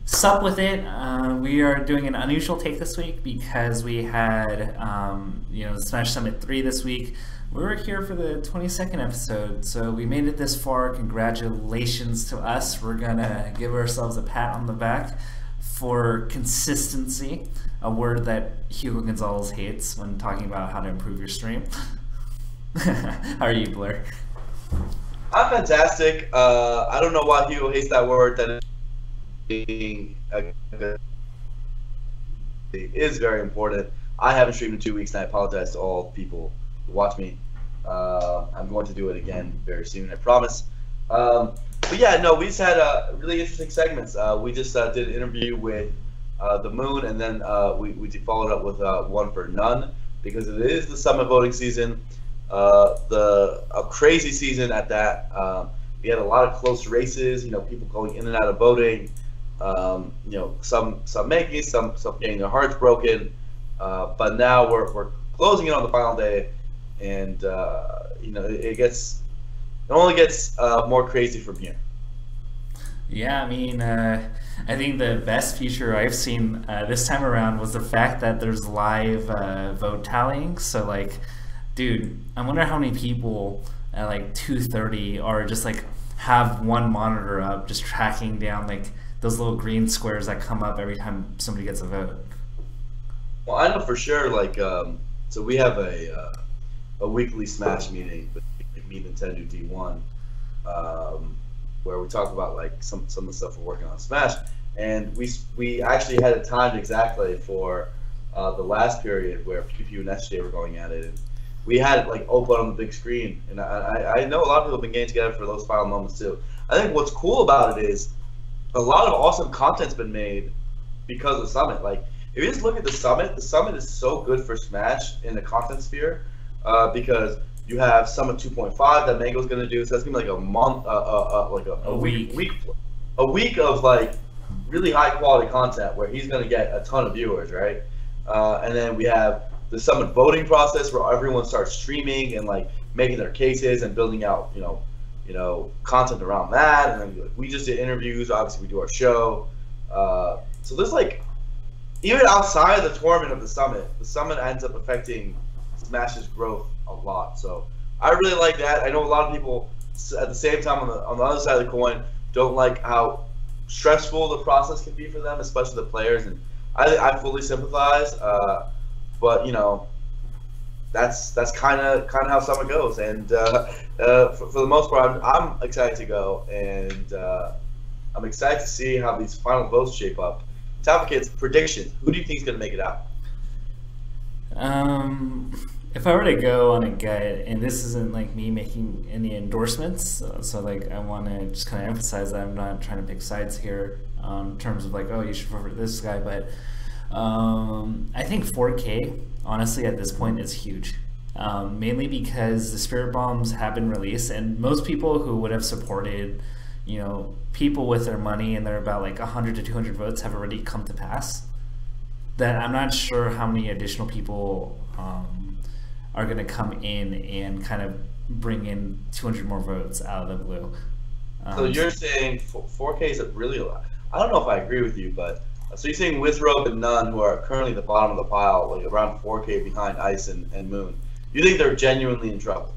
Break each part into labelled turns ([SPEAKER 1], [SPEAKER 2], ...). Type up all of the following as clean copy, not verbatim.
[SPEAKER 1] Sup with it. We are doing an unusual take this week because we had, Smash Summit 3 this week. We were here for the 22nd episode, so we made it this far. Congratulations to us. We're gonna give ourselves a pat on the back for consistency, a word that Hugo Gonzalez hates when talking about how to improve your stream. How are you, Blair?
[SPEAKER 2] I'm fantastic. I don't know why Hugo hates that word. That being is very important. I haven't streamed in 2 weeks, and I apologize to all people who watch me. I'm going to do it again very soon, I promise. But yeah, no, we just had really interesting segments. We just did an interview with the Moon, and then we followed up with one for None, because it is the Summit voting season. A crazy season at that. We had a lot of close races. People going in and out of voting. Some making it, some getting their hearts broken. But now we're closing in on the final day, and it only gets more crazy from here.
[SPEAKER 1] Yeah, I mean, I think the best feature I've seen this time around was the fact that there's live vote tallying. So, like, dude, I wonder how many people at like 2:30 are just like have one monitor up, just tracking down like those little green squares that come up every time somebody gets a vote.
[SPEAKER 2] Well, I know for sure. Like, so we have a weekly Smash meeting with me, Nintendo D1, where we talk about like some of the stuff we're working on Smash, and we actually had it timed exactly for the last period where PPU and SJ were going at it. And we had it like open on the big screen, and I know a lot of people have been getting together for those final moments too. I think what's cool about it is a lot of awesome content's been made because of Summit. Like, if you just look at the Summit is so good for Smash in the content sphere, because you have Summit 2.5 that Mango's gonna do. So that's gonna be like a month, like a week of like really high quality content where he's gonna get a ton of viewers, right? And then we have the Summit voting process where everyone starts streaming and like making their cases and building out, content around that. And then we just did interviews. Obviously, we do our show. So there's like, even outside of the tournament of the Summit ends up affecting Smash's growth a lot. So I really like that. I know a lot of people at the same time on the other side of the coin don't like how stressful the process can be for them, especially the players. And I fully sympathize. But that's kind of how Summit goes, and for the most part, I'm excited to go, and I'm excited to see how these final votes shape up. Kids, prediction: who do you think is going to make it out?
[SPEAKER 1] If I were to go on a gut, and this isn't like me making any endorsements, so like I want to just kind of emphasize that I'm not trying to pick sides here in terms of like, oh, you should vote for this guy, but I think 4K, honestly, at this point is huge. Mainly because the Spirit Bombs have been released, and most people who would have supported, people with their money, and they're about like 100 to 200 votes, have already come to pass. That I'm not sure how many additional people are going to come in and kind of bring in 200 more votes out of the blue.
[SPEAKER 2] So you're saying 4K is really a lot. I don't know if I agree with you, but so you're saying Withrobe and None, who are currently at the bottom of the pile, like around 4K behind Ice and Moon, you think they're genuinely in trouble?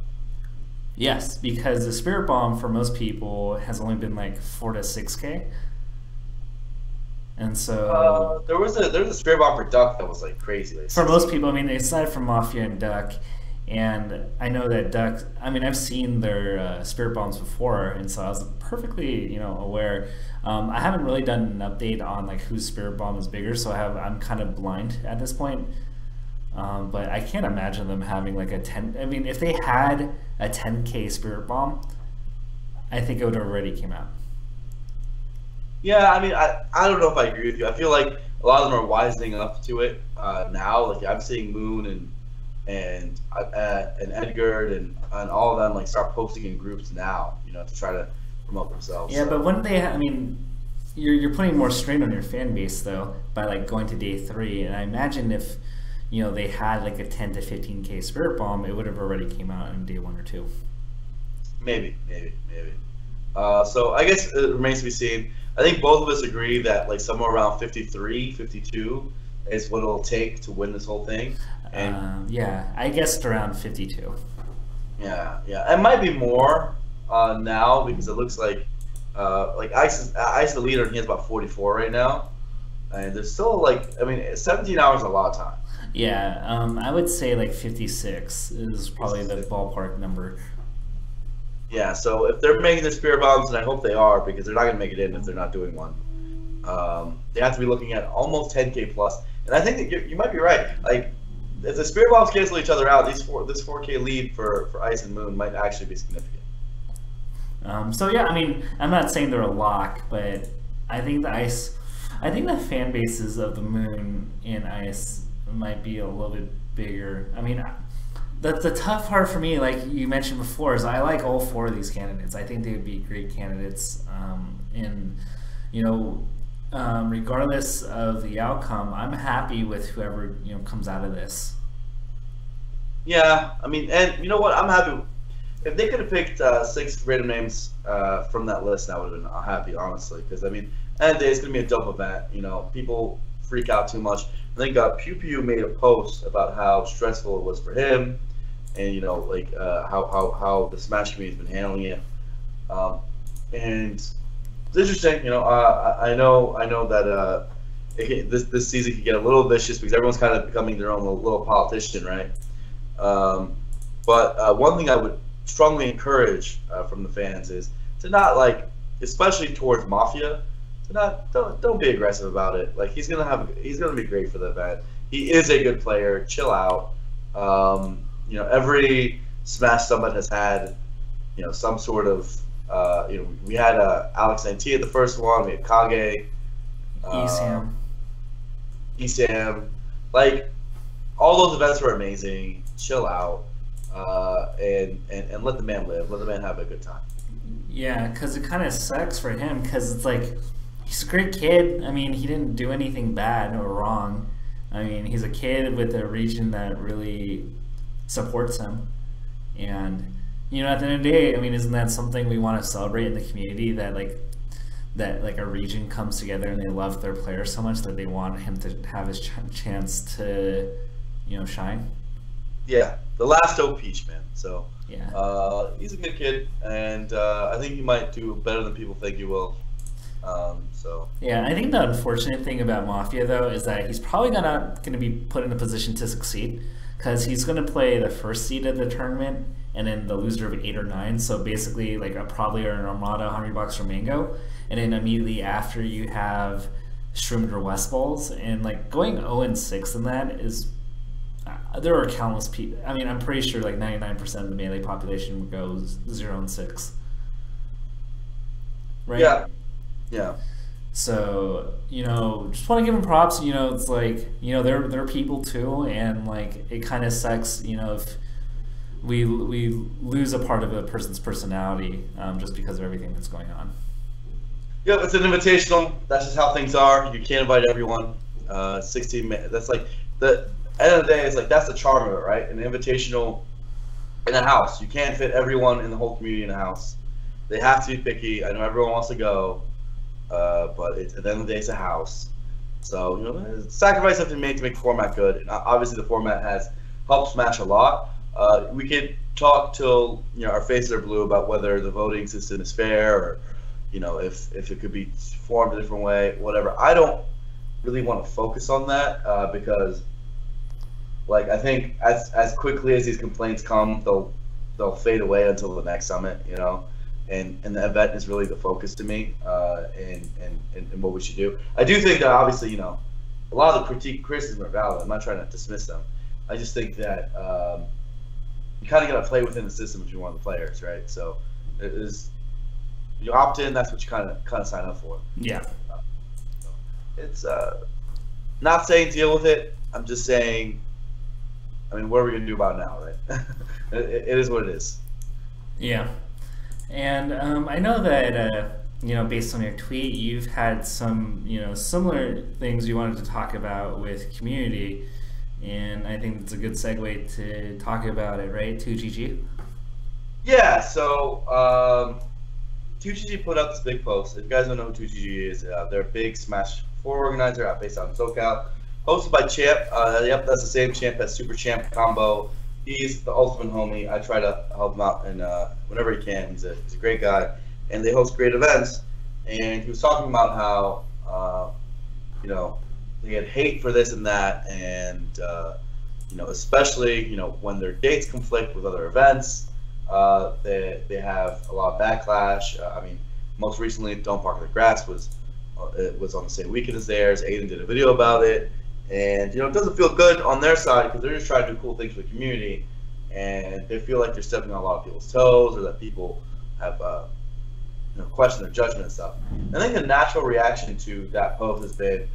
[SPEAKER 1] Yes, because the Spirit Bomb for most people has only been like 4 to 6K, and so
[SPEAKER 2] there was a Spirit Bomb for Duck that was like crazy. Like
[SPEAKER 1] for most people, I mean, aside from Mafia and Duck, and I know that Duck. I mean, I've seen their Spirit Bombs before, and so I was perfectly, aware. I haven't really done an update on like whose Spirit Bomb is bigger, so I'm kind of blind at this point. But I can't imagine them having like a 10. I mean, if they had a 10K Spirit Bomb, I think it would have already came out.
[SPEAKER 2] Yeah, I mean, I don't know if I agree with you. I feel like a lot of them are wisening up to it now. Like, I'm seeing Moon and Edgar and all of them like start posting in groups now, to try to promote themselves.
[SPEAKER 1] Yeah, but wouldn't they? I mean, you're putting more strain on your fan base though by like going to day 3. And I imagine if they had like a 10 to 15K Spirit Bomb, it would have already came out on day 1 or 2.
[SPEAKER 2] Maybe. So I guess it remains to be seen. I think both of us agree that like somewhere around 53, 52 is what it'll take to win this whole thing. And
[SPEAKER 1] Yeah, I guessed around 52.
[SPEAKER 2] yeah, it might be more now because it looks like Ice is the leader and he has about 44 right now, and there's still like I mean 17 hours is a lot of time.
[SPEAKER 1] Yeah, I would say like 56 is probably the ballpark number.
[SPEAKER 2] Yeah, so if they're making their spirit bombs, and I hope they are because they're not going to make it in if they're not doing one, they have to be looking at almost 10K plus. And I think that you might be right. Like, if the spirit bombs cancel each other out, this 4K lead for Ice and Moon might actually be significant.
[SPEAKER 1] So yeah, I mean, I'm not saying they're a lock, but I think I think the fan bases of the Moon and Ice might be a little bit bigger. I mean, the tough part for me, like you mentioned before, is I like all four of these candidates. I think they would be great candidates, and you know, regardless of the outcome, I'm happy with whoever comes out of this.
[SPEAKER 2] Yeah, I mean, and you know what? I'm happy. If they could have picked 6 random names from that list, I would have been happy, honestly. Because I mean, end of the day, it's gonna be a dope event. You know, people freak out too much. I think Pew Pew made a post about how stressful it was for him, and like how the Smash community has been handling it. And it's interesting. I know that this season could get a little vicious because everyone's kind of becoming their own little politician, right? But one thing I would strongly encourage from the fans is to not especially towards Mafia, to don't be aggressive about it. Like he's gonna be great for the event. He is a good player. Chill out. Every Smash Summit has had some sort of we had Alex Antilla the first one. We had Kage, Esam. Like all those events were amazing. Chill out. And let the man live. Let the man have a good time.
[SPEAKER 1] Yeah, because it kind of sucks for him because it's like he's a great kid. I mean, he didn't do anything bad or wrong. I mean, he's a kid with a region that really supports him. And, at the end of the day, I mean, isn't that something we want to celebrate in the community that a region comes together and they love their player so much that they want him to have his chance to, shine? Yeah.
[SPEAKER 2] The last Dope Peach, man. So
[SPEAKER 1] yeah,
[SPEAKER 2] he's a good kid, and I think he might do better than people think he will.
[SPEAKER 1] Yeah, I think the unfortunate thing about Mafia though is that he's probably not going to be put in a position to succeed because he's going to play the first seed of the tournament and then the loser of 8 or 9. So basically, like probably an Armada, $100 for Mango, and then immediately after you have Shroomed or West Balls, and like going 0-6 in that is. There are countless people. I mean, I'm pretty sure like 99% of the Melee population would go 0-6. Right?
[SPEAKER 2] Yeah.
[SPEAKER 1] So, just want to give them props. It's like, they're people too, and like it kind of sucks, if we lose a part of a person's personality just because of everything that's going on.
[SPEAKER 2] Yep, it's an invitational. That's just how things are. You can't invite everyone. 16 minutes. That's like the. End of the day, it's like that's the charm of it, right? An invitational in a house. You can't fit everyone in the whole community in a house. They have to be picky. I know everyone wants to go, but at the end of the day, it's a house. So sacrifice have to be made to make the format good. And obviously, the format has helped Smash a lot. We could talk till our faces are blue about whether the voting system is fair, or if it could be formed a different way, whatever. I don't really want to focus on that because. Like I think as quickly as these complaints come, they'll fade away until the next summit, and the event is really the focus to me, and what we should do. I do think that obviously a lot of the criticism are valid. I'm not trying to dismiss them. I just think that you kind of got to play within the system if you're one of the players, right? So it is you opt in, that's what you kind of sign up for.
[SPEAKER 1] Yeah.
[SPEAKER 2] It's not saying deal with it. I'm just saying. I mean, what are we going to do about it now, right? it is what it is.
[SPEAKER 1] Yeah. And I know that, based on your tweet, you've had some, similar things you wanted to talk about with community. And I think it's a good segue to talk about it, right? 2GG?
[SPEAKER 2] Yeah, so 2GG put out this big post. If you guys don't know who 2GG is, they're a big Smash 4 organizer based out in SoCal. Hosted by Champ. Yep, that's the same Champ as Super Champ combo. He's the ultimate homie. I try to help him out and whenever he can. He's a great guy. And they host great events. And he was talking about how, they had hate for this and that. And, especially, when their dates conflict with other events. They have a lot of backlash. Most recently, Don't Park in the Grass was on the same weekend as theirs. Aiden did a video about it, and it doesn't feel good on their side because they're just trying to do cool things for the community, and they feel like they're stepping on a lot of people's toes, or that people have questioned their judgment and stuff. I think the natural reaction to that post has been,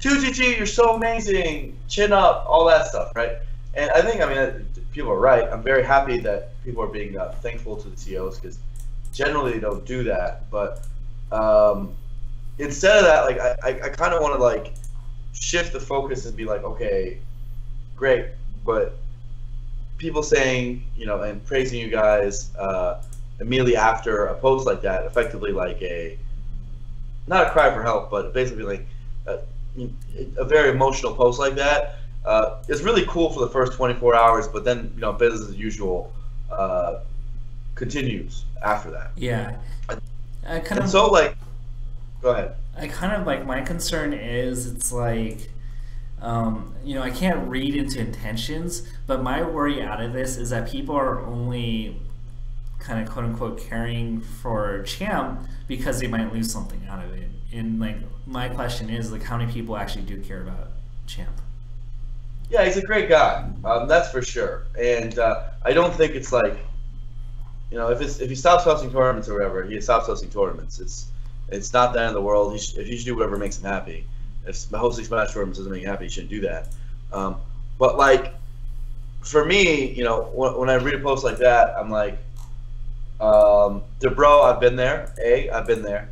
[SPEAKER 2] 2GG, you're so amazing, chin up, all that stuff, right? And I think, people are right. I'm very happy that people are being thankful to the TOs because generally they don't do that. But instead of that, I kind of want to shift the focus and be like, okay, great, but people saying and praising you guys immediately after a post like that, effectively not a cry for help, but basically a very emotional post like that. It's really cool for the first 24 hours, but then business as usual continues after that.
[SPEAKER 1] Yeah,
[SPEAKER 2] go ahead.
[SPEAKER 1] I kind of my concern is it's I can't read into intentions, but my worry out of this is that people are only kind of quote unquote caring for Champ because they might lose something out of it. And my question is how many people actually do care about Champ?
[SPEAKER 2] Yeah, he's a great guy. That's for sure. And I don't think it's if he stops hosting tournaments or whatever, he stops hosting tournaments. It's not the end of the world. If he should do whatever makes him happy. If hosting Smash tournaments doesn't make him happy, he shouldn't do that. But for me, when I read a post like that, I'm like, bro, I've been there. I've been there.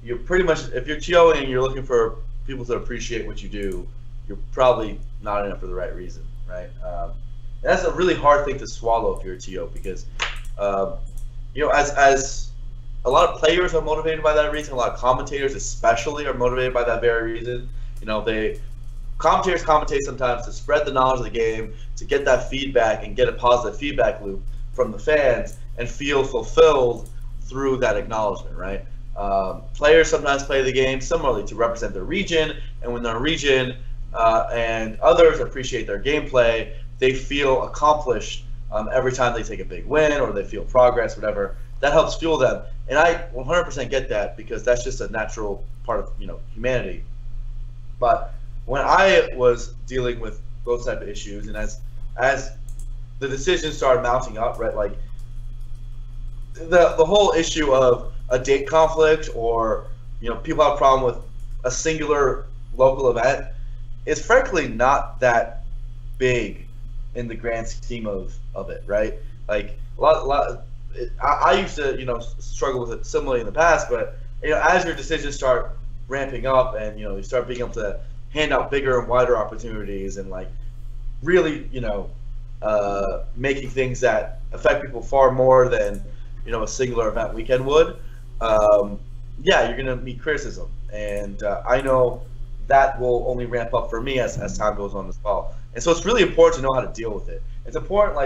[SPEAKER 2] You're pretty much, if you're TOing and you're looking for people to appreciate what you do, you're probably not in it for the right reason, right? That's a really hard thing to swallow if you're a TO because, as a lot of players are motivated by that reason, a lot of commentators especially are motivated by that very reason. Commentators commentate sometimes to spread the knowledge of the game, to get that feedback and get a positive feedback loop from the fans and feel fulfilled through that acknowledgement, right? Players sometimes play the game similarly to represent their region, and when their region and others appreciate their gameplay, they feel accomplished every time they take a big win or they feel progress, whatever. That helps fuel them, and I 100% get that because that's just a natural part of humanity. But when I was dealing with those type of issues, and as the decisions started mounting up, right, the whole issue of a date conflict or people have a problem with a singular local event is frankly not that big in the grand scheme of it, right? I used to struggle with it similarly in the past, but as your decisions start ramping up and you start being able to hand out bigger and wider opportunities and really making things that affect people far more than a singular event weekend would, yeah, you're gonna meet criticism, and I know that will only ramp up for me as time goes on as well. And so it's really important to know how to deal with it. It's important,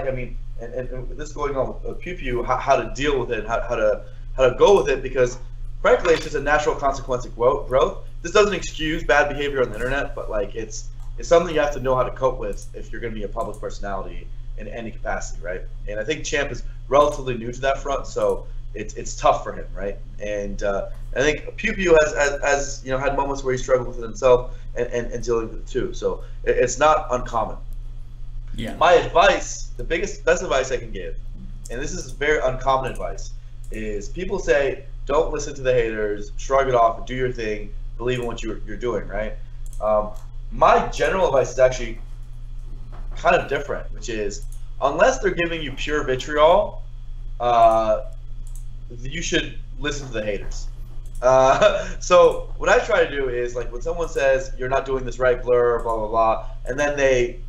[SPEAKER 2] and this going on with Pew Pew, how to deal with it, how to go with it, because frankly, it's just a natural consequence of growth. This doesn't excuse bad behavior on the internet, but it's something you have to know how to cope with if you're going to be a public personality in any capacity, right? And I think Champ is relatively new to that front, so it's tough for him, right? And I think Pew Pew has had moments where he struggled with it himself and dealing with it too. So it's not uncommon.
[SPEAKER 1] Yeah.
[SPEAKER 2] My advice, the best advice I can give, and this is very uncommon advice, is people say, don't listen to the haters, shrug it off, do your thing, believe in what you're doing, right? My general advice is actually kind of different, which is, unless they're giving you pure vitriol, you should listen to the haters. So what I try to do is, when someone says, you're not doing this right, blur, blah, blah, blah, and then they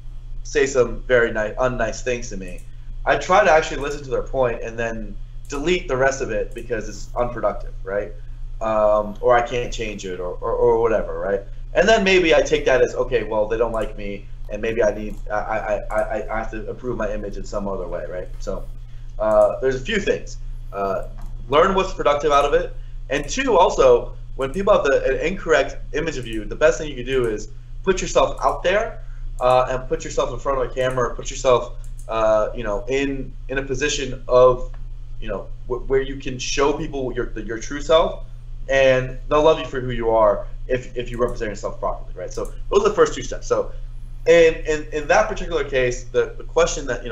[SPEAKER 2] say some very unnice things to me, I try to actually listen to their point and then delete the rest of it because it's unproductive, right? Or I can't change it, or whatever, right? And then maybe I take that as, okay, well, they don't like me, and maybe I have to improve my image in some other way, right? So there's a few things. Learn what's productive out of it, and two, also, when people have an incorrect image of you, the best thing you can do is put yourself out there and put yourself in front of a camera, put yourself, in a position of, where you can show people your true self, and they'll love you for who you are if you represent yourself properly, right? So those are the first two steps. So in that particular case, the question that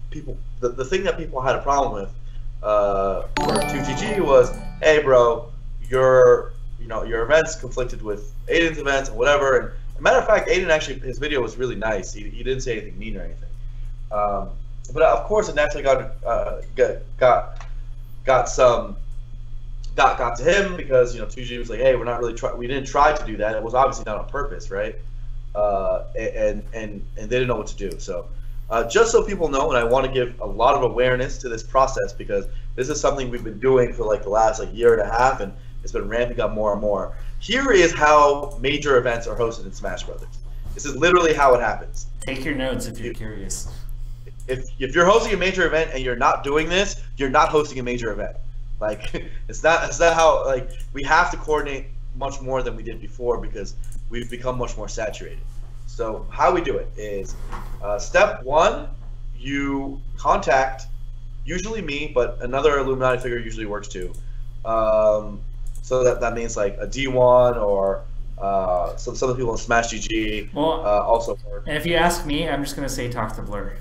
[SPEAKER 2] people, the thing that people had a problem with for 2GG was, hey bro, your events conflicted with Aiden's events and whatever. And as a matter of fact, Aiden actually, his video was really nice. He didn't say anything mean or anything. But of course, it naturally got to him because 2G was like, hey, we didn't try to do that. It was obviously not on purpose, right? And they didn't know what to do. So just so people know, and I want to give a lot of awareness to this process because this is something we've been doing for like the last year and a half, and it's been ramping up more and more. Here is how major events are hosted in Smash Brothers. This is literally how it happens.
[SPEAKER 1] Take your notes if you're curious.
[SPEAKER 2] If you're hosting a major event and you're not doing this, you're not hosting a major event. Like it's not how, like, we have to coordinate much more than we did before because we've become much more saturated. So how we do it is step one, you contact usually me, but another Illuminati figure usually works too. So that means like a D1 or some of the people in Smash GG also work.
[SPEAKER 1] And if you ask me, I'm just gonna say talk to Blur.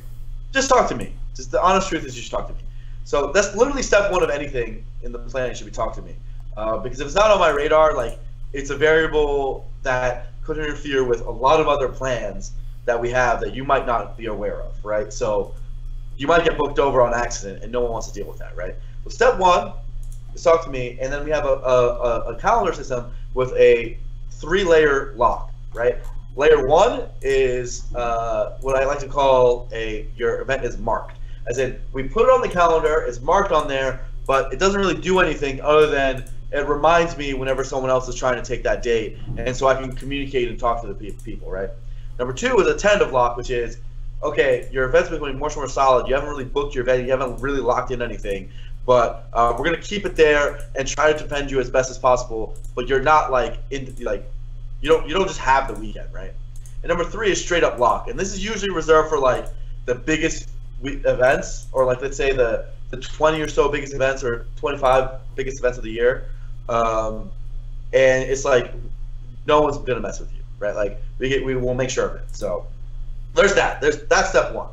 [SPEAKER 2] Just talk to me. Just the honest truth is you should talk to me. So that's literally step one of anything in the plan. You should be talk to me, because if it's not on my radar, like it's a variable that could interfere with a lot of other plans that we have that you might not be aware of, right? So you might get booked over on accident, and no one wants to deal with that, right? So step one is talk to me, and then we have a calendar system with a 3-layer lock, right? Layer one is what I like to call your event is marked. As in, we put it on the calendar, it's marked on there, but it doesn't really do anything other than it reminds me whenever someone else is trying to take that date, and so I can communicate and talk to the people, right? Number two is a tentative lock, which is, okay, your event's becoming much more solid. You haven't really booked your event, you haven't really locked in anything, but we're gonna keep it there and try to defend you as best as possible. But you're not you don't just have the weekend, right? And number three is straight up lock, and this is usually reserved for like the biggest events, or like let's say the 20 or so biggest events or 25 biggest events of the year, and it's like no one's gonna mess with you, right? Like we will make sure of it. So that's step one.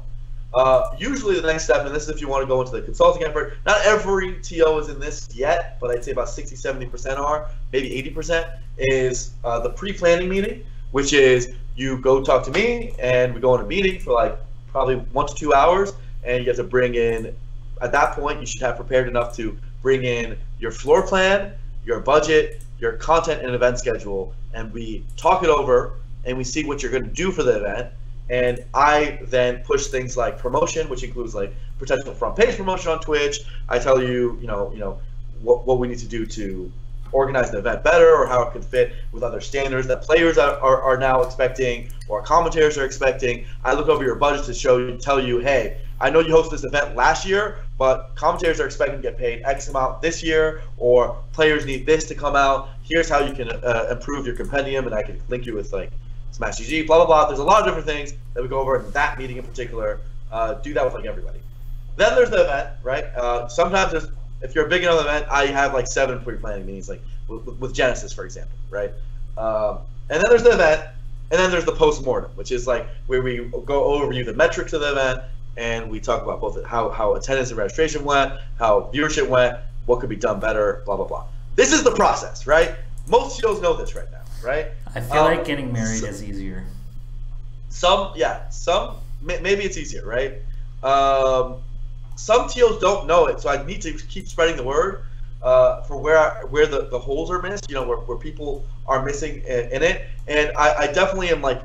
[SPEAKER 2] Usually the next step, and this is if you want to go into the consulting effort, not every TO is in this yet, but I'd say about 60-70% are, maybe 80%, is the pre-planning meeting, which is you go talk to me and we go on a meeting for like probably 1 to 2 hours, and you have to bring in, at that point you should have prepared enough to bring in your floor plan, your budget, your content and event schedule, and we talk it over and we see what you're going to do for the event. And I then push things like promotion, which includes like potential front page promotion on Twitch. I tell you, what we need to do to organize the event better, or how it could fit with other standards that players are now expecting, or commentators are expecting. I look over your budget to tell you, hey, I know you hosted this event last year, but commentators are expecting to get paid X amount this year, or players need this to come out. Here's how you can improve your compendium, and I can link you with like Smash GG, blah, blah, blah. There's a lot of different things that we go over in that meeting in particular. Do that with like everybody. Then there's the event, right? Sometimes if you're a big enough event, I have like 7 pre-planning meetings, like with Genesis, for example, right? And then there's the event, and then there's the post-mortem, which is like where we go overview the metrics of the event, and we talk about both how attendance and registration went, how viewership went, what could be done better, blah, blah, blah. This is the process, right? Most CEOs know this right now. Right?
[SPEAKER 1] I feel like getting married is easier.
[SPEAKER 2] Maybe it's easier, right? Some TOs don't know it, so I need to keep spreading the word for where the holes are missed, where people are missing in it. And I definitely am like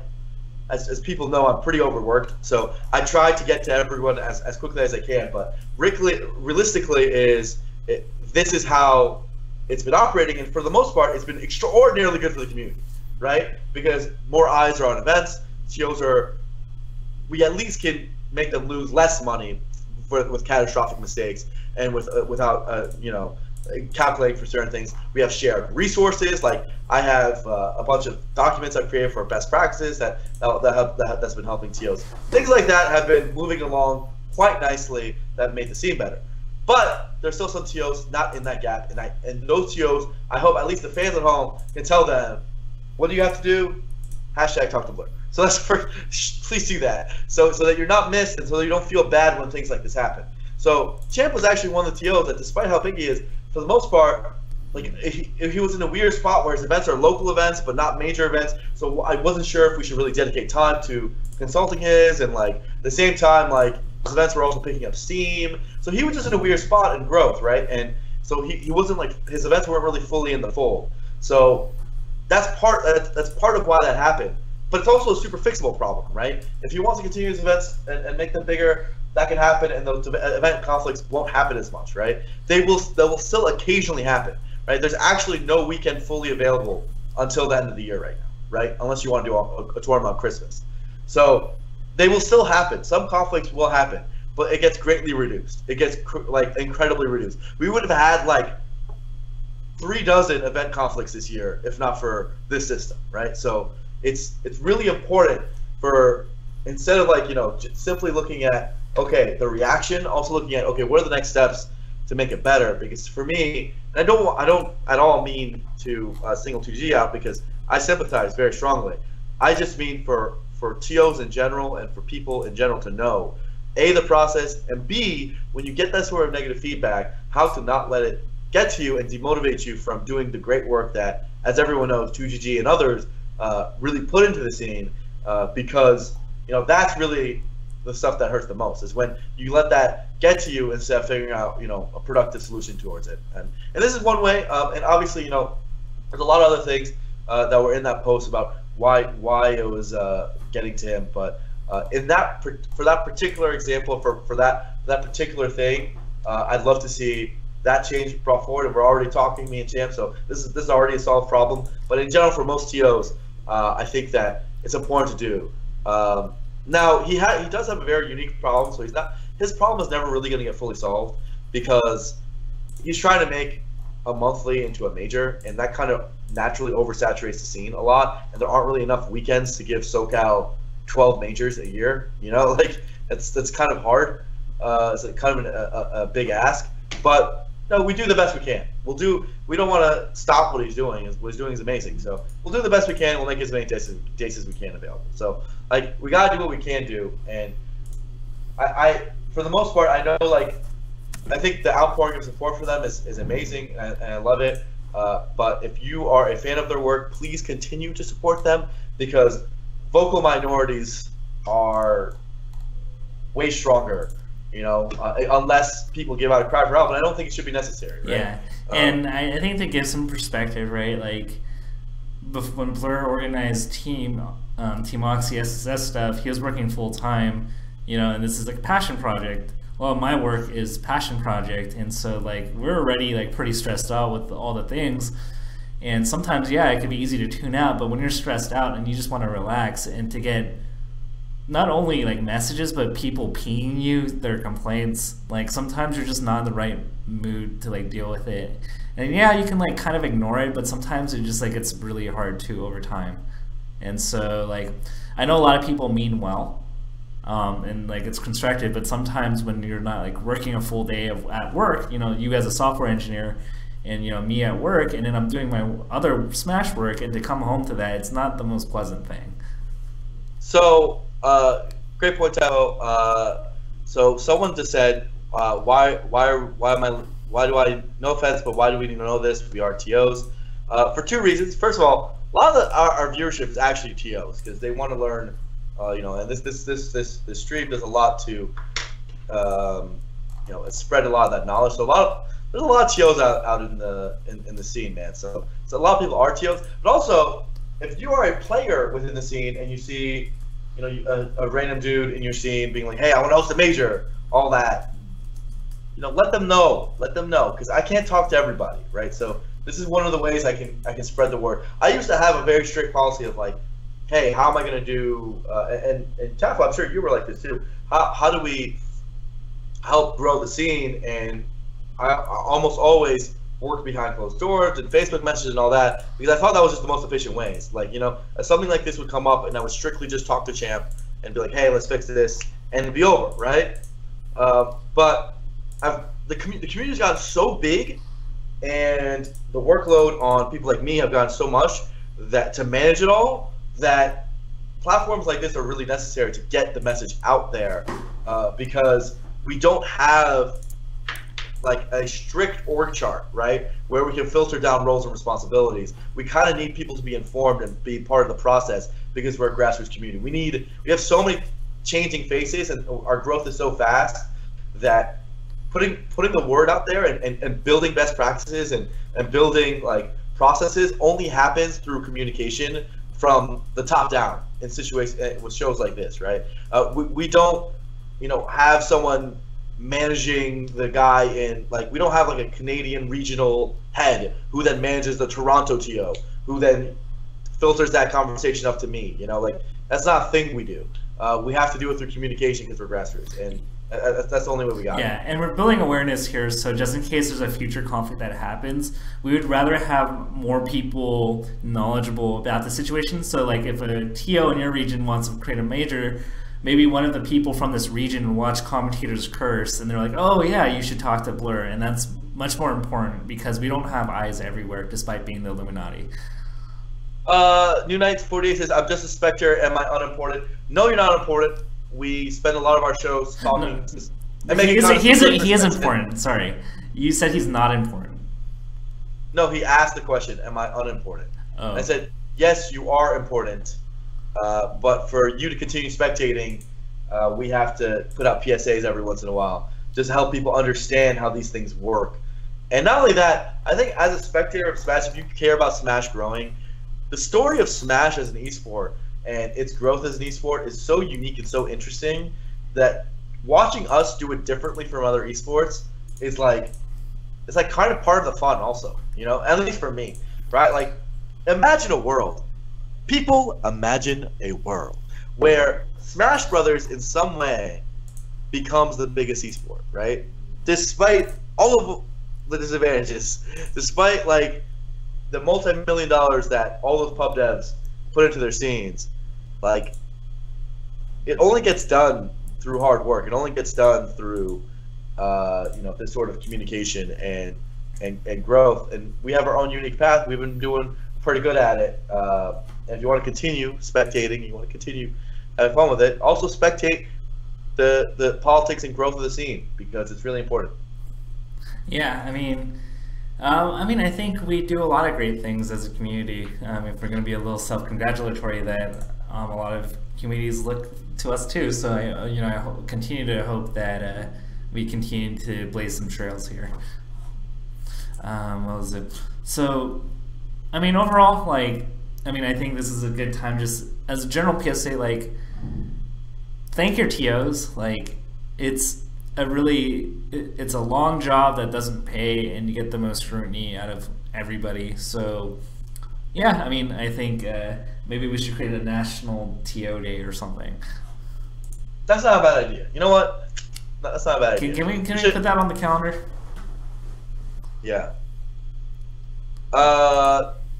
[SPEAKER 2] as people know, I'm pretty overworked, so I try to get to everyone as quickly as I can. But realistically, this is how it's been operating, and for the most part, it's been extraordinarily good for the community, right? Because more eyes are on events. TOs we at least can make them lose less money with catastrophic mistakes and without calculating for certain things. We have shared resources. Like I have a bunch of documents I've created for best practices that's been helping TOs. Things like that have been moving along quite nicely. That made the scene better. But there's still some TOs not in that gap, and those TOs, I hope at least the fans at home can tell them, what do you have to do? Hashtag talk to Blur. So that's please do that, so that you're not missed, and so that you don't feel bad when things like this happen. So Champ was actually one of the TOs that, despite how big he is, for the most part, like if he was in a weird spot where his events are local events but not major events. So I wasn't sure if we should really dedicate time to consulting his, and like at the same time, like his events were also picking up steam. So he was just in a weird spot in growth, right? And so he wasn't like, his events weren't really fully in the fold. So that's part of why that happened. But it's also a super fixable problem, right? If he wants to continue his events and make them bigger, that can happen, and those event conflicts won't happen as much, right? They will still occasionally happen, right? There's actually no weekend fully available until the end of the year right now, right? Unless you want to do a tournament on Christmas. So they will still happen. Some conflicts will happen, but it gets greatly reduced. It gets like incredibly reduced. We would have had like 36 event conflicts this year if not for this system, right? So it's really important for, instead of like simply looking at the reaction, also looking at what are the next steps to make it better. Because for me, and I don't at all mean to single 2G out, because I sympathize very strongly. I just mean for TOs in general and for people in general to know A, the process, and B, when you get that sort of negative feedback, how to not let it get to you and demotivate you from doing the great work that, as everyone knows, 2GG and others really put into the scene, because that's really the stuff that hurts the most, is when you let that get to you instead of figuring out a productive solution towards it. And this is one way, and obviously there's a lot of other things that were in that post about why it was getting to him, but for that particular example, for that particular thing, I'd love to see that change brought forward. And we're already talking, me and Champ, so this is already a solved problem. But in general, for most TOs, I think that it's important to do. Now he does have a very unique problem, so his problem is never really going to get fully solved, because he's trying to make a monthly into a major, and that kind of naturally oversaturates the scene a lot, and there aren't really enough weekends to give SoCal 12 majors a year. Like that's kind of hard. It's kind of a big ask, but no, we do the best we can. We don't want to stop what he's doing. What he's doing is amazing. So we'll do the best we can. We'll make as many dates as we can available. So like, we gotta do what we can do. And I for the most part, I know, like, I think the outpouring of support for them is amazing, and I love it. But if you are a fan of their work, please continue to support them, because vocal minorities are way stronger, unless people give out a cry for help. And I don't think it should be necessary, right?
[SPEAKER 1] Yeah, and I think to give some perspective, right? Like, when Blur organized Team Oxy SSS stuff, he was working full time, and this is like a passion project. Well, my work is passion project, and so like we're already like pretty stressed out with all the things, and sometimes it can be easy to tune out. But when you're stressed out and you just want to relax, and to get not only like messages but people pinging you their complaints, like sometimes you're just not in the right mood to like deal with it. And you can like kind of ignore it, but sometimes it just like it's really hard to over time. And so like I know a lot of people mean well, and like it's constructive, but sometimes when you're not like working a full day at work, you as a software engineer, and me at work, and then I'm doing my other Smash work, and to come home to that, it's not the most pleasant thing.
[SPEAKER 2] So great point, Tavo. So someone just said, why do I, no offense, but why do we need to know this? We are TOs. For two reasons. First of all, a lot of our viewership is actually TOs, because they want to learn, and this stream does a lot to, spread a lot of that knowledge. So there's a lot of TOs out in the scene, man. So a lot of people are TOs, but also if you are a player within the scene and you see a random dude in your scene being like, hey, I want to host a major, all that. Let them know, because I can't talk to everybody, right? So this is one of the ways I can spread the word. I used to have a very strict policy of like, hey, how am I going to do? And Taffel, I'm sure you were like this too. How do we help grow the scene? And I almost always worked behind closed doors and Facebook messages and all that, because I thought that was just the most efficient ways. Like, something like this would come up, and I would strictly just talk to Champ and be like, hey, let's fix this, and it'd be over, right? But the community's gotten so big, and the workload on people like me have gotten so much that to manage it all, that platforms like this are really necessary to get the message out there, because we don't have like a strict org chart, right, where we can filter down roles and responsibilities. We kind of need people to be informed and be part of the process, because we're a grassroots community. We have so many changing faces, and our growth is so fast that putting the word out there and building best practices and building like processes only happens through communication from the top down in situations with shows like this, right? We don't have someone managing the guy in, like, we don't have like a Canadian regional head who then manages the Toronto TO, who then filters that conversation up to me. Like, that's not a thing we do. We have to do it through communication because we're grassroots, and that's the only way we got.
[SPEAKER 1] Yeah, and we're building awareness here, so just in case there's a future conflict that happens, we would rather have more people knowledgeable about the situation. So like if a TO in your region wants to create a major, maybe one of the people from this region watch Commentator's Curse, and they're like, oh yeah, you should talk to Blur, and that's much more important because we don't have eyes everywhere despite being the Illuminati.
[SPEAKER 2] New Knights 48 says, I'm just a specter, am I unimportant? No, you're not important. We spend a lot of our shows talking
[SPEAKER 1] he is important. Sorry. You said he's not important.
[SPEAKER 2] No, he asked the question, am I unimportant?
[SPEAKER 1] Oh.
[SPEAKER 2] I said, yes, you are important. But for you to continue spectating, we have to put out PSAs every once in a while, just to help people understand how these things work. And not only that, I think as a spectator of Smash, if you care about Smash growing, the story of Smash as an esport and its growth as an esport is so unique and so interesting that watching us do it differently from other esports is like, it's like kind of part of the fun also, at least for me, right? Like, imagine a world. People imagine a world where Smash Brothers in some way becomes the biggest esport, right? Despite all of the disadvantages, despite like the multi-million dollars that all those pub devs put into their scenes, like, it only gets done through hard work. It only gets done through this sort of communication and growth. And we have our own unique path. We've been doing pretty good at it. And if you want to continue spectating, you want to continue having fun with it, also spectate the politics and growth of the scene, because it's really important.
[SPEAKER 1] Yeah, I think we do a lot of great things as a community. If we're going to be a little self-congratulatory, that a lot of communities look to us too. So I continue to hope that we continue to blaze some trails here. What was it? So, overall, I think this is a good time, just as a general PSA, thank your TOs. It's a long job that doesn't pay, and you get the most scrutiny out of everybody. So, yeah, I think maybe we should create a national TO day or something.
[SPEAKER 2] That's not a bad idea. You know what? That's not a bad idea.
[SPEAKER 1] Can we put that on the calendar?
[SPEAKER 2] Yeah.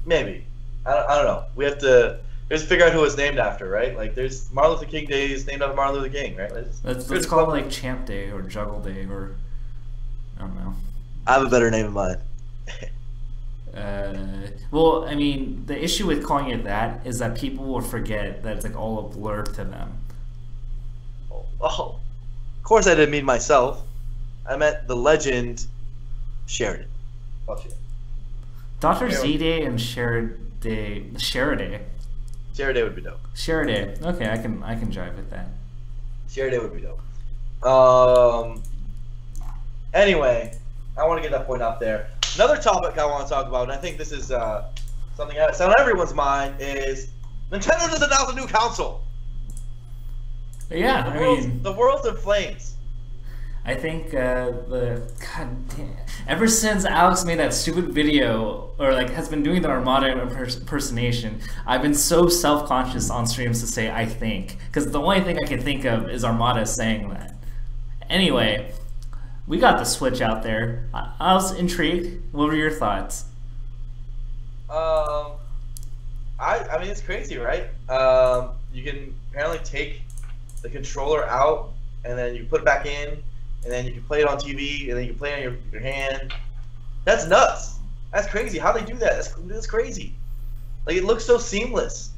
[SPEAKER 2] Maybe. I don't know. We have to figure out who it's named after, right? There's Martin Luther King Day is named after Martin Luther King, right?
[SPEAKER 1] Let's call it Champ Day or Juggle Day, or I don't know.
[SPEAKER 2] I have a better name in mind.
[SPEAKER 1] Well, the issue with calling it that is that people will forget that it's all a blur to them.
[SPEAKER 2] Oh, of course I didn't mean myself. I meant the legend Sheridan. Oh, shit.
[SPEAKER 1] Dr. Z Day and Sheridan.
[SPEAKER 2] Sheridan would be dope.
[SPEAKER 1] Sheridan. Okay, I can jive with that.
[SPEAKER 2] Sheridan would be dope. Anyway, I want to get that point out there. Another topic I want to talk about, and I think this is something that's on everyone's mind, is Nintendo just announced a new console.
[SPEAKER 1] Yeah, I mean,
[SPEAKER 2] The world's in flames.
[SPEAKER 1] I think the God damn, ever since Alex made that stupid video, or like has been doing the Armada impersonation, I've been so self-conscious on streams to say I think, because the only thing I can think of is Armada saying that. Anyway, we got the Switch out there. I was intrigued. What were your thoughts?
[SPEAKER 2] Um, I mean, it's crazy, right? You can apparently take the controller out, and then you put it back in, and then you can play it on TV, and then you can play it on your hand. That's nuts. That's crazy. How they do that? That's crazy. Like, it looks so seamless.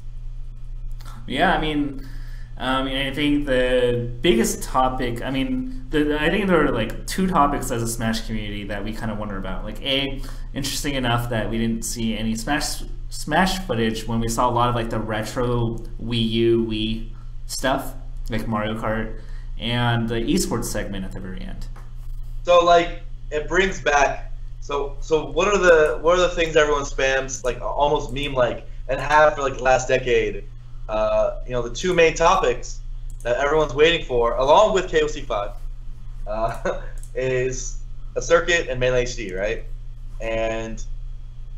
[SPEAKER 1] Yeah, I think the biggest topic, I think there are like two topics as a Smash community that we kind of wonder about. Like, interesting enough that we didn't see any Smash footage when we saw a lot of like the retro Wii stuff, like Mario Kart, and the esports segment at the very end.
[SPEAKER 2] So like, it brings back. So what are the things everyone spams, like almost meme like, and have for like the last decade? The two main topics that everyone's waiting for, along with KOC 5, is a circuit and Melee HD, right? And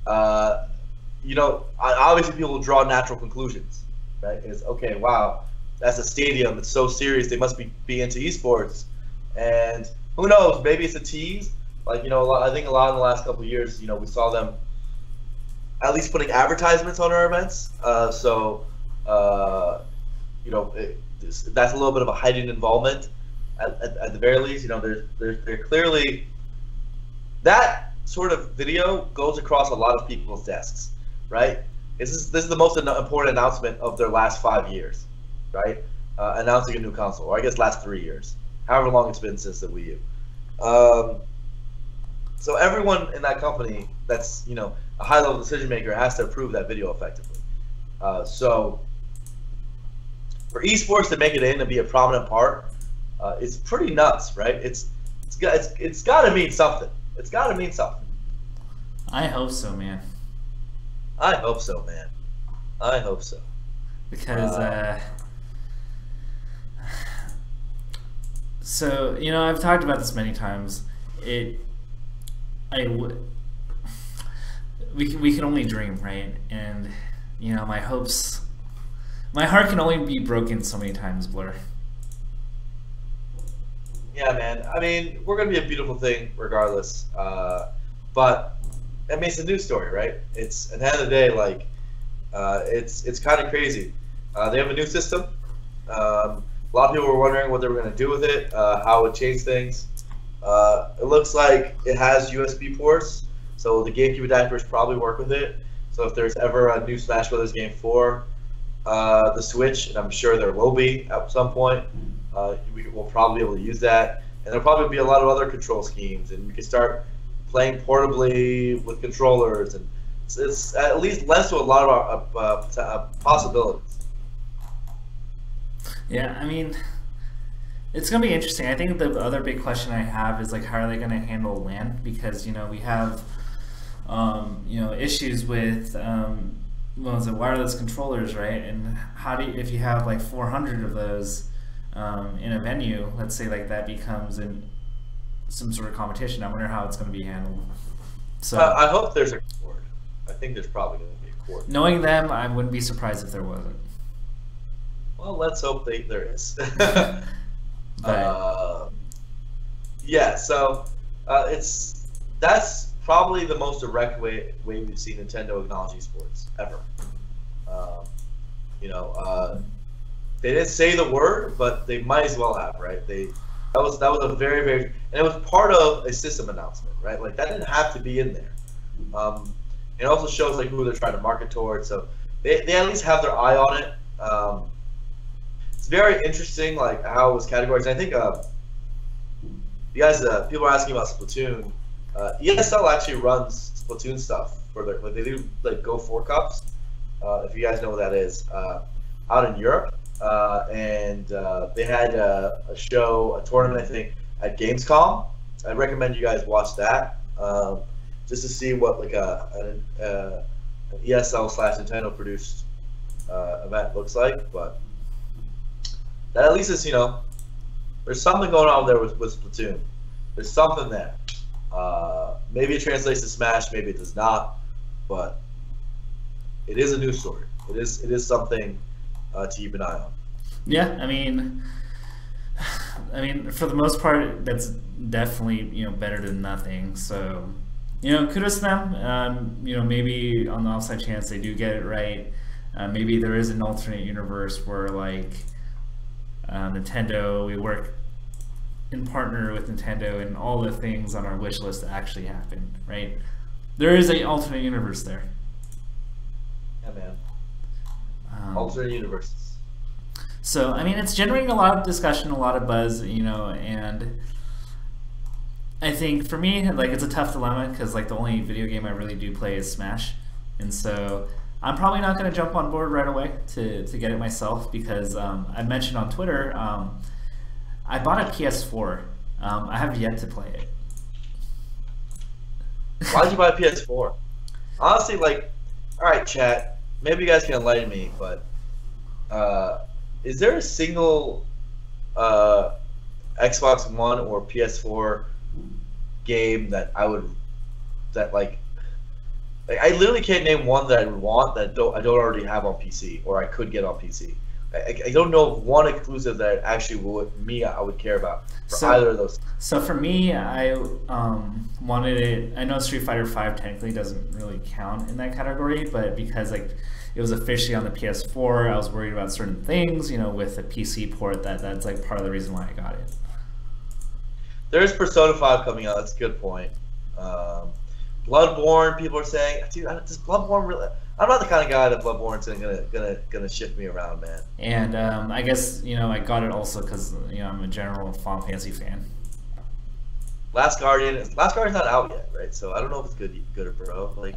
[SPEAKER 2] obviously people draw natural conclusions, right? It's okay, wow, that's a stadium, it's so serious, they must be into esports, and who knows, maybe it's a tease. Like, I think a lot in the last couple of years, we saw them at least putting advertisements on our events. That's a little bit of a heightened involvement at the very least. They're clearly, that sort of video goes across a lot of people's desks, right? This is the most important announcement of their last 5 years, right? Announcing a new console, or I guess last 3 years, however long it's been since the Wii U. So everyone in that company that's a high-level decision maker has to approve that video effectively. So for esports to make it in and be a prominent part, it's pretty nuts, right? It's got to mean something. It's got to mean something.
[SPEAKER 1] I hope so, man.
[SPEAKER 2] I hope so, man. I hope so.
[SPEAKER 1] Because so I've talked about this many times. We can only dream, right? And my hopes, my heart can only be broken so many times, Blur.
[SPEAKER 2] Yeah, man. I mean, we're gonna be a beautiful thing regardless. But it's a news story, right? It's at the end of the day, like, it's kind of crazy. They have a new system. A lot of people were wondering what they were gonna do with it, how it would change things. It looks like it has USB ports, so the GameCube adapters probably work with it. So if there's ever a new Smash Brothers game for the Switch, and I'm sure there will be at some point, we will probably be able to use that. And there'll probably be a lot of other control schemes, and we can start playing portably with controllers, and it's at least lends to a lot of possibilities.
[SPEAKER 1] Yeah, it's gonna be interesting. I think the other big question I have is like, how are they gonna handle LAN? Because we have issues with wireless controllers, right? And how do you, if you have like 400 of those in a venue, let's say like that becomes some sort of competition. I wonder how it's going to be handled. So
[SPEAKER 2] I hope there's a cord. I think there's probably going to be a cord.
[SPEAKER 1] Knowing them, I wouldn't be surprised if there wasn't.
[SPEAKER 2] Well, let's hope there is.
[SPEAKER 1] But,
[SPEAKER 2] yeah, so that's probably the most direct way we've seen Nintendo acknowledge esports ever. They didn't say the word, but they might as well have, right? That was a very, very, and it was part of a system announcement, right? Like, that didn't have to be in there. It also shows like who they're trying to market towards, so they at least have their eye on it. It's very interesting, like how it was categorized. I think you guys, people are asking about Splatoon. ESL actually runs Splatoon stuff for their, like, they do like Go 4 Cups, if you guys know what that is, out in Europe. And they had a tournament, I think, at Gamescom. I'd recommend you guys watch that, just to see what like an ESL / Nintendo produced event looks like. But That at least is, there's something going on there with Splatoon. There's something there. Maybe it translates to Smash, maybe it does not, but it is a news story. It is something to keep an eye on.
[SPEAKER 1] Yeah, I mean, for the most part, that's definitely better than nothing. So, kudos to them. Maybe on the offside chance they do get it right. Maybe there is an alternate universe where like Nintendo, we work in partner with Nintendo, and all the things on our wish list actually happen. Right? There is an alternate universe there.
[SPEAKER 2] Yeah, man. Alternate universes.
[SPEAKER 1] So, it's generating a lot of discussion, a lot of buzz, and I think for me, like, it's a tough dilemma because, like, the only video game I really do play is Smash, and so I'm probably not going to jump on board right away to get it myself because I mentioned on Twitter, I bought a PS4. I have yet to play it.
[SPEAKER 2] Why'd you buy a PS4? Honestly, like, all right, chat, maybe you guys can enlighten me, but is there a single Xbox One or PS4 game that I literally can't name one that I would want that I don't already have on PC or I could get on PC. I don't know of one exclusive that actually I would care about for either of those.
[SPEAKER 1] So for me, I wanted it. I know Street Fighter V technically doesn't really count in that category, but because like it was officially on the PS4, I was worried about certain things, with the PC port. That's like part of the reason why I got it.
[SPEAKER 2] There's Persona 5 coming out. That's a good point. Bloodborne, people are saying, dude, does Bloodborne really? I'm not the kind of guy that Bloodborne's gonna shift me around, man.
[SPEAKER 1] And I guess I got it also because I'm a general Final Fantasy fan.
[SPEAKER 2] Last Guardian's not out yet, right? So I don't know if it's good or bro. Like.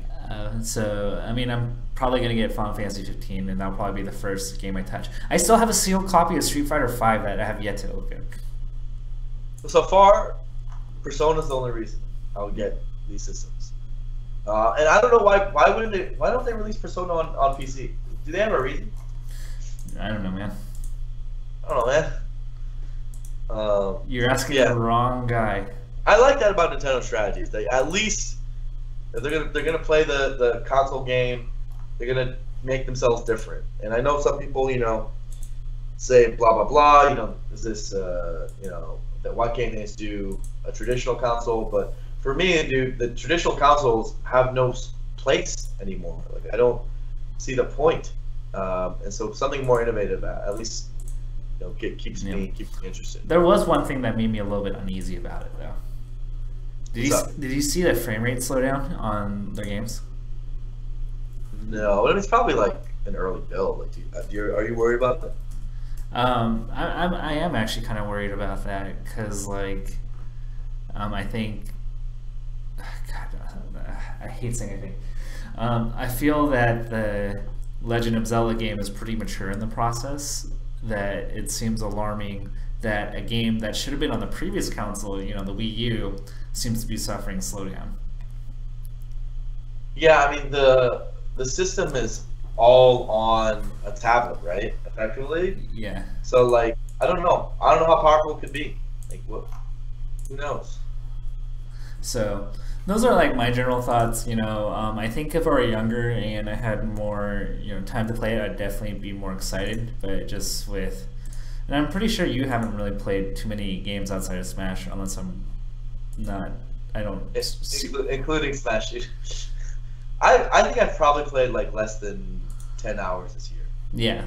[SPEAKER 1] So I'm probably gonna get Final Fantasy 15, and that'll probably be the first game I touch. I still have a sealed copy of Street Fighter V that I have yet to open.
[SPEAKER 2] So far, Persona's the only reason I would get these systems. And I don't know why don't they release Persona on PC? Do they have a reason?
[SPEAKER 1] I don't know, man.
[SPEAKER 2] I don't know, man.
[SPEAKER 1] You're asking the wrong guy.
[SPEAKER 2] I like that about Nintendo strategies. They at least if they're gonna play the console game, they're gonna make themselves different. And I know some people, say blah blah blah. Is this that why can't they just do a traditional console? But for me, dude, the traditional consoles have no place anymore. Like I don't see the point. And so something more innovative, at least, keeps me interested.
[SPEAKER 1] There was one thing that made me a little bit uneasy about it, though. Did you see the frame rate slow down on their games?
[SPEAKER 2] No, it's probably like an early build. Like, are you worried about that?
[SPEAKER 1] I am actually kind of worried about that because, like, I think, God, I hate saying anything. I feel that the Legend of Zelda game is pretty mature in the process. That it seems alarming that a game that should have been on the previous console, the Wii U, seems to be suffering slowdown.
[SPEAKER 2] Yeah, I mean the system is all on a tablet, right? Effectively.
[SPEAKER 1] Yeah.
[SPEAKER 2] So like, I don't know how powerful it could be. Like, what? Who knows?
[SPEAKER 1] So those are like my general thoughts. I think if I were younger and I had more time to play it, I'd definitely be more excited. But just with, and I'm pretty sure you haven't really played too many games outside of Smash, unless I'm not. I don't.
[SPEAKER 2] Including Smash. I think I've probably played like less than 10 hours this year.
[SPEAKER 1] Yeah.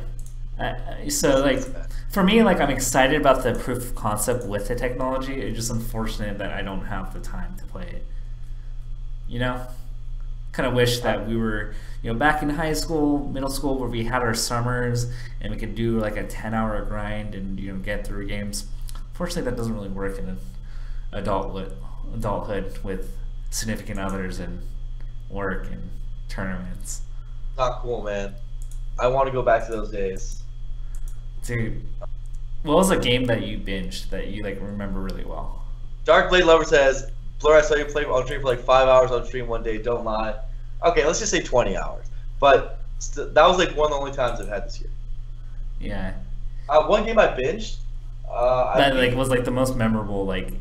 [SPEAKER 1] So like for me, like I'm excited about the proof of concept with the technology. It's just unfortunate that I don't have the time to play it. Kind of wish that we were, back in high school, middle school, where we had our summers and we could do like a 10-hour grind and get through games. Fortunately, that doesn't really work in adulthood with significant others and work and tournaments.
[SPEAKER 2] Not cool, man. I want to go back to those days.
[SPEAKER 1] Dude, what was a game that you binged that you like remember really well?
[SPEAKER 2] Dark Blade Lover says, Blur, I saw you play on stream for like 5 hours on stream one day. Don't lie. Okay, let's just say 20 hours. But that was like one of the only times I've had this year.
[SPEAKER 1] Yeah.
[SPEAKER 2] One game I binged.
[SPEAKER 1] That like was like the most memorable like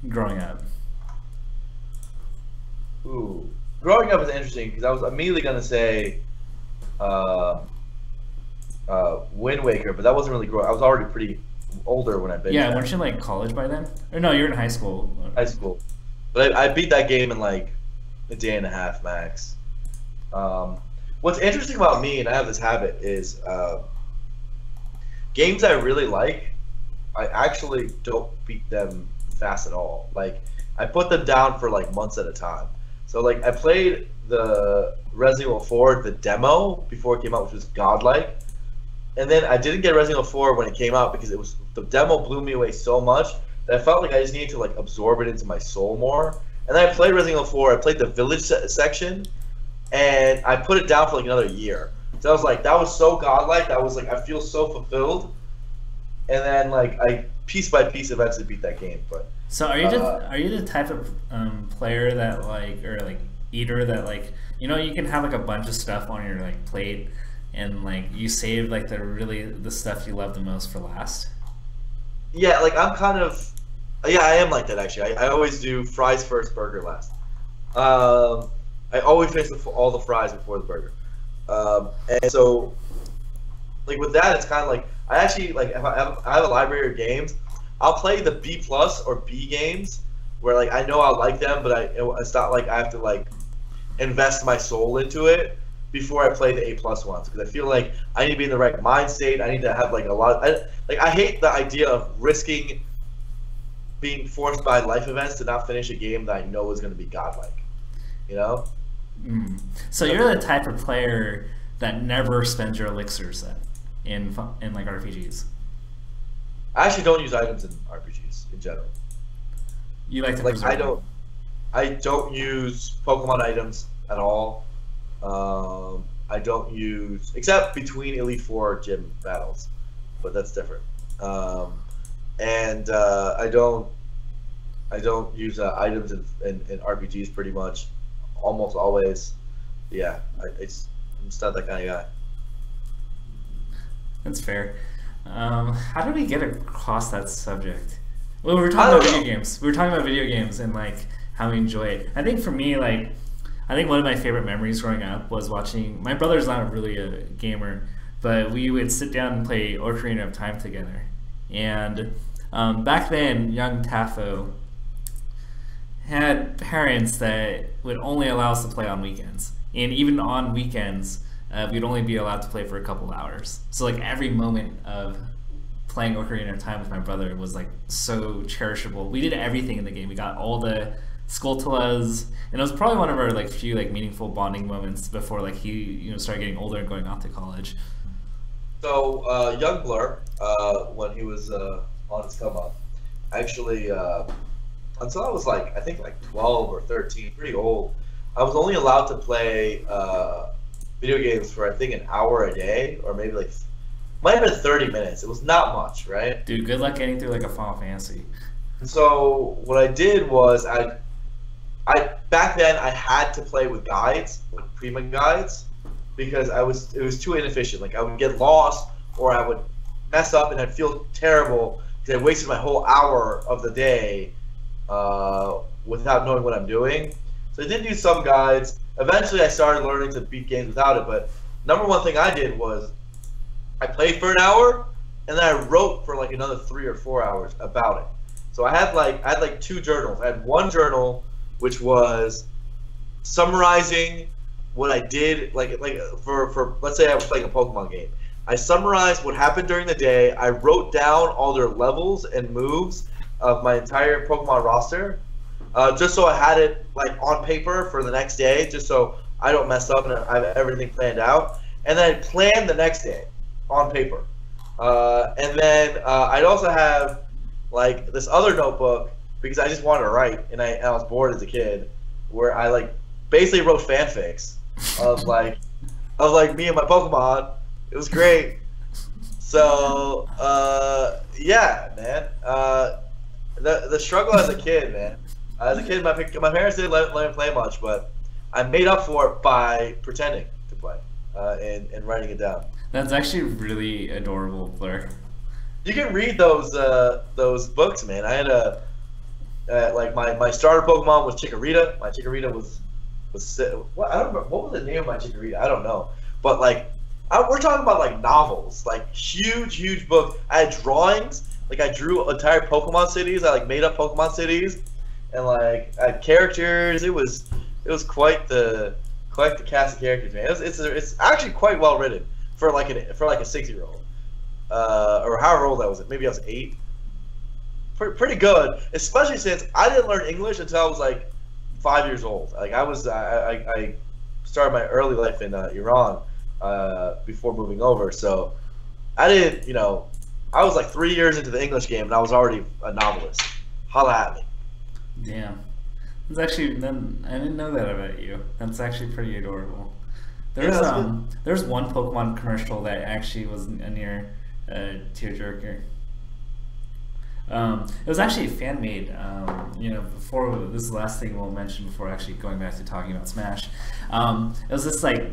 [SPEAKER 1] growing up.
[SPEAKER 2] Ooh, growing up is interesting because I was immediately gonna say uh, Wind Waker, but that wasn't really growing. I was already pretty older when I binged
[SPEAKER 1] Yeah,
[SPEAKER 2] that.
[SPEAKER 1] weren't you like college by then? Or no, you're in high school.
[SPEAKER 2] High school. But I beat that game in like a day and a half max. Um, what's interesting about me, and I have this habit, is games I really like, I actually don't beat them fast at all. Like I put them down for like months at a time. So like I played the Resident Evil 4 the demo before it came out, which was godlike. And then I didn't get Resident Evil 4 when it came out because it was the demo blew me away so much that I felt like I just needed to like absorb it into my soul more. And then I played Resident Evil 4. I played the village section, and I put it down for like another year. So I was like, that was so godlike. That was like, I feel so fulfilled. And then like I piece by piece eventually beat that game. But
[SPEAKER 1] So are you the type of player that like or like eater that like you can have like a bunch of stuff on your like plate and like you save like the stuff you love the most for last?
[SPEAKER 2] yeah, like I'm kind of yeah, I am like that actually. I always do fries first, burger last. I always finish all the fries before the burger. And so like with that, it's kind of like I actually like if I have a library of games, I'll play the B plus or B games where like I know I'll like them, but it's not like I have to like invest my soul into it before I play the A plus ones because I feel like I need to be in the right mind state. I need to have like a lot. I hate the idea of risking being forced by life events to not finish a game that I know is going to be godlike. You know.
[SPEAKER 1] So you're the type of player that never spends your elixirs then in like RPGs.
[SPEAKER 2] I actually don't use items in RPGs in general.
[SPEAKER 1] You like to
[SPEAKER 2] Like
[SPEAKER 1] preserve them.
[SPEAKER 2] I don't use Pokemon items at all. I don't use except between Elite Four gym battles, but that's different. And I don't use items in RPGs pretty much, almost always. Yeah, I'm just not that kind of guy.
[SPEAKER 1] That's fair. How did we get across that subject? Well, we were
[SPEAKER 2] I
[SPEAKER 1] talking
[SPEAKER 2] don't
[SPEAKER 1] about video
[SPEAKER 2] know.
[SPEAKER 1] games. We were talking about video games and like how we enjoy it. I think for me, like, I think one of my favorite memories growing up was watching. My brother's not really a gamer, but we would sit down and play Ocarina of Time together. And back then, young Tafo had parents that would only allow us to play on weekends, and even on weekends, we'd only be allowed to play for a couple hours. So like every moment of playing Ocarina of Time with my brother was like so cherishable. We did everything in the game. We got all the Skulltulas, and it was probably one of our like few like meaningful bonding moments before like he started getting older and going off to college.
[SPEAKER 2] So young Blur, when he was on his come up, actually until I was like I think like 12 or 13, pretty old, I was only allowed to play video games for I think an hour a day or maybe like might have been 30 minutes. It was not much, right?
[SPEAKER 1] Dude, good luck getting through like a Final Fantasy.
[SPEAKER 2] And so what I did was I back then I had to play with guides, with Prima guides, because it was too inefficient. Like I would get lost or I would mess up and I'd feel terrible because I wasted my whole hour of the day without knowing what I'm doing. So I did use some guides. Eventually I started learning to beat games without it, but number one thing I did was I played for an hour and then I wrote for like another 3 or 4 hours about it. So I had like two journals. I had one journal which was summarizing what I did, like for let's say I was playing a Pokemon game. I summarized what happened during the day. I wrote down all their levels and moves of my entire Pokemon roster, just so I had it like on paper for the next day, just so I don't mess up and I have everything planned out. And then I planned the next day on paper. And then I'd also have like this other notebook because I just wanted to write, and I was bored as a kid, where I like basically wrote fanfics of like me and my Pokemon. It was great. So yeah, man. The struggle as a kid, man. As a kid, my parents didn't let me play much, but I made up for it by pretending to play and writing it down.
[SPEAKER 1] That's actually really adorable, Blair.
[SPEAKER 2] You can read those books, man. I had a like my starter Pokemon was Chikorita. My Chikorita was what, I don't remember, what was the name of my Chikorita? I don't know. But like we're talking about like novels, like huge books. I had drawings, like I drew entire Pokemon cities. I like made up Pokemon cities, and like I had characters. It was quite the cast of characters, man. It's actually quite well written for like a 6-year-old, or however old I was. Maybe I was 8. Pretty good, especially since I didn't learn English until I was like 5 years old. Like I started my early life in Iran before moving over, so I didn't, I was like 3 years into the English game and I was already a novelist. Holla at me.
[SPEAKER 1] Damn. It's actually, I didn't know that about you. That's actually pretty adorable. There's one Pokemon commercial that actually was a near tearjerker. It was actually fan made. Before this is the last thing we'll mention before actually going back to talking about Smash. It was this like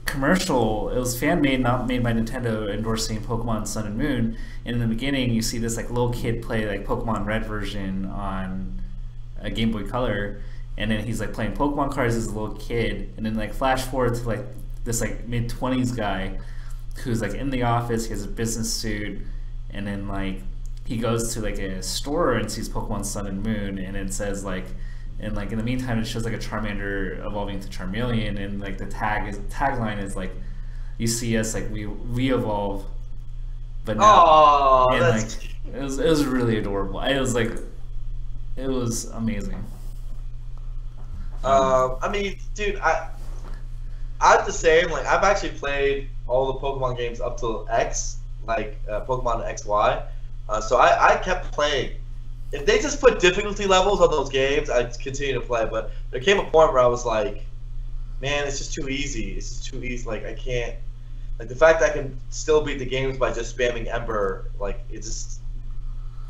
[SPEAKER 1] commercial. It was fan made, not made by Nintendo, endorsing Pokemon Sun and Moon. And in the beginning, you see this like little kid play like Pokemon Red version on a Game Boy Color, and then he's like playing Pokemon cards as a little kid. And then like flash forward to like this like mid-20s guy who's like in the office. He has a business suit, and then like he goes to like a store and sees Pokemon Sun and Moon, and it says like, and like in the meantime it shows like a Charmander evolving to Charmeleon, and like the tagline is like, you see us, like we evolve, but now. And
[SPEAKER 2] that's
[SPEAKER 1] like it was really adorable. It was amazing.
[SPEAKER 2] I mean, dude, I'm the same. Like I've actually played all the Pokemon games up to X, like Pokemon XY. So I kept playing. If they just put difficulty levels on those games, I'd continue to play. But there came a point where I was like, man, it's just too easy. It's just too easy. Like I can't. Like the fact that I can still beat the games by just spamming Ember, like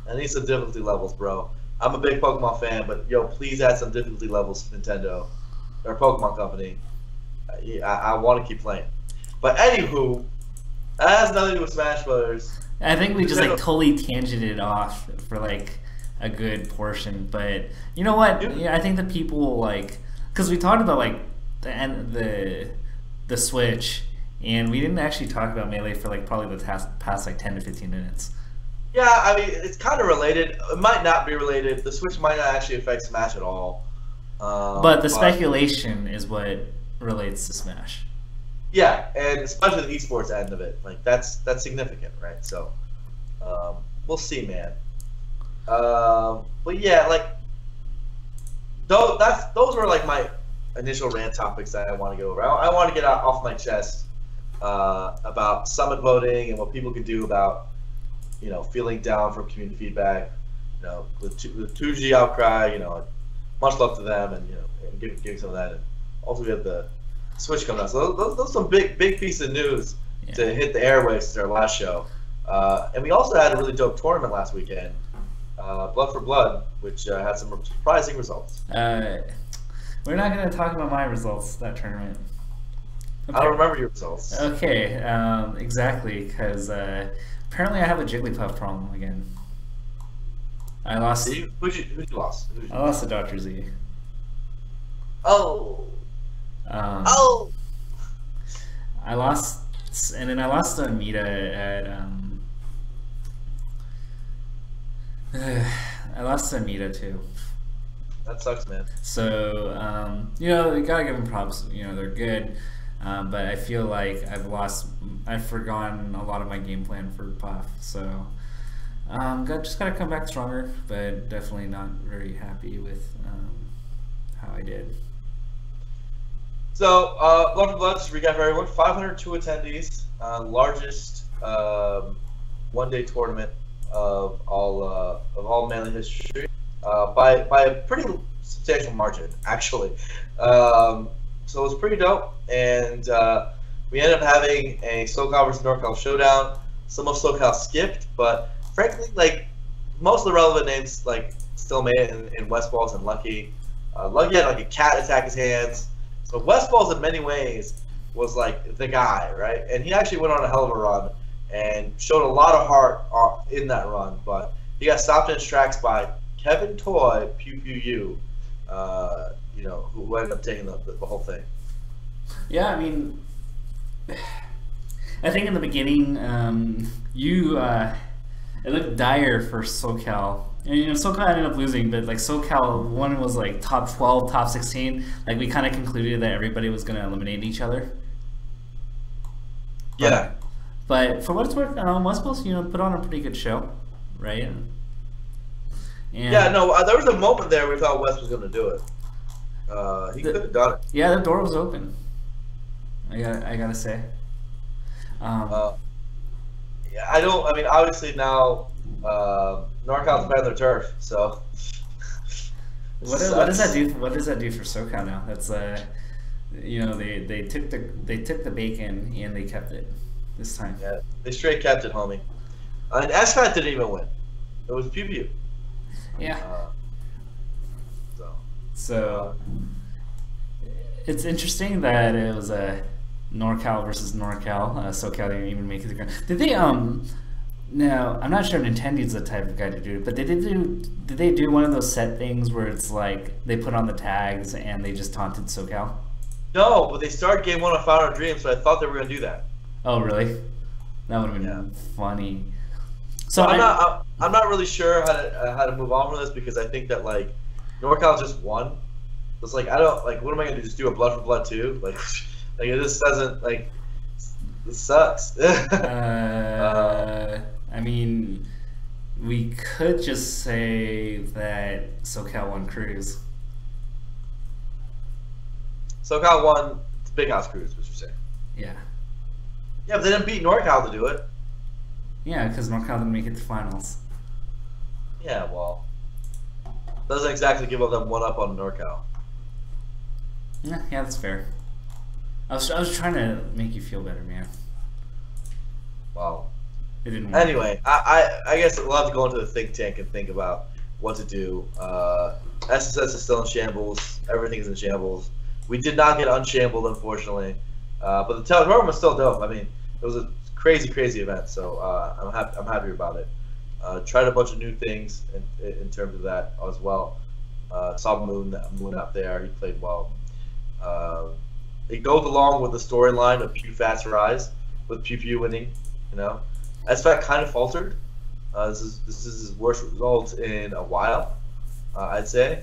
[SPEAKER 2] I need some difficulty levels, bro. I'm a big Pokemon fan, but yo, please add some difficulty levels, Nintendo or Pokemon Company. I want to keep playing. But anywho, that has nothing to do with Smash Brothers.
[SPEAKER 1] I think we just like totally tangented off for like a good portion, but you know what? Yeah, I think the people will like, because we talked about like the Switch, and we didn't actually talk about Melee for like probably the past like 10 to 15 minutes.
[SPEAKER 2] Yeah, I mean it's kind of related. It might not be related. The Switch might not actually affect Smash at all.
[SPEAKER 1] But the speculation is what relates to Smash.
[SPEAKER 2] Yeah, and especially the esports end of it, like that's significant, right? So, we'll see, man. But yeah, like those were like my initial rant topics that I want to go over. I want to get off my chest about summit voting and what people can do about feeling down from community feedback. The 2G outcry. Much love to them, and and giving some of that. And also we have the Switch coming out. So those are some big pieces of news to hit the airwaves since our last show. And we also had a really dope tournament last weekend, Blood for Blood, which had some surprising results.
[SPEAKER 1] We're not going to talk about my results that tournament. Okay.
[SPEAKER 2] I don't remember your results.
[SPEAKER 1] Okay, exactly, because apparently I have a Jigglypuff problem again. I lost.
[SPEAKER 2] Who'd you lost?
[SPEAKER 1] I lost to Dr. Z.
[SPEAKER 2] Oh.
[SPEAKER 1] I lost, and then I lost to Amita at I lost to Amita too.
[SPEAKER 2] That sucks, man.
[SPEAKER 1] So you gotta give them props. They're good, but I feel like I've forgotten a lot of my game plan for Puff. So just gotta come back stronger, but definitely not very happy with how I did.
[SPEAKER 2] So, Blood for Blood, just to recap for everyone, 502 attendees, largest one-day tournament of all Melee history, by a pretty substantial margin, actually. So it was pretty dope, and we ended up having a SoCal versus NorCal showdown. Some of SoCal skipped, but frankly, like most of the relevant names, like still made it in West Balls and Lucky. Lucky had like a cat attack his hands. So West Balls in many ways was like the guy, right? And he actually went on a hell of a run. and showed a lot of heart in that run, but he got stopped in his tracks by Kevin Toy, Pew Pew You, who ended up taking the whole thing.
[SPEAKER 1] Yeah, I mean, I think in the beginning, it looked dire for SoCal. And, SoCal ended up losing, but like SoCal, one was like top 12, top 16. Like we kind of concluded that everybody was going to eliminate each other.
[SPEAKER 2] Yeah.
[SPEAKER 1] But for what it's worth, West Coast, put on a pretty good show, right? And
[SPEAKER 2] yeah, no, there was a moment there we thought West was going to do it. He could have done it.
[SPEAKER 1] Yeah, the door was open. I gotta say.
[SPEAKER 2] Yeah, I mean, obviously now NorCal's banned their turf, so.
[SPEAKER 1] What does that do? What does that do for SoCal now? That's they took the bacon and they kept it this time.
[SPEAKER 2] Yeah, they straight kept it, homie. And SFAT didn't even win. It was Pew Pew.
[SPEAKER 1] Yeah. So it's interesting that it was a NorCal versus NorCal. SoCal didn't even make it. Did they? No, I'm not sure Nintendo's the type of guy to do it, but did they do one of those set things where it's like they put on the tags and they just taunted SoCal?
[SPEAKER 2] No, but they started game 1 of Final Dream, so I thought they were going to do that.
[SPEAKER 1] Oh, really? That would have been funny. So
[SPEAKER 2] I'm not really sure how to move on from this, because I think that like NorCal just won. It's like I don't like. What am I going to do? Just do a blood for blood too? Like it just doesn't like. This sucks.
[SPEAKER 1] I mean, we could just say that SoCal won Cruise.
[SPEAKER 2] SoCal won the Big House Cruise, what you're saying.
[SPEAKER 1] Yeah.
[SPEAKER 2] Yeah, but they didn't beat NorCal to do it.
[SPEAKER 1] Yeah, because NorCal didn't make it to finals.
[SPEAKER 2] Yeah, well, doesn't exactly give them one up on NorCal.
[SPEAKER 1] Yeah, that's fair. I was trying to make you feel better, man.
[SPEAKER 2] Wow.
[SPEAKER 1] It didn't work.
[SPEAKER 2] Anyway, I guess we'll have to go into the think tank and think about what to do. SSS is still in shambles. Everything is in shambles. We did not get unshambled, unfortunately. But the tournament was still dope. I mean, it was a crazy, crazy event. So I'm happy about it. Tried a bunch of new things in terms of that as well. Saw Moon out there. He played well. It goes along with the storyline of Pew Fast Rise, with Pew Pew winning. SFAT kind of faltered. This is his worst result in a while, I'd say.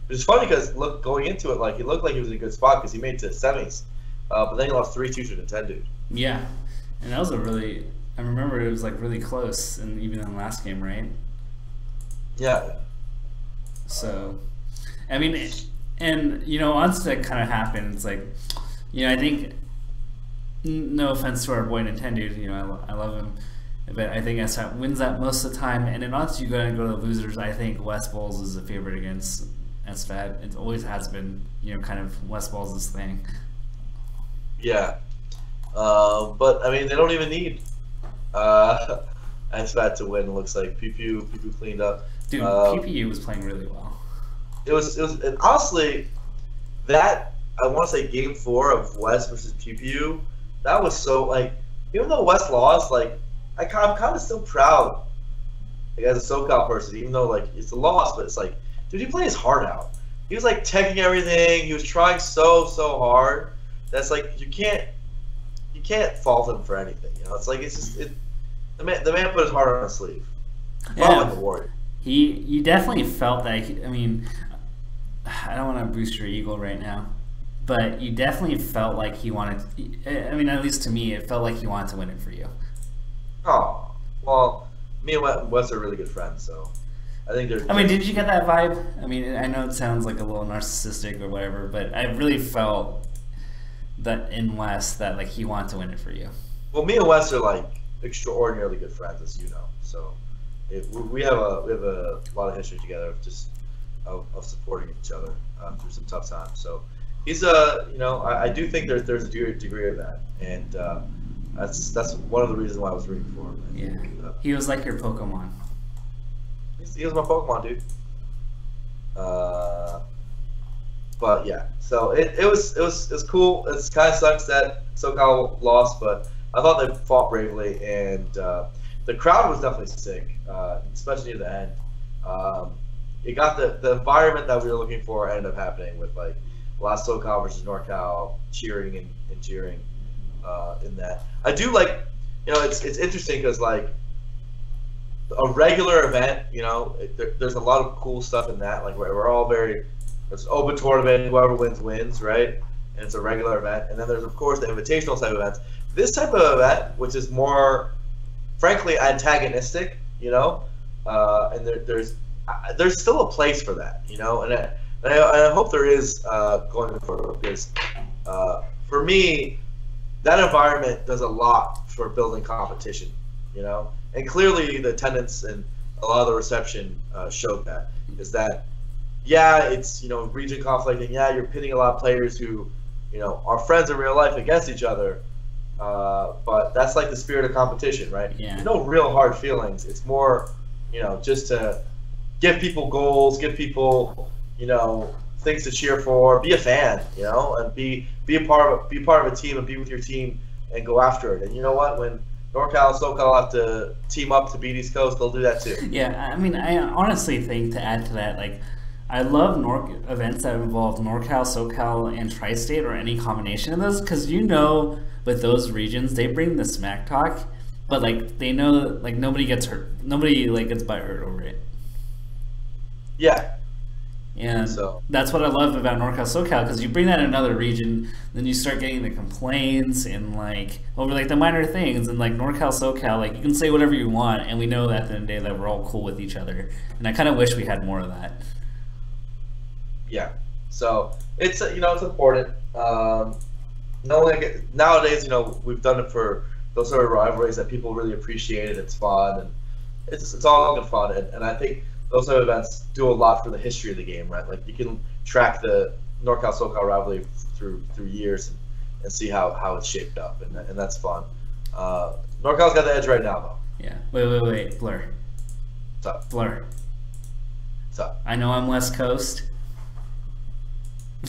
[SPEAKER 2] It's funny because going into it, like he looked like he was in a good spot because he made it to semis, but then he lost 3-2 to Nintendo.
[SPEAKER 1] Yeah, and that was I remember it was like really close, and even in the last game, right?
[SPEAKER 2] Yeah.
[SPEAKER 1] So, I mean, and once that kind of happened, it's like, I think, no offense to our boy Nintendo, I love him, but I think SFAT wins that most of the time. And then once you go to the losers, I think West Bowls is a favorite against SFAT. It always has been, kind of West Bowls' thing.
[SPEAKER 2] Yeah, but I mean, they don't even need SFAT to win. It looks like Pew Pew cleaned up.
[SPEAKER 1] Dude, PPU was playing really well.
[SPEAKER 2] It was and honestly, that I want to say game 4 of West versus Pew Pew. That was so like, even though West lost, like I'm kind of still proud, like as a SoCal person, even though like it's a loss, but it's like, dude, he played his heart out. He was like teching everything. He was trying so hard. That's like you can't fault him for anything. It's like the man put his heart on his sleeve.
[SPEAKER 1] Yeah.
[SPEAKER 2] Like a warrior.
[SPEAKER 1] You definitely felt that. I mean, I don't want to boost your ego right now, but you definitely felt like he wanted. I mean, at least to me, it felt like he wanted to win it for you.
[SPEAKER 2] Oh, well, me and Wes are really good friends, so I think they're.
[SPEAKER 1] I mean, did you get that vibe? I mean, I know it sounds like a little narcissistic or whatever, but I really felt that in Wes that like he wanted to win it for you.
[SPEAKER 2] Well, me and Wes are like extraordinarily good friends, as you know. So we have a lot of history together of just of supporting each other through some tough times. So he's I do think there's a degree of that, and that's one of the reasons why I was rooting for him.
[SPEAKER 1] Yeah, he was like your Pokemon.
[SPEAKER 2] He was my Pokemon, dude. But yeah, so it was cool. It kind of sucks that SoCal lost, but I thought they fought bravely, and the crowd was definitely sick, especially at the end. It got the environment that we were looking for ended up happening with like last SoCal versus NorCal cheering and cheering in that. I do like, it's interesting because like a regular event, there's a lot of cool stuff in that. Like we're all it's open tournament, whoever wins wins, right? And it's a regular event. And then there's of course the invitational type events. This type of event, which is more, frankly, antagonistic, and there's still a place for that, and I hope there is going forward, because for me, that environment does a lot for building competition, and clearly the attendance and a lot of the reception showed that. Is that, yeah, it's region conflict, and yeah, you're pitting a lot of players who are friends in real life against each other, but that's like the spirit of competition, right?
[SPEAKER 1] Yeah.
[SPEAKER 2] There's no real hard feelings. It's more just to give people goals, give people things to cheer for, be a fan, and be a part of a team and be with your team and go after it. And you know what? When NorCal and SoCal have to team up to beat East Coast, they'll do that too.
[SPEAKER 1] Yeah, I mean, I honestly think, to add to that, like, I love events that involve NorCal, SoCal, and Tri-State, or any combination of those, because with those regions, they bring the smack talk, but like they know, like, nobody gets hurt, nobody like gets butthurt over it.
[SPEAKER 2] Yeah.
[SPEAKER 1] And that's what I love about NorCal, SoCal, because you bring that in another region, then you start getting the complaints and like over like the minor things, and like NorCal, SoCal, like you can say whatever you want, and we know at the end of the day that we're all cool with each other, and I kind of wish we had more of that.
[SPEAKER 2] Yeah, so it's it's important. Nowadays, we've done it for those sort of rivalries that people really appreciate it. It's fun, and it's all good fun, and I think those sort of events do a lot for the history of the game, right? Like you can track the NorCal SoCal rivalry through years and see how it's shaped up, and that's fun. NorCal's got the edge right now, though.
[SPEAKER 1] Yeah. Wait, Blur.
[SPEAKER 2] What's up?
[SPEAKER 1] Blur.
[SPEAKER 2] What's up?
[SPEAKER 1] I know I'm West Coast.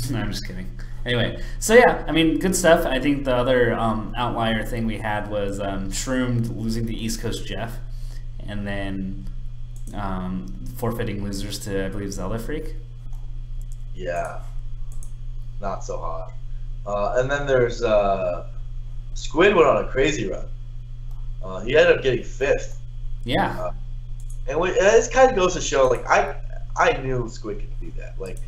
[SPEAKER 1] No, I'm just kidding. Anyway, so yeah, I mean, good stuff. I think the other outlier thing we had was Shroom losing to East Coast Jeff, and then forfeiting losers to, I believe, Zelda Freak.
[SPEAKER 2] Yeah, not so hot. And then there's Squid went on a crazy run. He ended up getting 5th.
[SPEAKER 1] Yeah.
[SPEAKER 2] And this kind of goes to show, like, I knew Squid could do that. Like,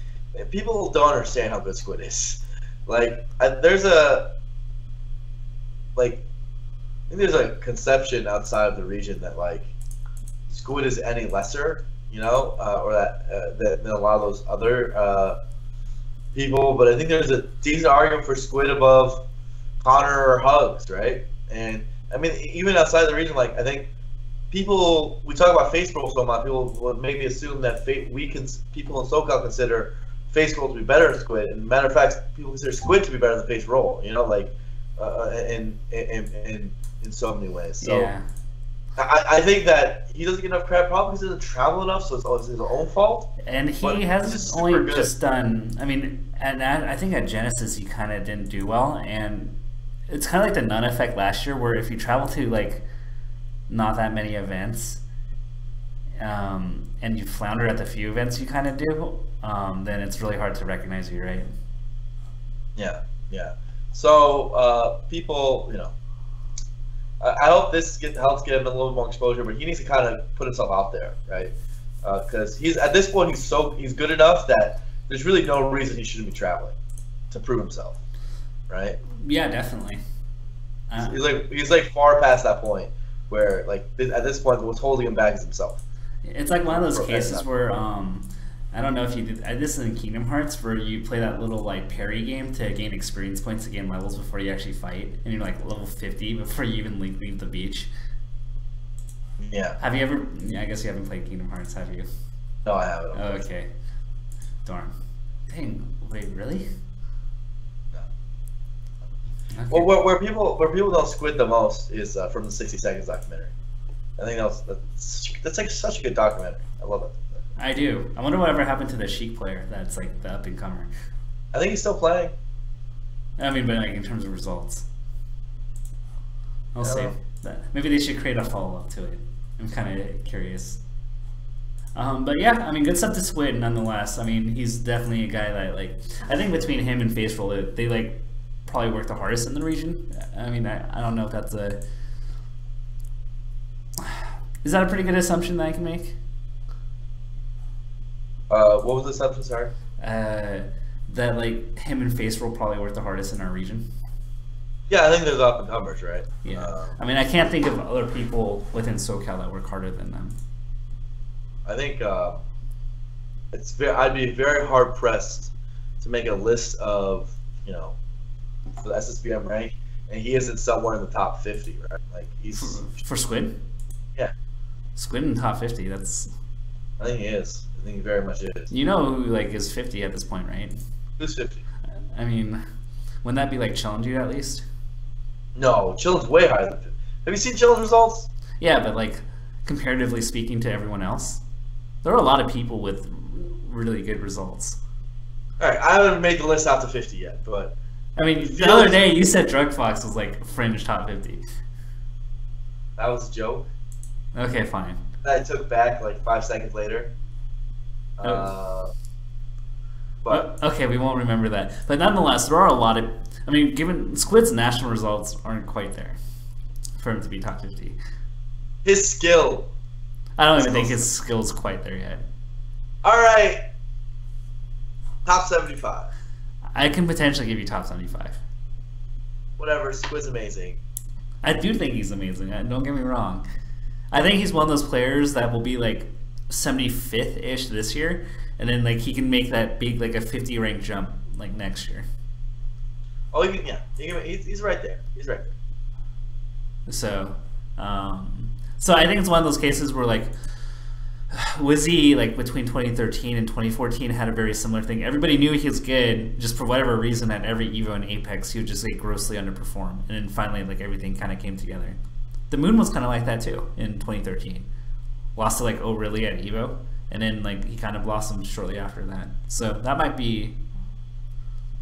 [SPEAKER 2] people don't understand how good Squid is. Like, there's a conception outside of the region that, like, Squid is any lesser, or that than a lot of those other people. But I think there's a decent argument for Squid above Connor or Hugs, right? And I mean, even outside the region, like, I think we talk about face roll so much, people would maybe assume that people in SoCal consider face roll to be better than Squid. And matter of fact, people consider Squid to be better than face roll. In so many ways. So
[SPEAKER 1] yeah.
[SPEAKER 2] I think that he doesn't get enough credit, probably because he doesn't travel enough, so it's his own fault.
[SPEAKER 1] And he has only just done. I mean, I think at Genesis he kind of didn't do well, and it's kind of like the Nun effect last year, where if you travel to like not that many events, and you flounder at the few events you kind of do, then it's really hard to recognize you, right? Yeah.
[SPEAKER 2] So people, I hope this helps get him a little more exposure, but he needs to kind of put himself out there, right? Because he's at this point he's good enough that there's really no reason he shouldn't be traveling to prove himself, right?
[SPEAKER 1] Yeah, definitely.
[SPEAKER 2] He's like far past that point where, like, at this point what's holding him back is himself.
[SPEAKER 1] It's like one of those cases where I don't know if you did this is in Kingdom Hearts, where you play that little like parry game to gain experience points to gain levels before you actually fight, and you're like level 50 before you even leave the beach.
[SPEAKER 2] Yeah.
[SPEAKER 1] Have you ever? I guess you haven't played Kingdom Hearts, have you?
[SPEAKER 2] No, I haven't.
[SPEAKER 1] Oh, okay. Darn. Dang. Wait, really?
[SPEAKER 2] No.
[SPEAKER 1] Okay.
[SPEAKER 2] Well, where people don't squid the most is from the 60 Seconds documentary. I think that's like such a good documentary. I love it.
[SPEAKER 1] I do. I wonder whatever happened to the Sheik player that's like the up and comer.
[SPEAKER 2] I think he's still playing.
[SPEAKER 1] I mean, but like in terms of results. I'll see. Maybe they should create a follow-up to it. I'm kind of curious. But yeah, I mean, good stuff to Squid nonetheless. I mean, he's definitely a guy that, like, I think between him and Faithful, they like probably work the hardest in the region. I mean, I don't know if that's a... Is that a pretty good assumption that I can make?
[SPEAKER 2] What was the assumption, sorry?
[SPEAKER 1] That, like, him and Faithful probably work the hardest in our region.
[SPEAKER 2] Yeah, I think there's up and comers, right?
[SPEAKER 1] Yeah. I mean, I can't think of other people within SoCal that work harder than them.
[SPEAKER 2] I think I'd be very hard pressed to make a list of, you know, for the SSBM rank, and he isn't somewhere in the top 50, right? Like he's
[SPEAKER 1] for Squid.
[SPEAKER 2] Yeah,
[SPEAKER 1] Squid in the top 50. That's.
[SPEAKER 2] I think he is. I think he very much is.
[SPEAKER 1] You know who like is 50 at this point, right?
[SPEAKER 2] Who's 50?
[SPEAKER 1] I mean, wouldn't that be like Challenge at least?
[SPEAKER 2] No, Chillin's way higher than 50. Have you seen Chillin's results?
[SPEAKER 1] Yeah, but like comparatively speaking to everyone else, there are a lot of people with really good results.
[SPEAKER 2] All right, I haven't made the list out to 50 yet, but
[SPEAKER 1] I mean, the other day you said Drug Fox was like fringe top 50.
[SPEAKER 2] That was a joke.
[SPEAKER 1] Okay, fine.
[SPEAKER 2] That I took back like 5 seconds later. But
[SPEAKER 1] okay, we won't remember that. But nonetheless, there are a lot of. I mean, given Squid's national results aren't quite there for him to be top 50.
[SPEAKER 2] His skill.
[SPEAKER 1] I don't even think his skill's quite there yet.
[SPEAKER 2] All right. Top 75.
[SPEAKER 1] I can potentially give you top 75.
[SPEAKER 2] Whatever. Squid's amazing.
[SPEAKER 1] I do think he's amazing. Don't get me wrong. I think he's one of those players that will be like 75th-ish this year, and then like he can make that big like a 50 rank jump like next year.
[SPEAKER 2] Oh, yeah. He's right there. He's right there.
[SPEAKER 1] So, so I think it's one of those cases where like Wizzy, like between 2013 and 2014, had a very similar thing. Everybody knew he was good, just for whatever reason. At every Evo and Apex, he would just like grossly underperform, and then finally like everything kind of came together. The Moon was kind of like that too in 2013. Lost to like Oh Really at Evo, and then like he kind of blossomed shortly after that. So that might be,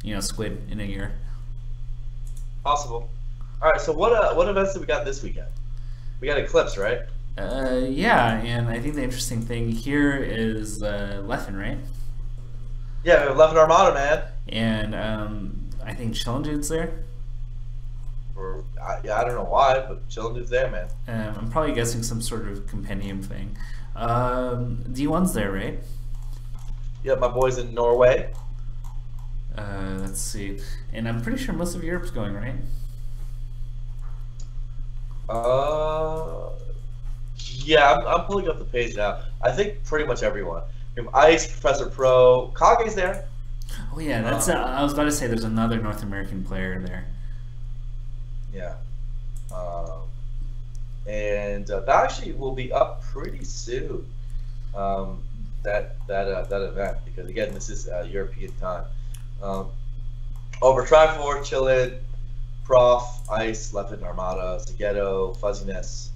[SPEAKER 1] you know, Squid in a year.
[SPEAKER 2] Possible. All right. So what events did we got this weekend? We got Eclipse, right?
[SPEAKER 1] Yeah, and I think the interesting thing here is Leffen, right?
[SPEAKER 2] Yeah, we have Leffen Armada, man.
[SPEAKER 1] And I think Chillin's there.
[SPEAKER 2] I don't know why, but Chillin's there, man.
[SPEAKER 1] I'm probably guessing some sort of compendium thing. D1's there, right?
[SPEAKER 2] Yeah, my boy's in Norway.
[SPEAKER 1] Let's see. And I'm pretty sure most of Europe's going, right?
[SPEAKER 2] Yeah, I'm pulling up the page now. I think pretty much everyone. We have Ice, Professor Pro, Kage's there.
[SPEAKER 1] Oh yeah, that's. I was about to say there's another North American player there.
[SPEAKER 2] Yeah. And that actually will be up pretty soon. That event, because again, this is European time. Over Trifor, Chillin, Prof, Ice, Leffen Armada, Zagetto, Fuzziness,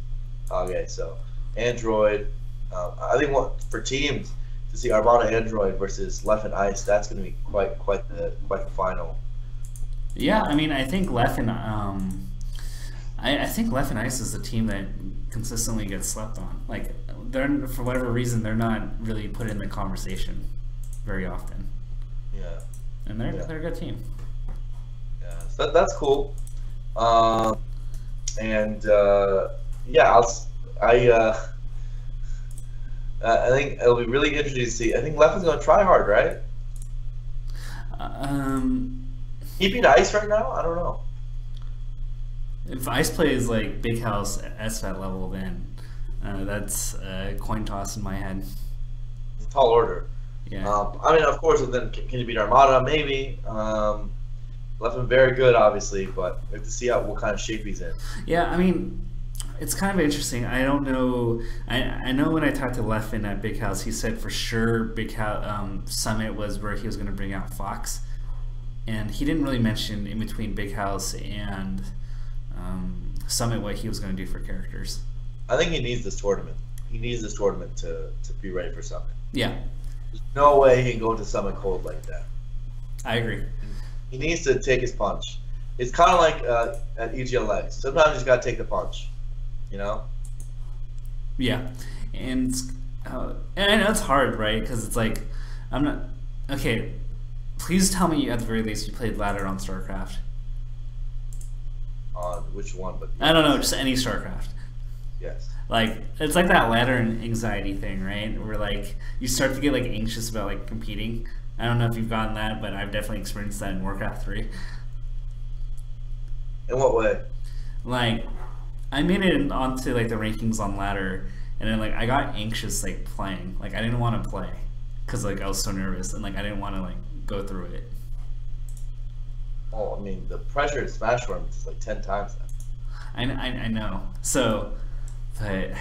[SPEAKER 2] Kage. So Android. I think for teams to see Armada Android versus Leffen Ice, that's going to be quite the final.
[SPEAKER 1] Yeah, I mean, I think Leffen. I think Leffen Ice is the team that consistently gets slept on. Like, they're, for whatever reason, they're not really put in the conversation very often.
[SPEAKER 2] Yeah.
[SPEAKER 1] And they're a good team.
[SPEAKER 2] Yeah, so that's cool. Yeah, I think it'll be really interesting to see. I think Leffen's going to try hard, right? He beat Ice right now? I don't know.
[SPEAKER 1] If Ice plays like Big House SFAT level, then that's a coin toss in my head.
[SPEAKER 2] It's a tall order.
[SPEAKER 1] Yeah.
[SPEAKER 2] I mean, of course, then can you beat Armada? Maybe. Leffen very good, obviously, but we have to see what kind of shape he's in.
[SPEAKER 1] Yeah, I mean, it's kind of interesting. I don't know. I know when I talked to Leffen at Big House, he said for sure Big House Summit was where he was going to bring out Fox, and he didn't really mention in between Big House and Summit what he was going to do for characters.
[SPEAKER 2] I think he needs this tournament. He needs this tournament to be ready for Summit.
[SPEAKER 1] Yeah.
[SPEAKER 2] There's no way he can go into Summit cold like that.
[SPEAKER 1] I agree.
[SPEAKER 2] He needs to take his punch. it's kind of like at EGLA. Sometimes you just gotta take the punch, you know.
[SPEAKER 1] Yeah, and and I know it's hard, right? Because it's like I'm not okay. Please tell me at the very least you played ladder on StarCraft.
[SPEAKER 2] On which one? But
[SPEAKER 1] I don't know, just any StarCraft.
[SPEAKER 2] yes.
[SPEAKER 1] Like it's like that ladder anxiety thing, right? Where like you start to get like anxious about like competing. I don't know if you've gotten that, but I've definitely experienced that in Warcraft 3.
[SPEAKER 2] In what way?
[SPEAKER 1] Like I made it onto like the rankings on ladder, and then like I got anxious like playing. Like I didn't want to play because like I was so nervous, and like I didn't want to like go through it.
[SPEAKER 2] Oh, I mean, the pressure in Smash Run is like 10 times that.
[SPEAKER 1] I know. So, but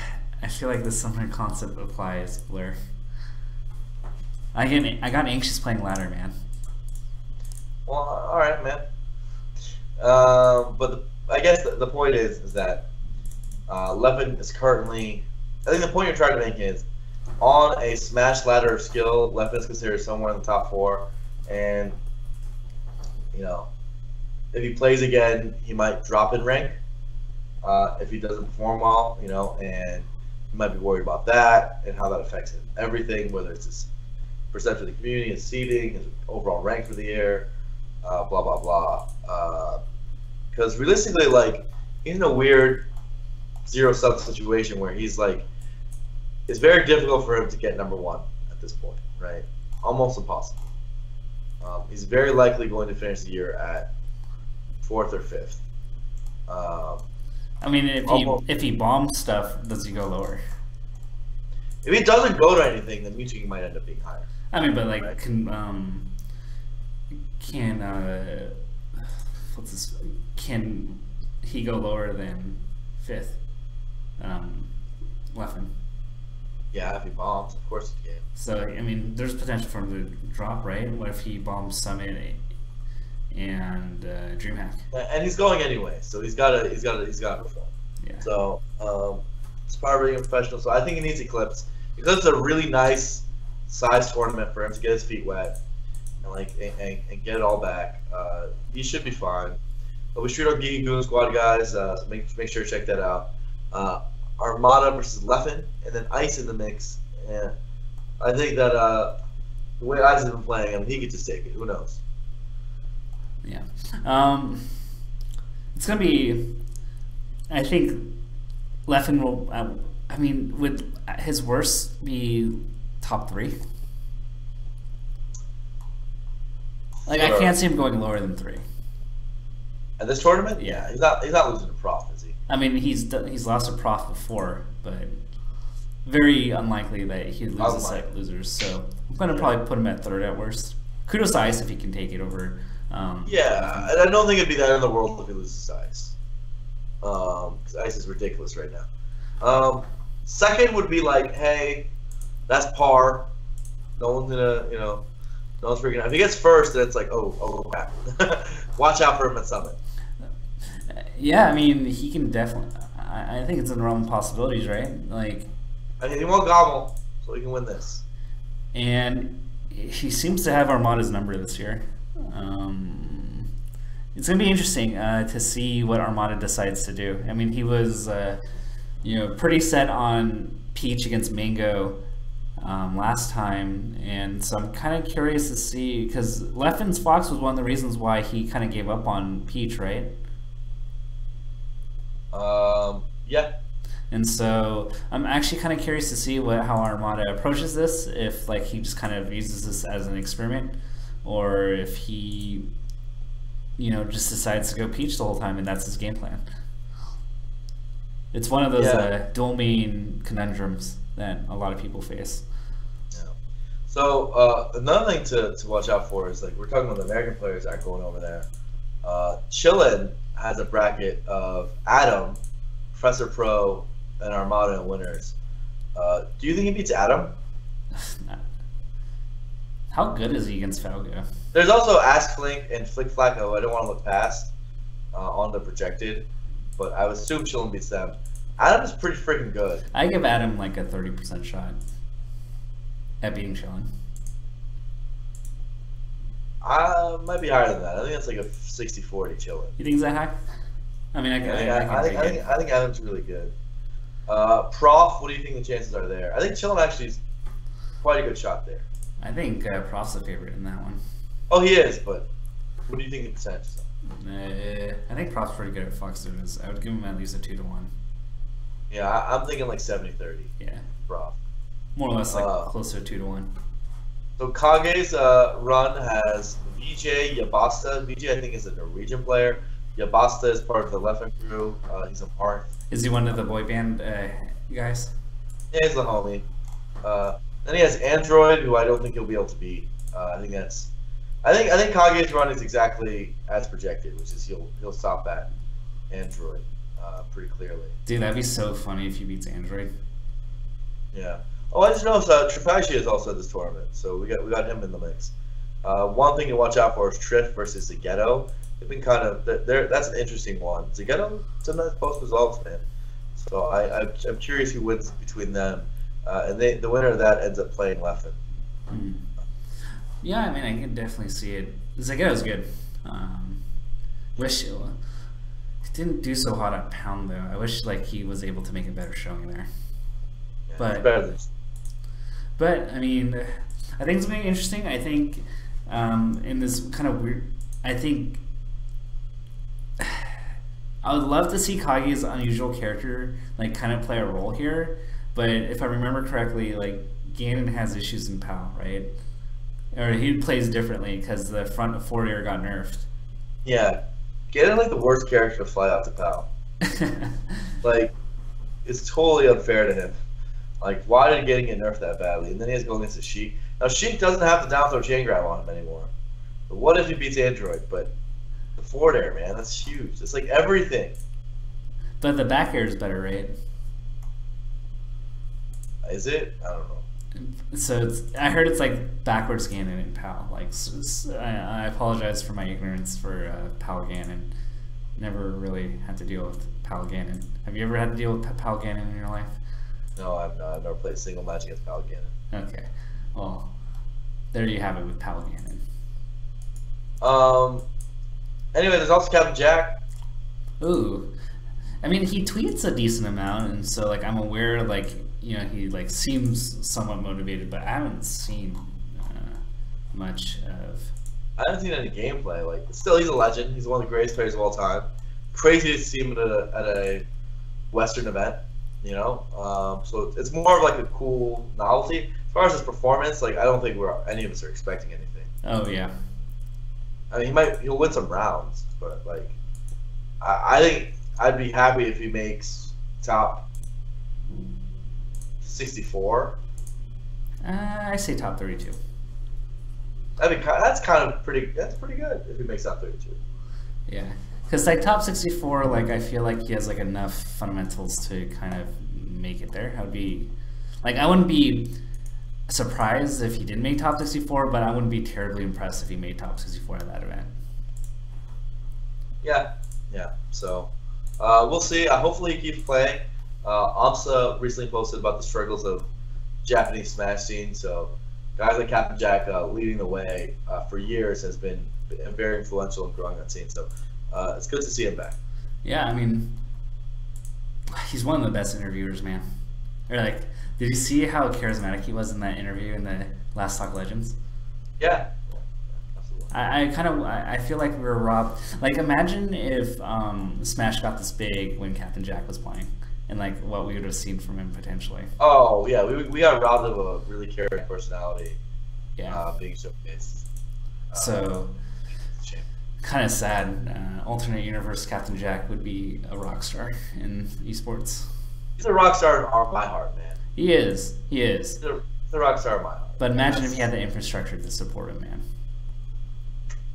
[SPEAKER 1] I feel like the similar concept applies Blur. I got anxious playing ladder, man.
[SPEAKER 2] Well, all right, man. But I guess the point is that Levin is currently. I think the point you're trying to make is on a Smash ladder of skill, Levin is considered somewhere in the top 4, and you know, if he plays again, he might drop in rank. If he doesn't perform well, you know, and he might be worried about that and how that affects him. Everything, whether it's his perception of the community, his seeding, his overall rank for the year, blah blah blah. Because realistically, like, he's in a weird zero-sum situation where he's like, it's very difficult for him to get #1 at this point, right? Almost impossible. He's very likely going to finish the year at 4th or 5th.
[SPEAKER 1] I mean, if he bombs stuff, does he go lower?
[SPEAKER 2] If he doesn't go to anything, then Mewtwo might end up being higher.
[SPEAKER 1] I mean, but like,
[SPEAKER 2] right?
[SPEAKER 1] can he go lower than 5th? Leffen.
[SPEAKER 2] Yeah, if he bombs, of course he can.
[SPEAKER 1] So I mean, there's potential for him to drop, right? What if he bombs Summit and DreamHack?
[SPEAKER 2] And he's going anyway, so he's got to perform.
[SPEAKER 1] Yeah.
[SPEAKER 2] So it's part of being a professional. So I think he needs Eclipse. Eclipse is a really nice size tournament for him to get his feet wet and get it all back. He should be fine. But we shoot our Geeky Goon Squad guys. So make sure to check that out. Armada versus Leffen, and then Ice in the mix. And I think that the way Ice has been playing, I mean, he could just take it. Who knows?
[SPEAKER 1] Yeah. It's gonna be. I think Leffen will. I mean, would his worst be top 3? Like, I can't see him going lower than 3.
[SPEAKER 2] At this tournament?
[SPEAKER 1] Yeah.
[SPEAKER 2] He's not losing to Prof, is he?
[SPEAKER 1] I mean, he's lost to Prof before, but very unlikely that he loses like losers. So I'm gonna probably put him at 3rd at worst. Kudos to Ice if he can take it over.
[SPEAKER 2] Yeah, and I don't think it'd be that in the world if he loses Ice. Because Ice is ridiculous right now. Second would be like, hey, that's par. No one's gonna, no one's freaking out. If he gets first, then it's like, oh crap. Watch out for him at Summit.
[SPEAKER 1] Yeah, I mean, he can definitely. I think it's in the realm of possibilities, right? Like,
[SPEAKER 2] I mean, he won't gobble, so he can win this.
[SPEAKER 1] And he seems to have Armada's number this year. It's gonna be interesting to see what Armada decides to do. I mean, he was, pretty set on Peach against Mango last time, and so I'm kind of curious to see, because Leffen's Fox was one of the reasons why he kind of gave up on Peach, right?
[SPEAKER 2] Yeah.
[SPEAKER 1] And so I'm actually kind of curious to see how Armada approaches this, if like he just kind of uses this as an experiment, or if he, just decides to go Peach the whole time and that's his game plan. It's one of those dual main conundrums that a lot of people face.
[SPEAKER 2] Yeah. So another thing to watch out for is, like, we're talking about the American players that are going over there. Chillin has a bracket of Adam, Professor Pro, and Armada and winners. Do you think he beats Adam?
[SPEAKER 1] How good is he against Falco?
[SPEAKER 2] There's also Ask Flink and Flick Flack, who I don't want to look past on the projected, but I would assume Chillin beats them. Adam is pretty freaking good.
[SPEAKER 1] I give Adam like a 30% shot at beating Chillin.
[SPEAKER 2] Might be higher than that. I think that's like a 60-40 chilling.
[SPEAKER 1] You think it's that high? I mean,
[SPEAKER 2] I think Adam's really good. Prof, what do you think the chances are there? I think Chillin actually is quite a good shot there.
[SPEAKER 1] I think Prof's the favorite in that one.
[SPEAKER 2] Oh, he is, but what do you think the percentages are?
[SPEAKER 1] I think Prof's pretty good at Fox News. I would give him at least a 2-1.
[SPEAKER 2] Yeah, I'm thinking like 70-30.
[SPEAKER 1] Yeah.
[SPEAKER 2] Prof.
[SPEAKER 1] More or less like closer to 2-1.
[SPEAKER 2] So Kage's run has VJ Yabasta. VJ, I think, is a Norwegian player. Yabasta is part of the Leffen crew. He's a Marth.
[SPEAKER 1] Is he one of the boy band guys?
[SPEAKER 2] Yeah, he's the homie. Then he has Android, who I don't think he'll be able to beat. I think Kage's run is exactly as projected, which is he'll stop at Android pretty clearly.
[SPEAKER 1] Dude, that'd be so funny if he beats Android.
[SPEAKER 2] Yeah. Oh, I just noticed Trifashi is also at this tournament, so we got him in the mix. One thing to watch out for is Triff versus Zagetto. They've been kind of that's an interesting one. Zagetto sometimes post results, man. So I'm curious who wins between them, and the winner of that ends up playing Leffen.
[SPEAKER 1] Yeah, I mean, I can definitely see it. Zagetto's good. Wish he didn't do so hot at Pound though. I wish like he was able to make a better showing there.
[SPEAKER 2] Yeah,
[SPEAKER 1] but
[SPEAKER 2] better than.
[SPEAKER 1] But I mean, I think it's going to be interesting. I think in this kind of weird, I think I would love to see Kage's unusual character like kind of play a role here. But if I remember correctly, like Ganon has issues in PAL, right? Or he plays differently because the front forward air got nerfed.
[SPEAKER 2] Yeah, Ganon like the worst character to fly out to PAL. Like, it's totally unfair to him. Like, why did Ganon get nerfed that badly? And then he has to go against the Sheik. Now, Sheik doesn't have the down throw chain grab on him anymore. But what if he beats Android? But the forward air, man, that's huge. It's like everything.
[SPEAKER 1] But the back air is better, right?
[SPEAKER 2] Is it? I don't know.
[SPEAKER 1] So I heard it's like backwards Ganon in PAL. Like, I apologize for my ignorance for PAL Ganon. Never really had to deal with PAL Ganon. Have you ever had to deal with PAL Ganon in your life?
[SPEAKER 2] No, I've not. I've never played a single match against PAL Ganon.
[SPEAKER 1] Okay. Well, there you have it with PAL
[SPEAKER 2] Ganon. Anyway, there's also Captain Jack.
[SPEAKER 1] Ooh. I mean, he tweets a decent amount, and so, like, I'm aware, like, you know, he, like, seems somewhat motivated, but I haven't seen much of...
[SPEAKER 2] I haven't seen any gameplay. Like, still, he's a legend. He's one of the greatest players of all time. Crazy to see him at a Western event, you know? So it's more of, like, a cool novelty. As far as his performance, like, I don't think any of us are expecting anything.
[SPEAKER 1] Oh, yeah.
[SPEAKER 2] I mean, he'll win some rounds, but, like, I think I'd be happy if he makes top 64.
[SPEAKER 1] I say top 32.
[SPEAKER 2] That's pretty good if he makes top 32.
[SPEAKER 1] Yeah, because like top 64, like I feel like he has like enough fundamentals to kind of make it there. I wouldn't be surprised if he didn't make top 64, but I wouldn't be terribly impressed if he made top 64 at that event.
[SPEAKER 2] Yeah. So we'll see. Hopefully he keeps playing. AMSA recently posted about the struggles of Japanese Smash scene. So guys like Captain Jack leading the way for years has been very influential in growing that scene. So it's good to see him back.
[SPEAKER 1] Yeah, I mean, he's one of the best interviewers, man. Or like, did you see how charismatic he was in that interview in the last Talk Legends?
[SPEAKER 2] Yeah.
[SPEAKER 1] I feel like we were robbed. Like, imagine if Smash got this big when Captain Jack was playing, and like what we would have seen from him potentially.
[SPEAKER 2] Oh yeah, we got robbed of a really caring personality.
[SPEAKER 1] Yeah,
[SPEAKER 2] being showcased.
[SPEAKER 1] So kind of sad. Alternate universe Captain Jack would be a rock star in esports.
[SPEAKER 2] He's a rock star in my heart, man.
[SPEAKER 1] He is.
[SPEAKER 2] He's a rock star in my heart.
[SPEAKER 1] But imagine if he had the infrastructure to support him, man.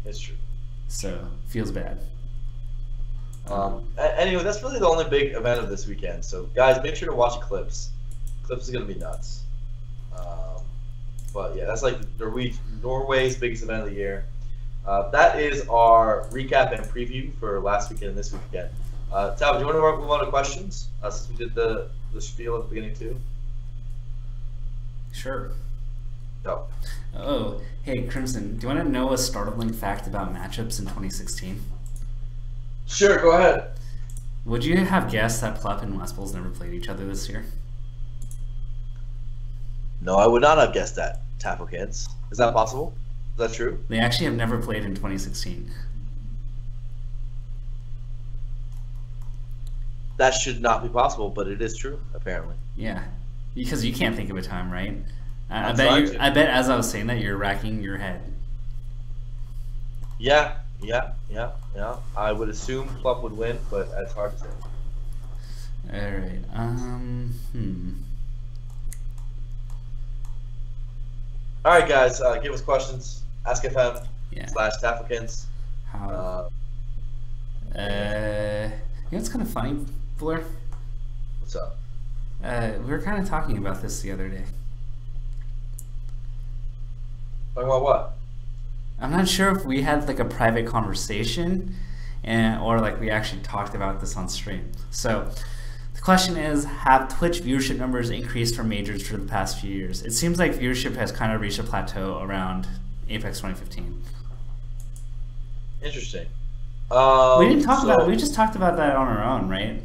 [SPEAKER 2] It's true.
[SPEAKER 1] So, feels bad.
[SPEAKER 2] Anyway, that's really the only big event of this weekend. So, guys, make sure to watch Clips. Clips is going to be nuts. But, yeah, that's like Norway's biggest event of the year. That is our recap and preview for last weekend and this weekend. Tal, do you want to move on to questions? Since we did the spiel at the beginning, too?
[SPEAKER 1] Sure.
[SPEAKER 2] No.
[SPEAKER 1] Oh, hey, Crimson, do you want to know a startling fact about matchups in 2016?
[SPEAKER 2] Sure, go ahead.
[SPEAKER 1] Would you have guessed that Plep and West Bulls never played each other this year?
[SPEAKER 2] No, I would not have guessed that. Tapokins. Is that possible? Is that true?
[SPEAKER 1] They actually have never played in 2016.
[SPEAKER 2] That should not be possible, but it is true, apparently.
[SPEAKER 1] Yeah, because you can't think of a time, right? I
[SPEAKER 2] I'm
[SPEAKER 1] bet
[SPEAKER 2] trying
[SPEAKER 1] you.
[SPEAKER 2] to.
[SPEAKER 1] I bet as I was saying that, you're racking your head.
[SPEAKER 2] Yeah. I would assume Plup would win, but it's hard to say.
[SPEAKER 1] All right.
[SPEAKER 2] All right, guys, give us questions. Ask FM
[SPEAKER 1] Yeah.
[SPEAKER 2] / Tapokins.
[SPEAKER 1] How? You know what's kind of funny, Blur?
[SPEAKER 2] What's up?
[SPEAKER 1] We were kind of talking about this the other day.
[SPEAKER 2] Talking about what?
[SPEAKER 1] I'm not sure if we had like a private conversation, or like we actually talked about this on stream. So the question is, have Twitch viewership numbers increased for majors for the past few years? It seems like viewership has kind of reached a plateau around Apex 2015.
[SPEAKER 2] Interesting.
[SPEAKER 1] We didn't talk about it. We just talked about that on our own, right?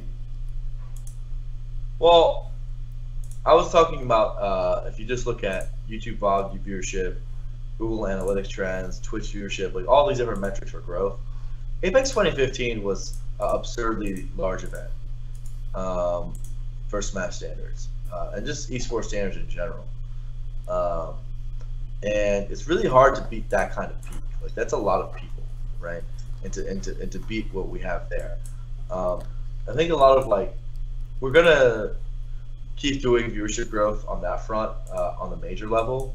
[SPEAKER 2] Well, I was talking about if you just look at YouTube VOD viewership, Google Analytics trends, Twitch viewership, like all these different metrics for growth. Apex 2015 was an absurdly large event for Smash standards and just esports standards in general. And it's really hard to beat that kind of peak. Like that's a lot of people, right? And to beat what we have there. I think a lot of like we're gonna keep doing viewership growth on that front on the major level,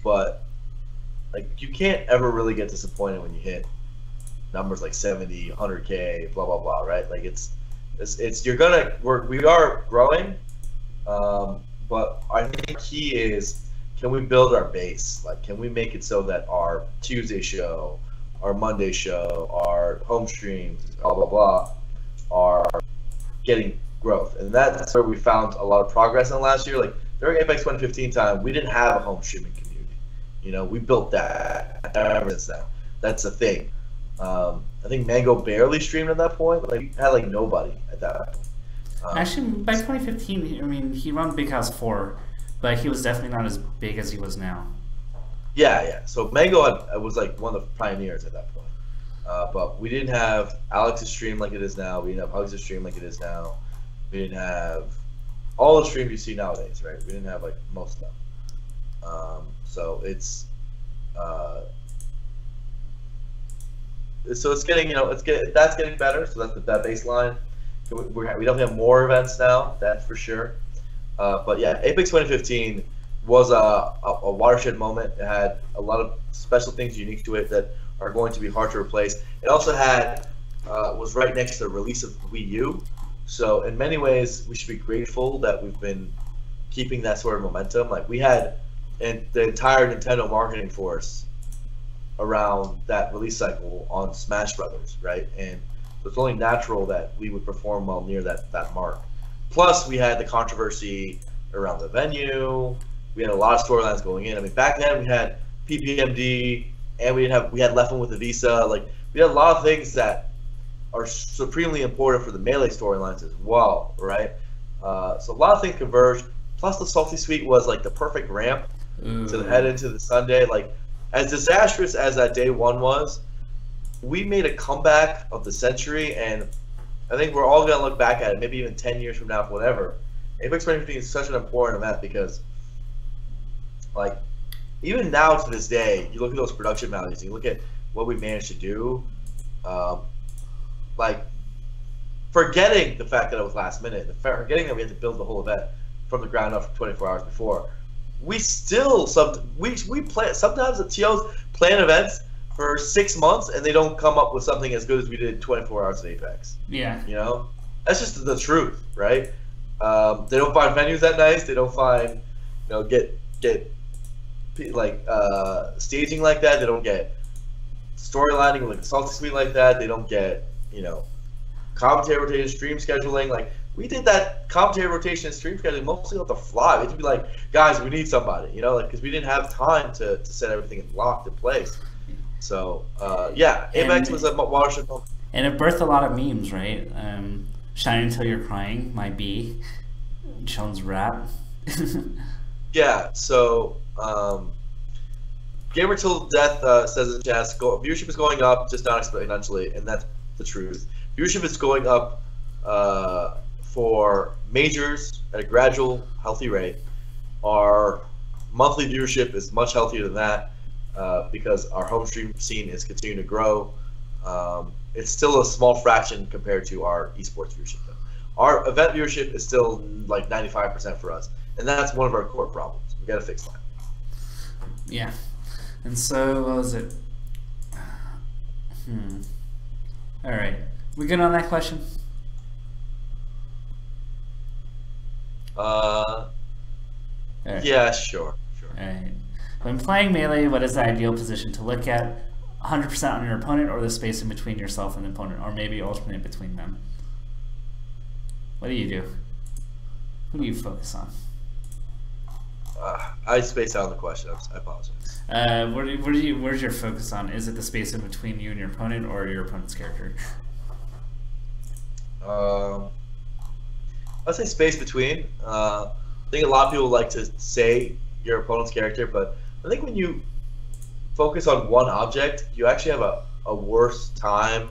[SPEAKER 2] but like you can't ever really get disappointed when you hit numbers like 70, 100K, blah blah blah, right? Like it's we are growing, but I think the key is can we build our base? Like can we make it so that our Tuesday show, our Monday show, our home streams, blah blah blah, are getting growth, and that's where we found a lot of progress in the last year. Like during Apex 2015 time, we didn't have a home streaming community. You know, we built that ever since then. That's the thing. I think Mango barely streamed at that point. Like, we had like nobody at that point.
[SPEAKER 1] Actually, by 2015, I mean, he ran Big House 4, but he was definitely not as big as he was now.
[SPEAKER 2] Yeah. So Mango was like one of the pioneers at that point. But we didn't have Alex's stream like it is now. We didn't have Hugs' stream like it is now. We didn't have all the streams you see nowadays, right? We didn't have like most of them. So it's getting, that's getting better. So that's that baseline. We definitely have more events now, that's for sure. But yeah, Apex 2015 was a watershed moment. It had a lot of special things unique to it that are going to be hard to replace. It also had was right next to the release of Wii U. So in many ways, we should be grateful that we've been keeping that sort of momentum. Like we had the entire Nintendo marketing force around that release cycle on Smash Brothers, right? And so it's only natural that we would perform well near that mark. Plus, we had the controversy around the venue. We had a lot of storylines going in. I mean, back then we had PPMD, and we had Left One with the Visa. Like we had a lot of things that are supremely important for the Melee storylines as well, right? So a lot of things converged. Plus, the Salty Suite was like the perfect ramp to head into the Sunday. Like as disastrous as that day one was, we made a comeback of the century, and I think we're all gonna look back at it, maybe even 10 years from now, whatever. Apex 2015 is such an important event because, like, even now to this day, you look at those production values, you look at what we managed to do, like, forgetting the fact that it was last minute, forgetting that we had to build the whole event from the ground up for 24 hours before, we still we plan sometimes the TOs plan events for 6 months and they don't come up with something as good as we did in 24 hours of Apex.
[SPEAKER 1] Yeah.
[SPEAKER 2] You know, that's just the truth, right? They don't find venues that nice. They don't find, get like staging like that. They don't get storylining like a Salty Suite like that. They don't get, commentator rotation, stream scheduling. Like we did that commentator rotation and stream scheduling mostly on the fly. We had to be like, guys, we need somebody, you know, like because we didn't have time to set everything locked in place. So yeah, Apex was a watershed moment.
[SPEAKER 1] And it birthed a lot of memes, right? Shine Until You're Crying, My B, Jones Rap.
[SPEAKER 2] Yeah, so Gamer Till Death says in chat, viewership is going up, just not exponentially, and that's the truth. Viewership is going up for majors at a gradual, healthy rate. Our monthly viewership is much healthier than that because our home stream scene is continuing to grow. It's still a small fraction compared to our esports viewership, though. Our event viewership is still like 95% for us, and that's one of our core problems. We got to fix that.
[SPEAKER 1] Yeah. And so, what was it? All right. We good on that question?
[SPEAKER 2] Right. Yeah, sure.
[SPEAKER 1] All right. When playing Melee, what is the ideal position to look at? 100% on your opponent, or the space in between yourself and the opponent, or maybe alternate between them? What do you do? Who do you focus on?
[SPEAKER 2] I spaced out on the question. I apologize.
[SPEAKER 1] Where's your focus on? Is it the space in between you and your opponent, or your opponent's character?
[SPEAKER 2] I'd say space between. I think a lot of people like to say your opponent's character, but I think when you focus on one object, you actually have a worse time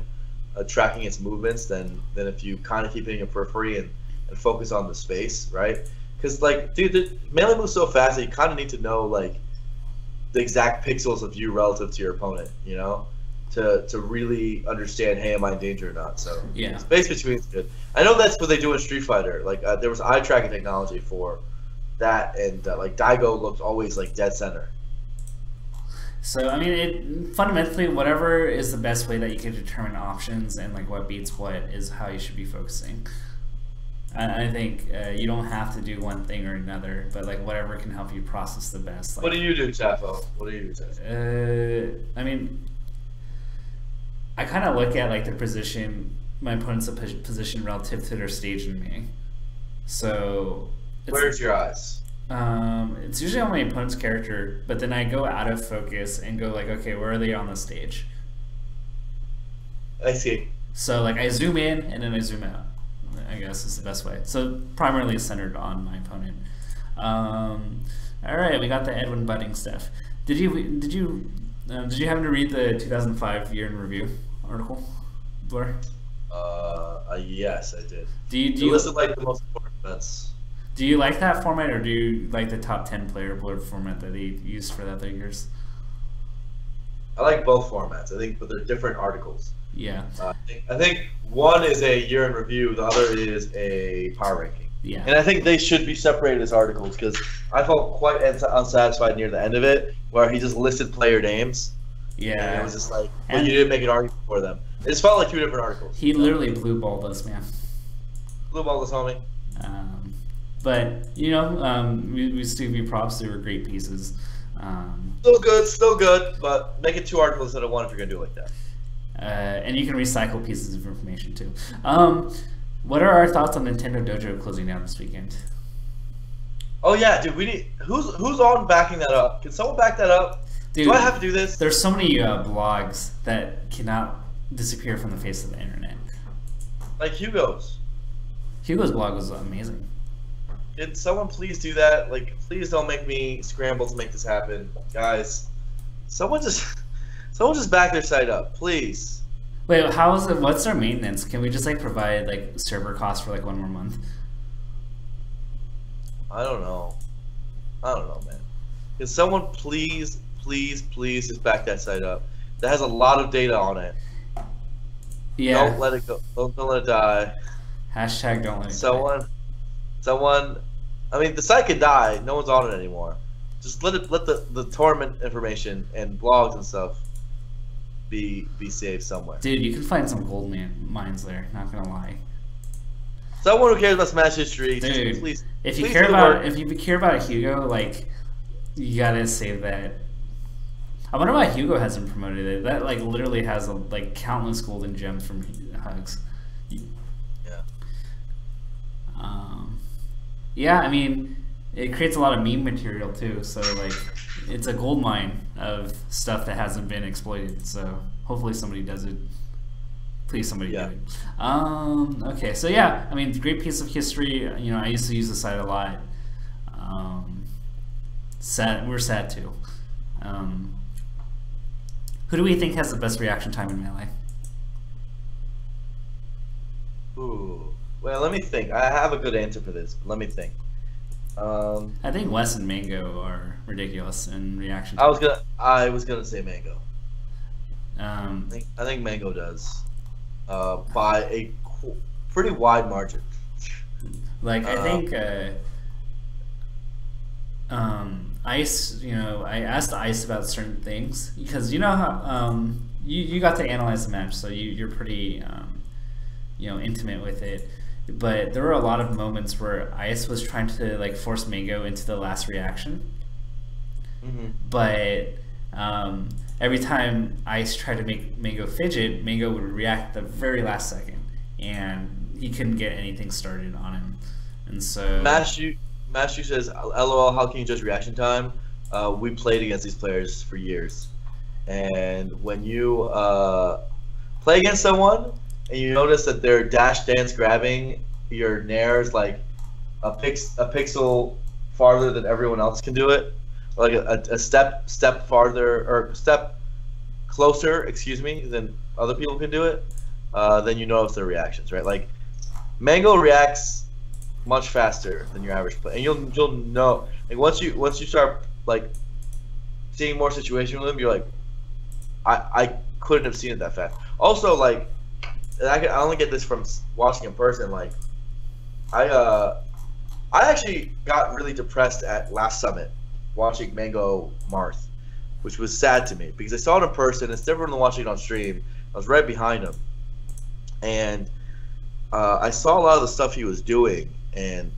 [SPEAKER 2] tracking its movements than if you kind of keep it in your periphery and focus on the space, right? Because like, dude, the Melee moves so fast that you kind of need to know like the exact pixels of you relative to your opponent, you know, to really understand, hey, am I in danger or not? So
[SPEAKER 1] yeah,
[SPEAKER 2] space between is good. I know that's what they do in Street Fighter. Like there was eye tracking technology for that, and like Daigo looked always like dead center.
[SPEAKER 1] So I mean, fundamentally, whatever is the best way that you can determine options and like what beats what is how you should be focusing. I think you don't have to do one thing or another, but like whatever can help you process the best. Like,
[SPEAKER 2] what do you do, Chaffo? What do you do, Chaffo?
[SPEAKER 1] I mean, I kind of look at like their position, my opponent's position relative to their stage and me. So
[SPEAKER 2] where's your eyes?
[SPEAKER 1] It's usually on my opponent's character, but then I go out of focus and go like, okay, where are they on the stage?
[SPEAKER 2] I see.
[SPEAKER 1] So like I zoom in and then I zoom out, I guess is the best way. So primarily centered on my opponent. All right, we got the Edwin Budding stuff. Did you happen to read the 2005 year in review article, Blair?
[SPEAKER 2] Yes, I did.
[SPEAKER 1] Do you
[SPEAKER 2] listen like the most important events?
[SPEAKER 1] Do you like that format, or do you like the top 10 player blurb format that they used for the other years?
[SPEAKER 2] I like both formats. I think, but they're different articles.
[SPEAKER 1] Yeah.
[SPEAKER 2] I think one is a year in review, the other is a power ranking.
[SPEAKER 1] Yeah.
[SPEAKER 2] And I think they should be separated as articles because I felt quite unsatisfied near the end of it, where he just listed player names.
[SPEAKER 1] Yeah.
[SPEAKER 2] And it was just like, well, you didn't make an argument for them. It just felt like two different articles.
[SPEAKER 1] He literally blue balled us, man.
[SPEAKER 2] Blue ball this homie.
[SPEAKER 1] But you know, we still give you props. They were great pieces.
[SPEAKER 2] Still good. But make it two articles instead of one if you're gonna do it like that.
[SPEAKER 1] And you can recycle pieces of information too. What are our thoughts on Nintendo Dojo closing down this weekend?
[SPEAKER 2] Oh yeah, dude. We need who's on backing that up? Can someone back that up? Dude, do I have to do this?
[SPEAKER 1] There's so many blogs that cannot disappear from the face of the internet.
[SPEAKER 2] Like Hugo's.
[SPEAKER 1] Hugo's blog was amazing.
[SPEAKER 2] Can someone please do that? Like, please don't make me scramble to make this happen, guys. Someone just back their site up, please.
[SPEAKER 1] Wait, how is it? What's their maintenance? Can we just like provide like server costs for like one more month?
[SPEAKER 2] I don't know, man. Can someone please just back that site up? That has a lot of data on it.
[SPEAKER 1] Yeah.
[SPEAKER 2] Don't let it go. Don't let it die.
[SPEAKER 1] Hashtag don't let it
[SPEAKER 2] die. Someone. I mean, the site could die. No one's on it anymore. Just let the tournament information and blogs and stuff be saved somewhere.
[SPEAKER 1] Dude, you can find some gold mines there. Not gonna lie.
[SPEAKER 2] Someone who cares about Smash history,
[SPEAKER 1] dude.
[SPEAKER 2] Please,
[SPEAKER 1] if you care about Hugo, like you gotta save that. I wonder why Hugo hasn't promoted it. That like literally has like countless golden gems from Hugs.
[SPEAKER 2] Yeah.
[SPEAKER 1] Yeah, I mean, it creates a lot of meme material too. So like, it's a gold mine of stuff that hasn't been exploited. So hopefully somebody does it. Please, somebody do
[SPEAKER 2] Yeah.
[SPEAKER 1] it. Okay, so yeah, I mean, great piece of history. You know, I used to use the site a lot. Sad, we're sad too. Um, who do we think has the best reaction time in Melee?
[SPEAKER 2] Ooh. Well, let me think. I have a good answer for this. But let me think.
[SPEAKER 1] I think Wes and Mango are ridiculous in reaction
[SPEAKER 2] I
[SPEAKER 1] time.
[SPEAKER 2] was gonna say Mango.
[SPEAKER 1] Um,
[SPEAKER 2] I think Mango does, by a pretty wide margin.
[SPEAKER 1] like I
[SPEAKER 2] Um,
[SPEAKER 1] think Ice. You know, I asked Ice about certain things because you know how you got to analyze the match, so you're pretty you know, intimate with it. But there were a lot of moments where Ice was trying to like force Mango into the last reaction,
[SPEAKER 2] mhm.
[SPEAKER 1] but every time Ice tried to make Mango fidget, Mango would react the very last second, and he couldn't get anything started on him. And so,
[SPEAKER 2] Mashu says, "LOL, how can you judge reaction time? We played against these players for years, and when you play against someone and you notice that their dash dance grabbing your nairs like a pixel farther than everyone else can do it, like a step farther or step closer, excuse me, than other people can do it, then you notice their reactions, right? Like Mango reacts much faster than your average player, and you'll know, like once you start like seeing more situations with him, you're like, I couldn't have seen it that fast. Also, like I only get this from watching in person. Like I actually got really depressed at last summit watching Mango Marth, which was sad to me because I saw it in person. It's different than watching it on stream. I was right behind him, and I saw a lot of the stuff he was doing, and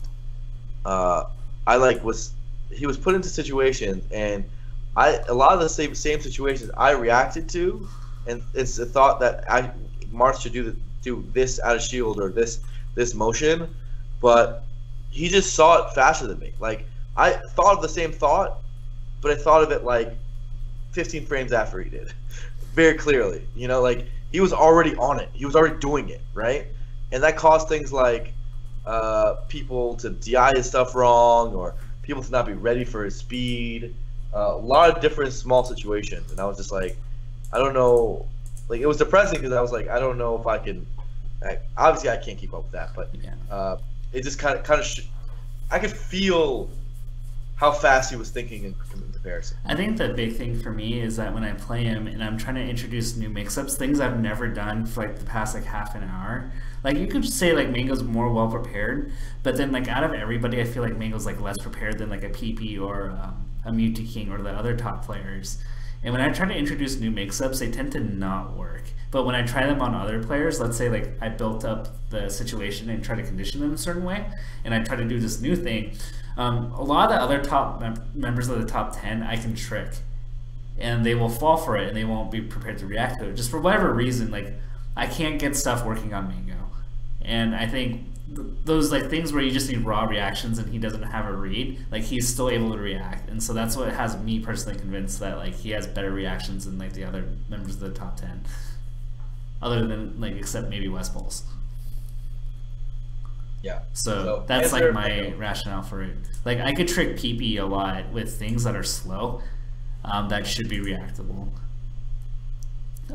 [SPEAKER 2] I like he was put into situations, and a lot of the same situations I reacted to, and it's the thought that Marth should do this out of shield or this motion, but he just saw it faster than me. Like I thought of the same thought, but I thought of it like 15 frames after he did, very clearly. You know, like he was already on it. He was already doing it, right? And that caused things like people to DI his stuff wrong, or people to not be ready for his speed. A lot of different small situations, and I was just like, I don't know. Like it was depressing because I was like, I don't know if I can. Obviously, I can't keep up with that, but
[SPEAKER 1] yeah.
[SPEAKER 2] it just kind of I could feel how fast he was thinking in comparison.
[SPEAKER 1] I think the big thing for me is that when I play him and I'm trying to introduce new mix-ups, things I've never done for like the past like half an hour. Like you could say like Mango's more well prepared, but then like out of everybody, I feel like Mango's like less prepared than like a PP or a Mewtwo King or the other top players. And when I try to introduce new mix-ups, they tend to not work. But when I try them on other players, let's say like I built up the situation and try to condition them a certain way, and I try to do this new thing, a lot of the other top members of the top 10 I can trick, and they will fall for it and they won't be prepared to react to it. Just for whatever reason, like I can't get stuff working on Mango. And I think those like things where you just need raw reactions and he doesn't have a read, like he's still able to react, and so that's what has me personally convinced that like he has better reactions than like the other members of the top 10, other than like except maybe West Pulse.
[SPEAKER 2] Yeah.
[SPEAKER 1] So that's like my rationale for it. Like I could trick PP a lot with things that are slow, that should be reactable,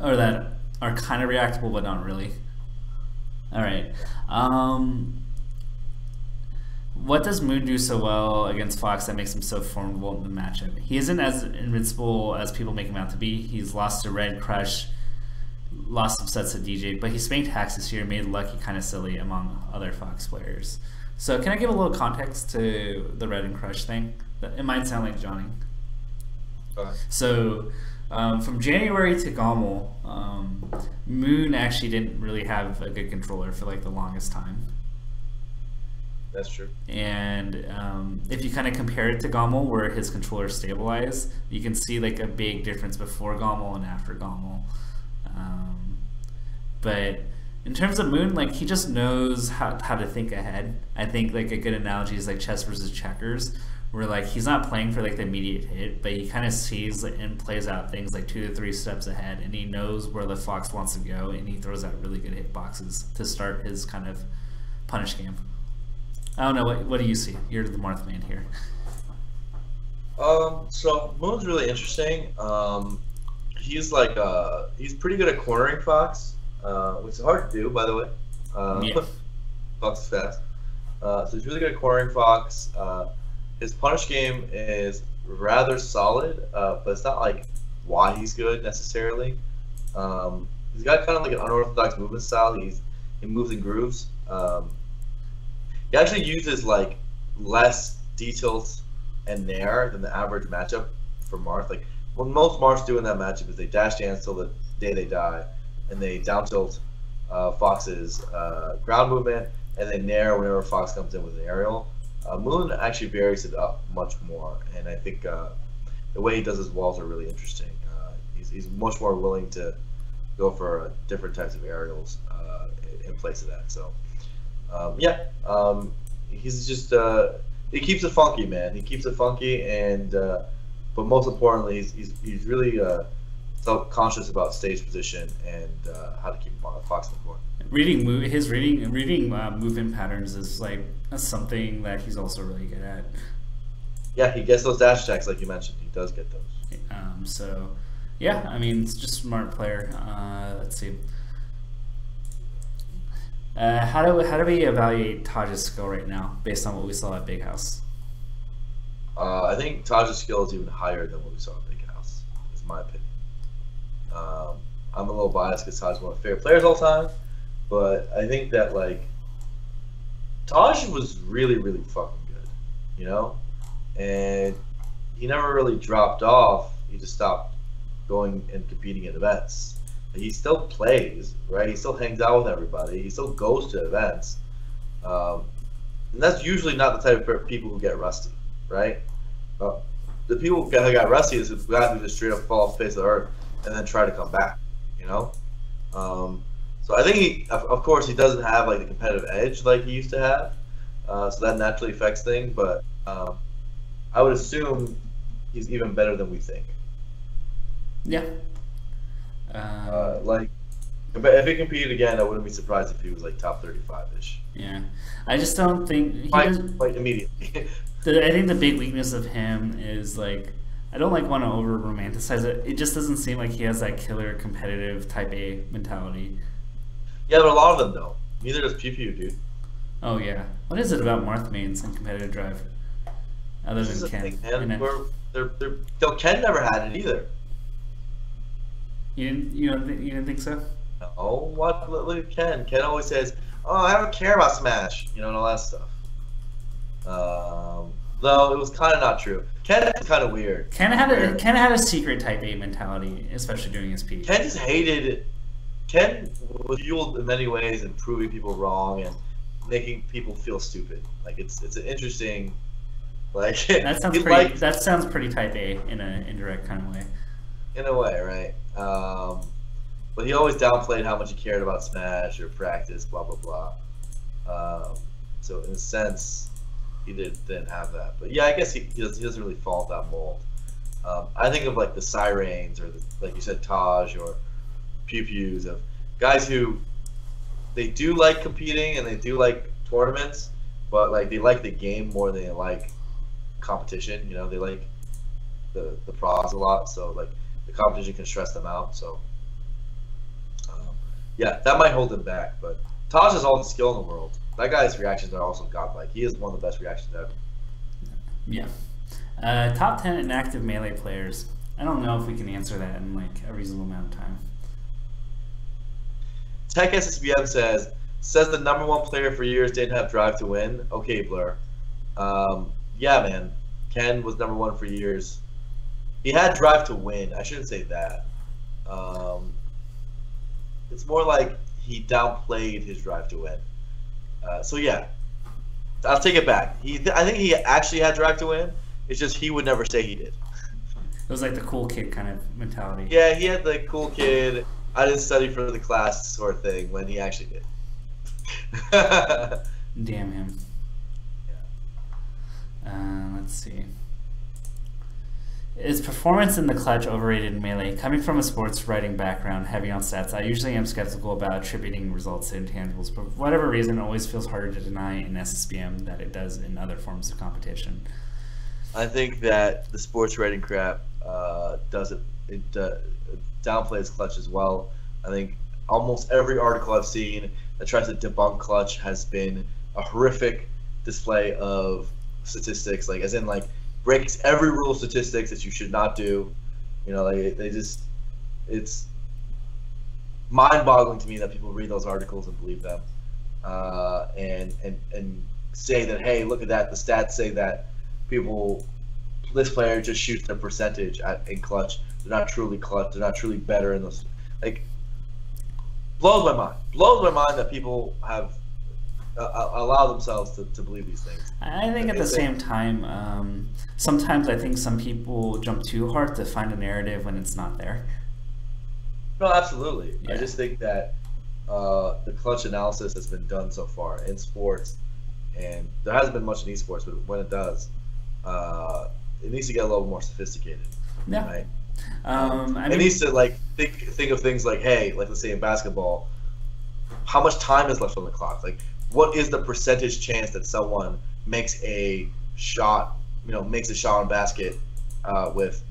[SPEAKER 1] or that are kind of reactable but not really. All right. What does Moon do so well against Fox that makes him so formidable in the matchup? He isn't as invincible as people make him out to be. He's lost to Red Crush, lost some sets to DJ, but he spanked Hacks this year, made Lucky kind of silly among other Fox players. So can I give a little context to the Red and Crush thing? It might sound like Johnny. So from January to Gommel, Moon actually didn't really have a good controller for like the longest time.
[SPEAKER 2] That's true.
[SPEAKER 1] And if you kind of compare it to Gommel, where his controller stabilized, you can see like a big difference before Gommel and after Gommel. But In terms of Moon, like he just knows how to think ahead. I think like a good analogy is like chess versus checkers, where like he's not playing for like the immediate hit, but he kind of sees and plays out things like 2 to 3 steps ahead, and he knows where the fox wants to go, and he throws out really good hit boxes to start his kind of punish game. I don't know, what do you see? You're the Marth man here.
[SPEAKER 2] So Moon's really interesting. He's like he's pretty good at cornering fox. Which is hard to do, by the way.
[SPEAKER 1] Yeah.
[SPEAKER 2] Fox is fast. So he's really good at cornering fox. His punish game is rather solid, but it's not like why he's good necessarily. He's got kind of like an unorthodox movement style. He moves in grooves. He actually uses like less details and nair than the average matchup for Marth. Like what most Marths do in that matchup is they dash dance till the day they die, and they down tilt Fox's ground movement, and they nair whenever Fox comes in with an aerial. Moon actually varies it up much more, and I think the way he does his walls are really interesting. He's much more willing to go for different types of aerials in place of that. So he's just he keeps it funky, man. He keeps it funky, and but most importantly, he's really self-conscious about stage position and how to keep him on the Fox in the court.
[SPEAKER 1] Reading movement patterns is like something that he's also really good at.
[SPEAKER 2] Yeah, he gets those dash attacks like you mentioned. He does get those.
[SPEAKER 1] So, yeah, I mean, it's just a smart player. Let's see. How do we evaluate Taj's skill right now based on what we saw at Big House?
[SPEAKER 2] I think Taj's skill is even higher than what we saw at Big House. Is my opinion. I'm a little biased because Taj is one of my favorite players all time, but I think that like Taj was really, really fucking good, you know, and he never really dropped off. He just stopped going and competing in events. He still plays, right? He still hangs out with everybody. He still goes to events, and that's usually not the type of people who get rusty, right? The people who got rusty is the guy who just straight up fall off the face of the earth and then try to come back, you know? So I think he, of course, he doesn't have like the competitive edge like he used to have, so that naturally affects things, but I would assume he's even better than we think.
[SPEAKER 1] Yeah.
[SPEAKER 2] Like, if he competed again, I wouldn't be surprised if he was like top 35-ish.
[SPEAKER 1] Yeah. I just don't think...
[SPEAKER 2] Like immediately.
[SPEAKER 1] I think the big weakness of him is like, I don't like want to over romanticize it. It just doesn't seem like he has that killer competitive type A mentality.
[SPEAKER 2] Yeah, but a lot of them don't. Neither does Pew Pew, dude.
[SPEAKER 1] Oh yeah. What is it about Marth mains and competitive drive? Other
[SPEAKER 2] This
[SPEAKER 1] than
[SPEAKER 2] is the
[SPEAKER 1] Ken.
[SPEAKER 2] thing, man. Ken never had it either.
[SPEAKER 1] You didn't think so?
[SPEAKER 2] No, what? Look at Ken. Ken always says, "Oh, I don't care about Smash," you know, and all that stuff. Though it was kind of not true. Ken is kind of weird.
[SPEAKER 1] Ken had a secret type A mentality, especially during his peak.
[SPEAKER 2] Ken just hated. Ken was fueled in many ways in proving people wrong and making people feel stupid. Like it's an interesting. Like
[SPEAKER 1] that sounds pretty type A in an indirect kind of way.
[SPEAKER 2] In a way, right? But he always downplayed how much he cared about Smash or practice, blah blah blah. So in a sense, he didn't have that. But yeah, I guess he doesn't really fall in that mold. I think of like the Sirens or like you said, Taj or Pew Pews, of guys who they do like competing and they do like tournaments, but like they like the game more than they like competition. You know, they like the pros a lot, so like the competition can stress them out. So yeah, that might hold him back. But Taj has all the skill in the world. That guy's reactions are also godlike. He is one of the best reactions ever.
[SPEAKER 1] Yeah. Top 10 inactive melee players. I don't know if we can answer that in like a reasonable amount of time.
[SPEAKER 2] Tech SSBM says the #1 player for years didn't have drive to win. Okay, Blur. Yeah, man. Ken was #1 for years. He had drive to win. I shouldn't say that. It's more like he downplayed his drive to win. So yeah, I'll take it back. I think he actually had drive to win. It's just he would never say he did.
[SPEAKER 1] It was like the cool kid kind of mentality.
[SPEAKER 2] Yeah, he had the cool kid. I didn't study for the class sort of thing when he actually did.
[SPEAKER 1] Damn him. Let's see. Is performance in the clutch overrated in Melee? Coming from a sports writing background heavy on stats, I usually am skeptical about attributing results to intangibles, but for whatever reason, it always feels harder to deny in SSBM that it does in other forms of competition.
[SPEAKER 2] I think that the sports writing crap does it. It downplays clutch as well. I think almost every article I've seen that tries to debunk clutch has been a horrific display of statistics, like as in like breaks every rule of statistics that you should not do. You know, like they just, it's mind-boggling to me that people read those articles and believe them, and say that, hey, look at that, the stats say that this player just shoots their percentage in clutch. They're not truly clutch. They're not truly better in those. Like, blows my mind. Blows my mind that people have allow themselves to believe these things.
[SPEAKER 1] I think at the same time, sometimes I think some people jump too hard to find a narrative when it's not there.
[SPEAKER 2] No, absolutely.
[SPEAKER 1] Yeah.
[SPEAKER 2] I just think that the clutch analysis has been done so far in sports, and there hasn't been much in esports, but when it does, it needs to get a little more sophisticated.
[SPEAKER 1] Yeah.
[SPEAKER 2] Right?
[SPEAKER 1] It
[SPEAKER 2] needs to like think of things like, hey, like let's say in basketball, how much time is left on the clock? Like, what is the percentage chance that someone makes a shot, makes a shot on basket with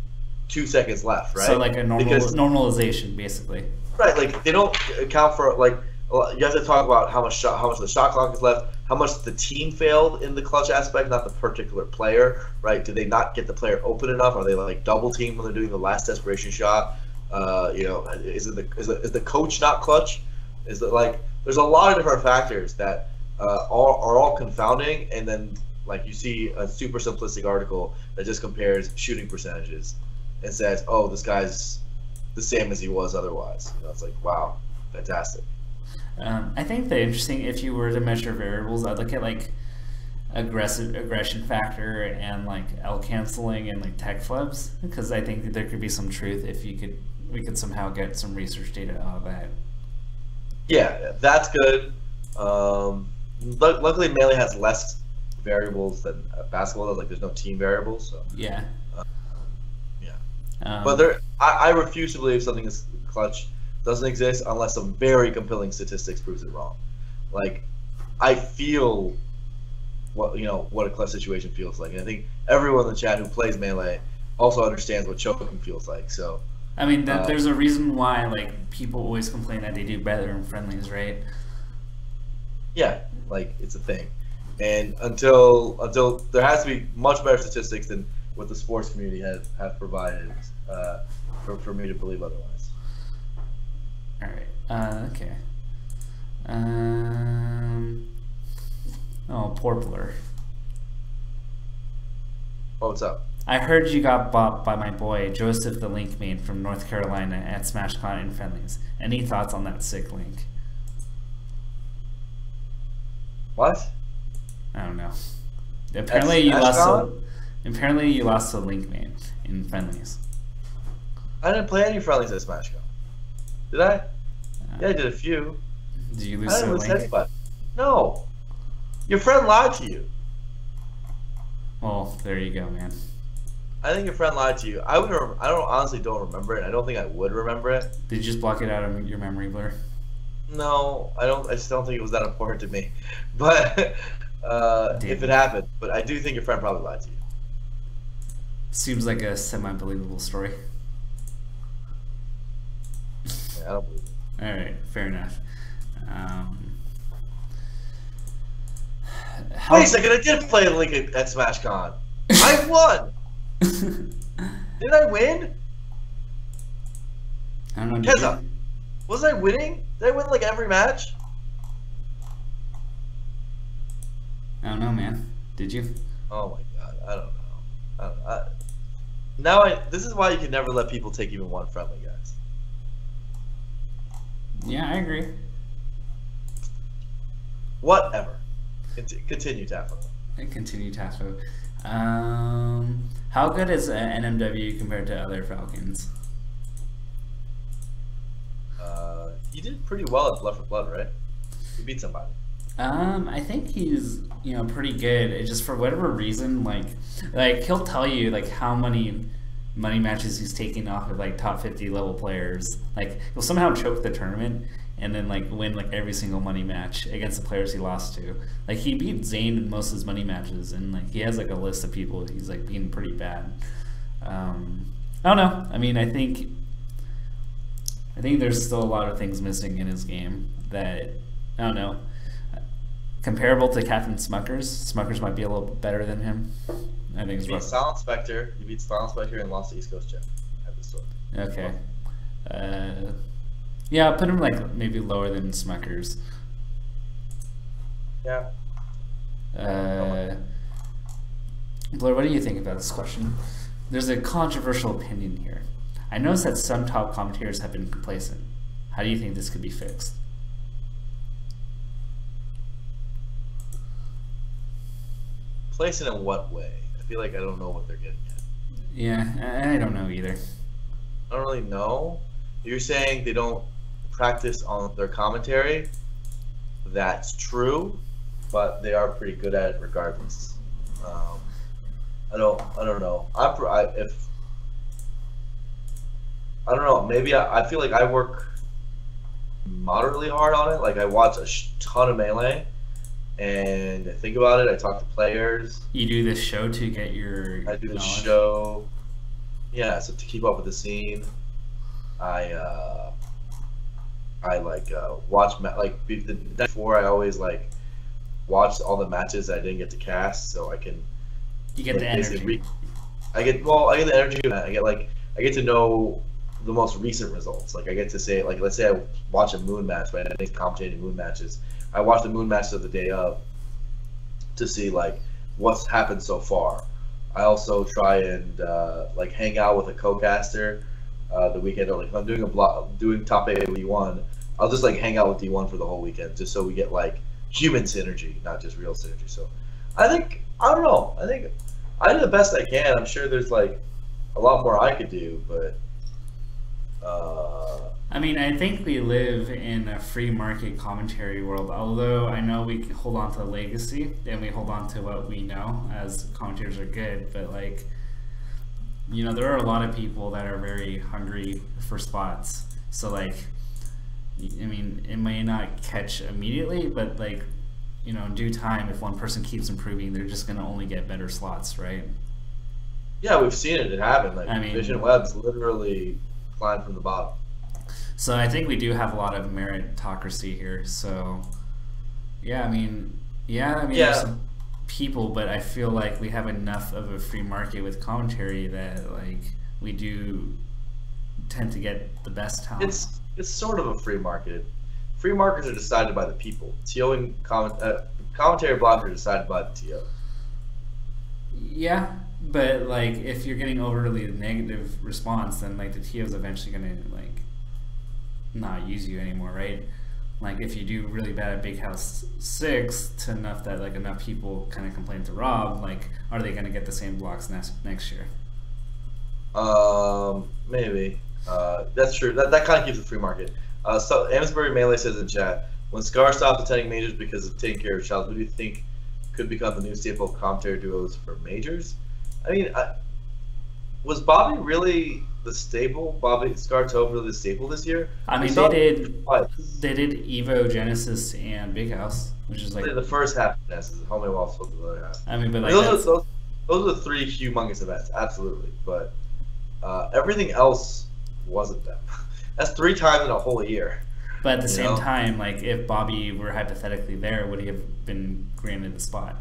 [SPEAKER 2] 2 seconds left, right?
[SPEAKER 1] So like a normalization, basically.
[SPEAKER 2] Right, like they don't account for, like, you have to talk about how much the shot clock is left, how much the team failed in the clutch aspect, not the particular player, right? Did they not get the player open enough? Are they like double team when they're doing the last desperation shot? Is the coach not clutch? Is it like, there's a lot of different factors that are all confounding, and then like you see a super simplistic article that just compares shooting percentages and says, oh, this guy's the same as he was otherwise. It's like, wow, fantastic.
[SPEAKER 1] I think the interesting, if you were to measure variables, I'd look at like aggression factor and like L canceling and like tech flubs, because I think that there could be some truth if we could somehow get some research data out of that.
[SPEAKER 2] Yeah, that's good. Luckily, Melee has less variables than basketball does. Like, there's no team variables. So
[SPEAKER 1] yeah.
[SPEAKER 2] But I refuse to believe something is clutch doesn't exist unless some very compelling statistics proves it wrong. Like, I feel what a clutch situation feels like, and I think everyone in the chat who plays Melee also understands what choking feels like. So
[SPEAKER 1] I mean, there's a reason why like people always complain that they do better in friendlies, right?
[SPEAKER 2] Yeah, like it's a thing, and until there has to be much better statistics than what the sports community have provided for me to believe otherwise.
[SPEAKER 1] All right. Okay. Oh, poor Blur.
[SPEAKER 2] Oh, what's up?
[SPEAKER 1] I heard you got bought by my boy Joseph the Link main from North Carolina at SmashCon in friendlies. Any thoughts on that sick link?
[SPEAKER 2] What?
[SPEAKER 1] I don't know. Apparently you lost to Link main in friendlies.
[SPEAKER 2] I didn't play any friendlies at SmashCon. Did I? Yeah, I did a few.
[SPEAKER 1] Did you lose
[SPEAKER 2] I didn't
[SPEAKER 1] to
[SPEAKER 2] lose
[SPEAKER 1] Link?
[SPEAKER 2] anybody. No. Your friend lied to you.
[SPEAKER 1] Well, there you go, man.
[SPEAKER 2] I think your friend lied to you. I honestly don't remember it. I don't think I would remember it.
[SPEAKER 1] Did you just block it out of your memory, Blur?
[SPEAKER 2] No, I don't. I just don't think it was that important to me. But if it happened, but I do think your friend probably lied to you.
[SPEAKER 1] Seems like a semi-believable story.
[SPEAKER 2] Yeah, I don't believe it.
[SPEAKER 1] All right, fair enough.
[SPEAKER 2] Wait a second, I did play a Link at SmashCon. I won. Did I win?
[SPEAKER 1] I don't know.
[SPEAKER 2] Keza, was I winning? Did I win like every match?
[SPEAKER 1] I don't know, man. Did you?
[SPEAKER 2] Oh my god, I don't know. This is why you can never let people take even one friendly, guys.
[SPEAKER 1] Yeah, I agree.
[SPEAKER 2] Whatever. Continue, Tafo.
[SPEAKER 1] Continue, Tafo. How good is NMW compared to other Falcons?
[SPEAKER 2] did pretty well at Blood for Blood, right? He beat somebody.
[SPEAKER 1] I think he's pretty good. It's just for whatever reason, like he'll tell you like how many money matches he's taking off of like top 50 level players. Like he'll somehow choke the tournament and then like win like every single money match against the players he lost to. Like he beat Zayn in most of his money matches, and like he has like a list of people he's like being pretty bad. I don't know. I mean, I think there's still a lot of things missing in his game that I don't know. Comparable to Captain Smuckers. Smuckers might be a little better than him. I think
[SPEAKER 2] he beat Silent Spectre. He beat Silent Spectre and lost to East Coast Jeff at the store.
[SPEAKER 1] Okay. Yeah, I'll put him like maybe lower than Smuckers.
[SPEAKER 2] Yeah.
[SPEAKER 1] Blair, what do you think about this question? There's a controversial opinion here. I noticed that some top commentators have been complacent. How do you think this could be fixed?
[SPEAKER 2] Complacent in what way? I feel like I don't know what they're getting at.
[SPEAKER 1] Yeah, I don't know either.
[SPEAKER 2] I don't really know. You're saying they don't practice on their commentary. That's true, but they are pretty good at it regardless. I don't know. I don't know. Maybe I feel like I work moderately hard on it. Like I watch a ton of Melee, and I think about it. I talk to players.
[SPEAKER 1] You do this show to get your.
[SPEAKER 2] I do the
[SPEAKER 1] knowledge?
[SPEAKER 2] show. Yeah, so to keep up with the scene, I like watch like the night before. I always like watch all the matches I didn't get to cast, so I can.
[SPEAKER 1] You get the energy.
[SPEAKER 2] I get the energy. I get to know the most recent results. Like I get to say, like let's say I watch a moon match, right? I think commentating moon matches. I watch the moon matches of the day of to see like what's happened so far. I also try and like hang out with a co-caster the weekend. Or like if I'm doing top 8 with D1, I'll just like hang out with D1 for the whole weekend, just so we get like human synergy, not just real synergy. So I don't know. I think I do the best I can. I'm sure there's like a lot more I could do, but
[SPEAKER 1] I mean, I think we live in a free market commentary world, although I know we hold on to legacy and we hold on to what we know as commentators are good, but like, there are a lot of people that are very hungry for spots. So like, I mean, it may not catch immediately, but like, in due time, if one person keeps improving, they're just going to only get better slots, right?
[SPEAKER 2] Yeah, we've seen it. It happened. Like, Vision Web's literally climbed from the bottom.
[SPEAKER 1] So I think we do have a lot of meritocracy here. So, yeah, I mean, there's some people, but I feel like we have enough of a free market with commentary that, like, we do tend to get the best talent.
[SPEAKER 2] It's sort of a free market. Free markets are decided by the people. TO and commentary blogs are decided by the TO.
[SPEAKER 1] Yeah, but like if you're getting overly negative response, then like the TO is eventually gonna like not use you anymore, right? Like if you do really bad at Big House 6 to enough that like enough people kind of complain to Rob, like are they gonna get the same blocks next year?
[SPEAKER 2] Maybe. That's true. That kind of keeps the free market. So Amesbury Melee says in chat, when Scar stopped attending majors because of taking care of Child, who do you think could become the new staple of commentary duos for majors? I mean, was Bobby really the staple? Scar Tove really the staple this year?
[SPEAKER 1] I mean, they did Evo, Genesis, and Big House, which is like
[SPEAKER 2] the first half of Genesis. How many walls was the other half?
[SPEAKER 1] I mean, but like
[SPEAKER 2] those are the 3 humongous events, absolutely. But everything else wasn't them. That's 3 times in a whole year.
[SPEAKER 1] But at the same time, like if Bobby were hypothetically there, would he have been granted the spot?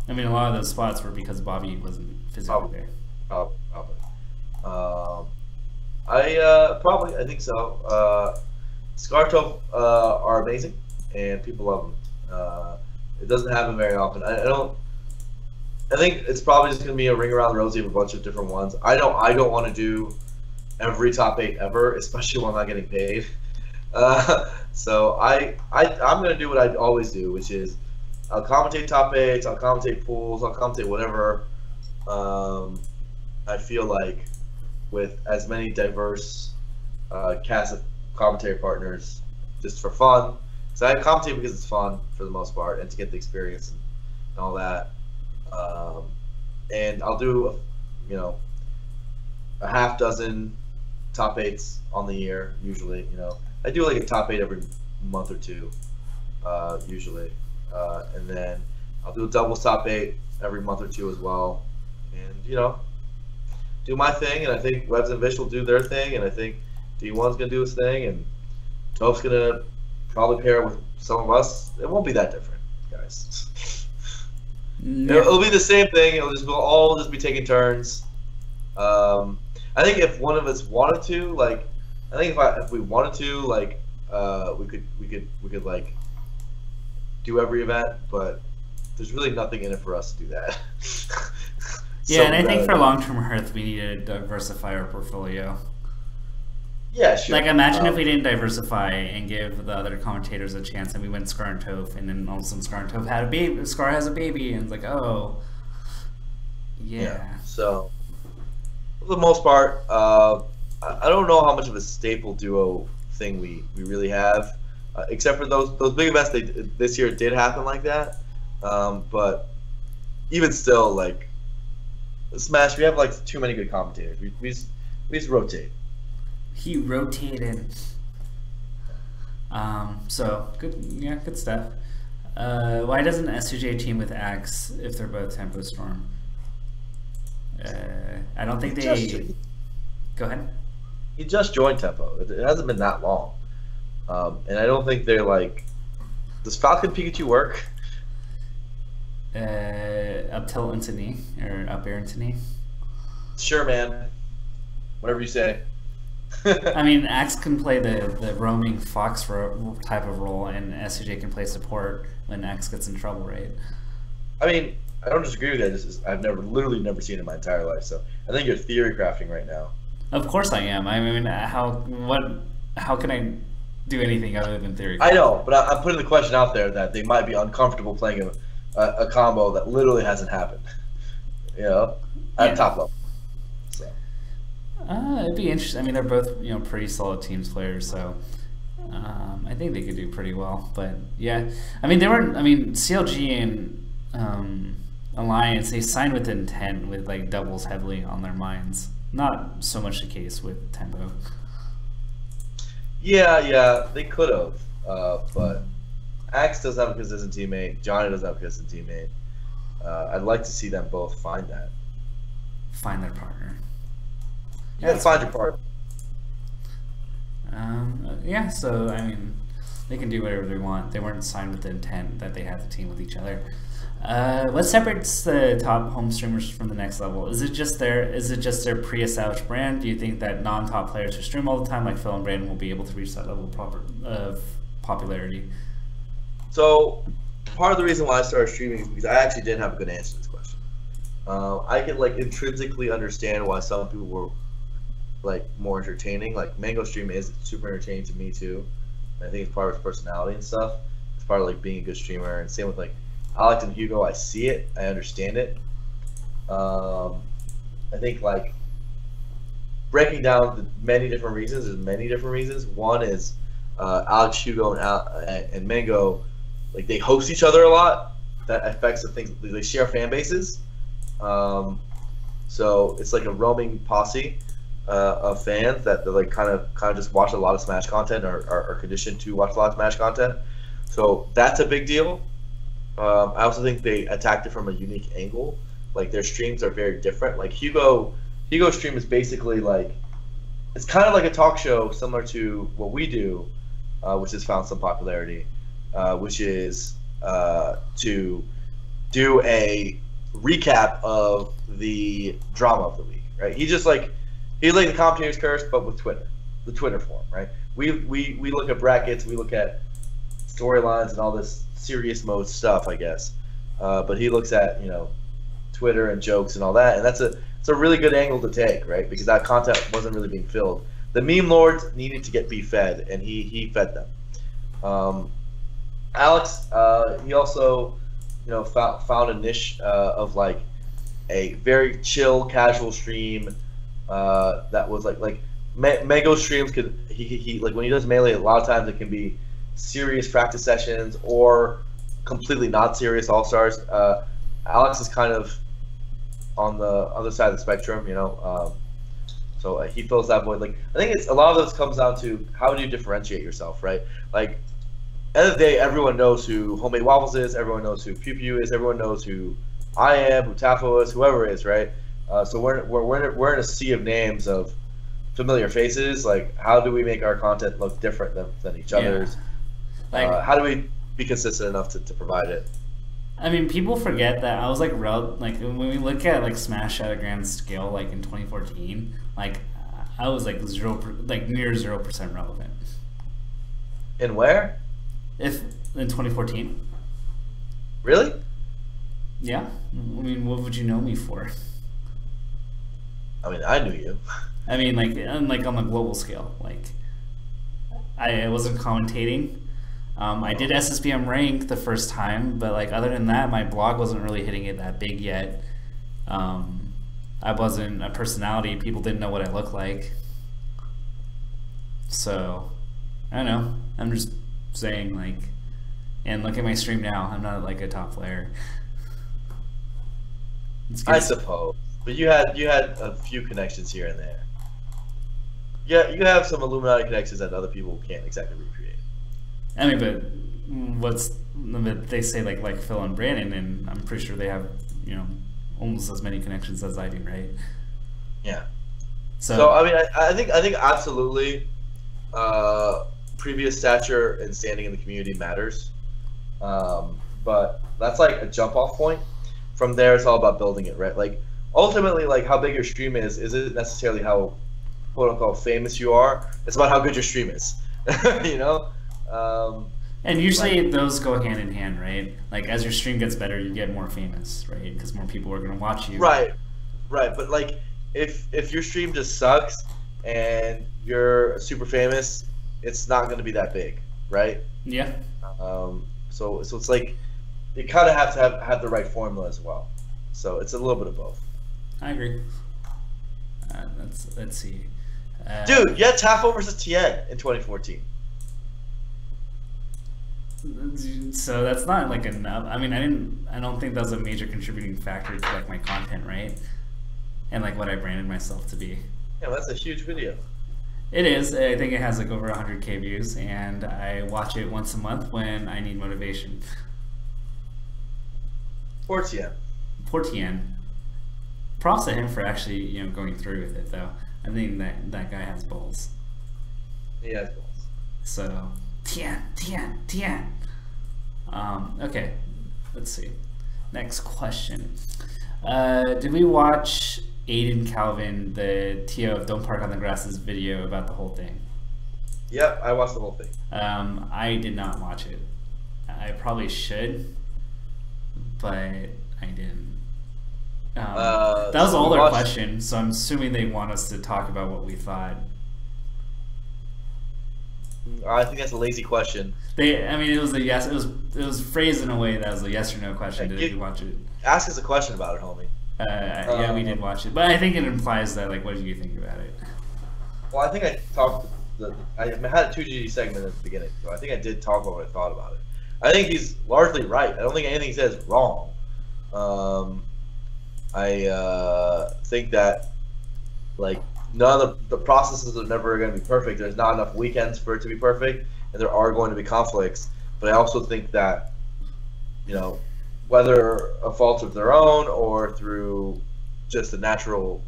[SPEAKER 1] I mean, a lot of those spots were because Bobby wasn't physically there.
[SPEAKER 2] Probably. I think so. Scartov are amazing, and people love them. It doesn't happen very often. I think it's probably just gonna be a ring around the rosy of a bunch of different ones. I don't want to do every top 8 ever, especially when I'm not getting paid. So I'm gonna do what I always do, which is I'll commentate top 8s, I'll commentate pools, I'll commentate whatever. I feel like with as many diverse cast of commentary partners just for fun. So I commentate because it's fun for the most part, and to get the experience and all that. And I'll do, a half dozen top 8s on the year usually. I do like a top 8 every month or two, usually, and then I'll do a doubles top 8 every month or two as well, and do my thing. And I think Webs and Vish will do their thing, and I think D1's gonna do his thing, and Top's gonna probably pair with some of us. It won't be that different, guys.
[SPEAKER 1] No.
[SPEAKER 2] It'll be the same thing. We'll all just be taking turns. I think if one of us wanted to, if we wanted to, we could like do every event, but there's really nothing in it for us to do that.
[SPEAKER 1] Yeah, and I think for long-term Hearth, we need to diversify our portfolio.
[SPEAKER 2] Yeah, sure.
[SPEAKER 1] Like, imagine if we didn't diversify and give the other commentators a chance, and we went Scar and Toph, and then all of a sudden Scar and Toph had a baby. Scar has a baby, and it's like, oh, yeah.
[SPEAKER 2] So, for the most part, I don't know how much of a staple duo thing we really have, except for those big events. This year did happen like that, but even still, like Smash, we have like too many good commentators. We just rotate.
[SPEAKER 1] He rotated. So good, yeah, good stuff. Why doesn't SUJ team with Axe if they're both Tempo Storm? I don't think they. Go ahead.
[SPEAKER 2] He just joined Tempo. It hasn't been that long, and I don't think they're like. Does Falcon Pikachu work?
[SPEAKER 1] Up tilt into knee or up air into knee.
[SPEAKER 2] Sure, man. Whatever you say.
[SPEAKER 1] I mean, Axe can play the roaming fox type of role, and SUJ can play support when Axe gets in trouble, right?
[SPEAKER 2] I mean, I don't disagree with that. I've literally never seen it in my entire life. So I think you're theory crafting right now.
[SPEAKER 1] Of course I am. I mean, how can I do anything other than theory crafting?
[SPEAKER 2] I know, but I'm putting the question out there that they might be uncomfortable playing a combo that literally hasn't happened. At top level. So.
[SPEAKER 1] It'd be interesting. I mean, they're both pretty solid teams players, so I think they could do pretty well. But yeah, I mean, CLG and Alliance, they signed with intent with like doubles heavily on their minds. Not so much the case with Tempo.
[SPEAKER 2] Yeah, they could have, but Axe doesn't have a consistent teammate. Johnny doesn't have a consistent teammate. I'd like to see them both find that.
[SPEAKER 1] Find their partner.
[SPEAKER 2] You gotta find your partner.
[SPEAKER 1] Yeah, so I mean, they can do whatever they want. They weren't signed with the intent that they had to team with each other. What separates the top home streamers from the next level? Is it just their pre-established brand? Do you think that non-top players who stream all the time, like Phil and Brandon, will be able to reach that level of popularity?
[SPEAKER 2] So, part of the reason why I started streaming is because I actually didn't have a good answer to this question. I can like intrinsically understand why some people were like more entertaining. Like Mango stream is super entertaining to me too. And I think it's part of his personality and stuff. It's part of like being a good streamer. And same with like Alex and Hugo. I see it. I understand it. I think like breaking down the many different reasons. There's many different reasons. One is Alex, Hugo, and Mango, like they host each other a lot. That affects the things. They share fan bases. So it's like a roaming posse of fans that like kind of just watch a lot of Smash content or are conditioned to watch a lot of Smash content. So that's a big deal. I also think they attacked it from a unique angle. Like their streams are very different. Like Hugo's stream is basically like it's kind of like a talk show similar to what we do, which has found some popularity, which is to do a recap of the drama of the week. Right? He's like the commentator's curse, but with Twitter, the Twitter form. Right? We look at brackets, we look at storylines and all this serious mode stuff, I guess. But he looks at Twitter and jokes and all that, and it's a really good angle to take, right? Because that content wasn't really being filled. The meme lords needed to be fed, and he fed them. Alex, he also found a niche of like a very chill, casual stream that was like Mango streams could he like when he does melee, a lot of times it can be serious practice sessions or completely not serious all stars. Alex is kind of on the other side of the spectrum, you know. So he fills that void. Like I think it's a lot of this comes down to how do you differentiate yourself, right? Like end of the day, everyone knows who Homemade Waffles is. Everyone knows who Pew Pew is. Everyone knows who I am, who Tafo is, whoever is, right? So we're in a sea of names of familiar faces. Like how do we make our content look different than each other's? Like how do we be consistent enough to provide it?
[SPEAKER 1] I mean, people forget that I was like when we look at like Smash at a grand scale, like in 2014, like I was like near 0% relevant.
[SPEAKER 2] In where?
[SPEAKER 1] If in 2014.
[SPEAKER 2] Really?
[SPEAKER 1] Yeah. I mean, what would you know me for?
[SPEAKER 2] I mean, I knew you.
[SPEAKER 1] I mean, like on the global scale, like I wasn't commentating. I did SSBM rank the first time, but like other than that, my blog wasn't really hitting it that big yet. I wasn't a personality. People didn't know what I looked like. So, I don't know. I'm just saying, like, and look at my stream now. I'm not like a top player.
[SPEAKER 2] I suppose, but you had a few connections here and there. Yeah, you have some Illuminati connections that other people can't exactly recreate.
[SPEAKER 1] I mean, but they say like Phil and Brandon, and I'm pretty sure they have, you know, almost as many connections as I do, right?
[SPEAKER 2] Yeah. So I mean, I think absolutely, previous stature and standing in the community matters, but that's like a jump off point. From there, it's all about building it, right? Like ultimately, like how big your stream is isn't necessarily how quote unquote famous you are. It's about how good your stream is, you know.
[SPEAKER 1] And usually those go hand in hand, right? Like as your stream gets better, you get more famous, right? Because more people are going to watch you.
[SPEAKER 2] Right. But like if your stream just sucks and you're super famous, it's not going to be that big, right?
[SPEAKER 1] Yeah.
[SPEAKER 2] So it's like you kind of have to have the right formula as well. So it's a little bit of both.
[SPEAKER 1] I agree. Let's see.
[SPEAKER 2] Dude, you had Tafo versus Tien in 2014.
[SPEAKER 1] So that's not like enough. I mean, I don't think that was a major contributing factor to like my content, right? And like what I branded myself to be.
[SPEAKER 2] Yeah, well, that's a huge video.
[SPEAKER 1] It is. I think it has like over 100K views, and I watch it once a month when I need motivation.
[SPEAKER 2] Poor Tien.
[SPEAKER 1] Poor Tien. Props to him for actually, you know, going through with it though. I think that guy has balls.
[SPEAKER 2] He has balls.
[SPEAKER 1] So Tien. Okay, let's see. Next question. Did we watch Aiden Calvin, the TO of Don't Park on the Grass's video about the whole thing?
[SPEAKER 2] Yep, I watched the whole thing.
[SPEAKER 1] I did not watch it. I probably should, but I didn't. That was all their question, so I'm assuming they want us to talk about what we thought.
[SPEAKER 2] I think that's a lazy question.
[SPEAKER 1] I mean, it was a yes. It was phrased in a way that was a yes or no question. Did you watch it?
[SPEAKER 2] Ask us a question about it, homie.
[SPEAKER 1] Yeah, we did watch it, but I think it implies that, like, what did you think about it?
[SPEAKER 2] Well, I think I talked. I had a 2GG segment at the beginning, so I think I did talk about what I thought about it. I think he's largely right. I don't think anything he says is wrong. I think that like none of the processes are never going to be perfect. There's not enough weekends for it to be perfect, and there are going to be conflicts. But I also think that, you know, whether a fault of their own or through just the natural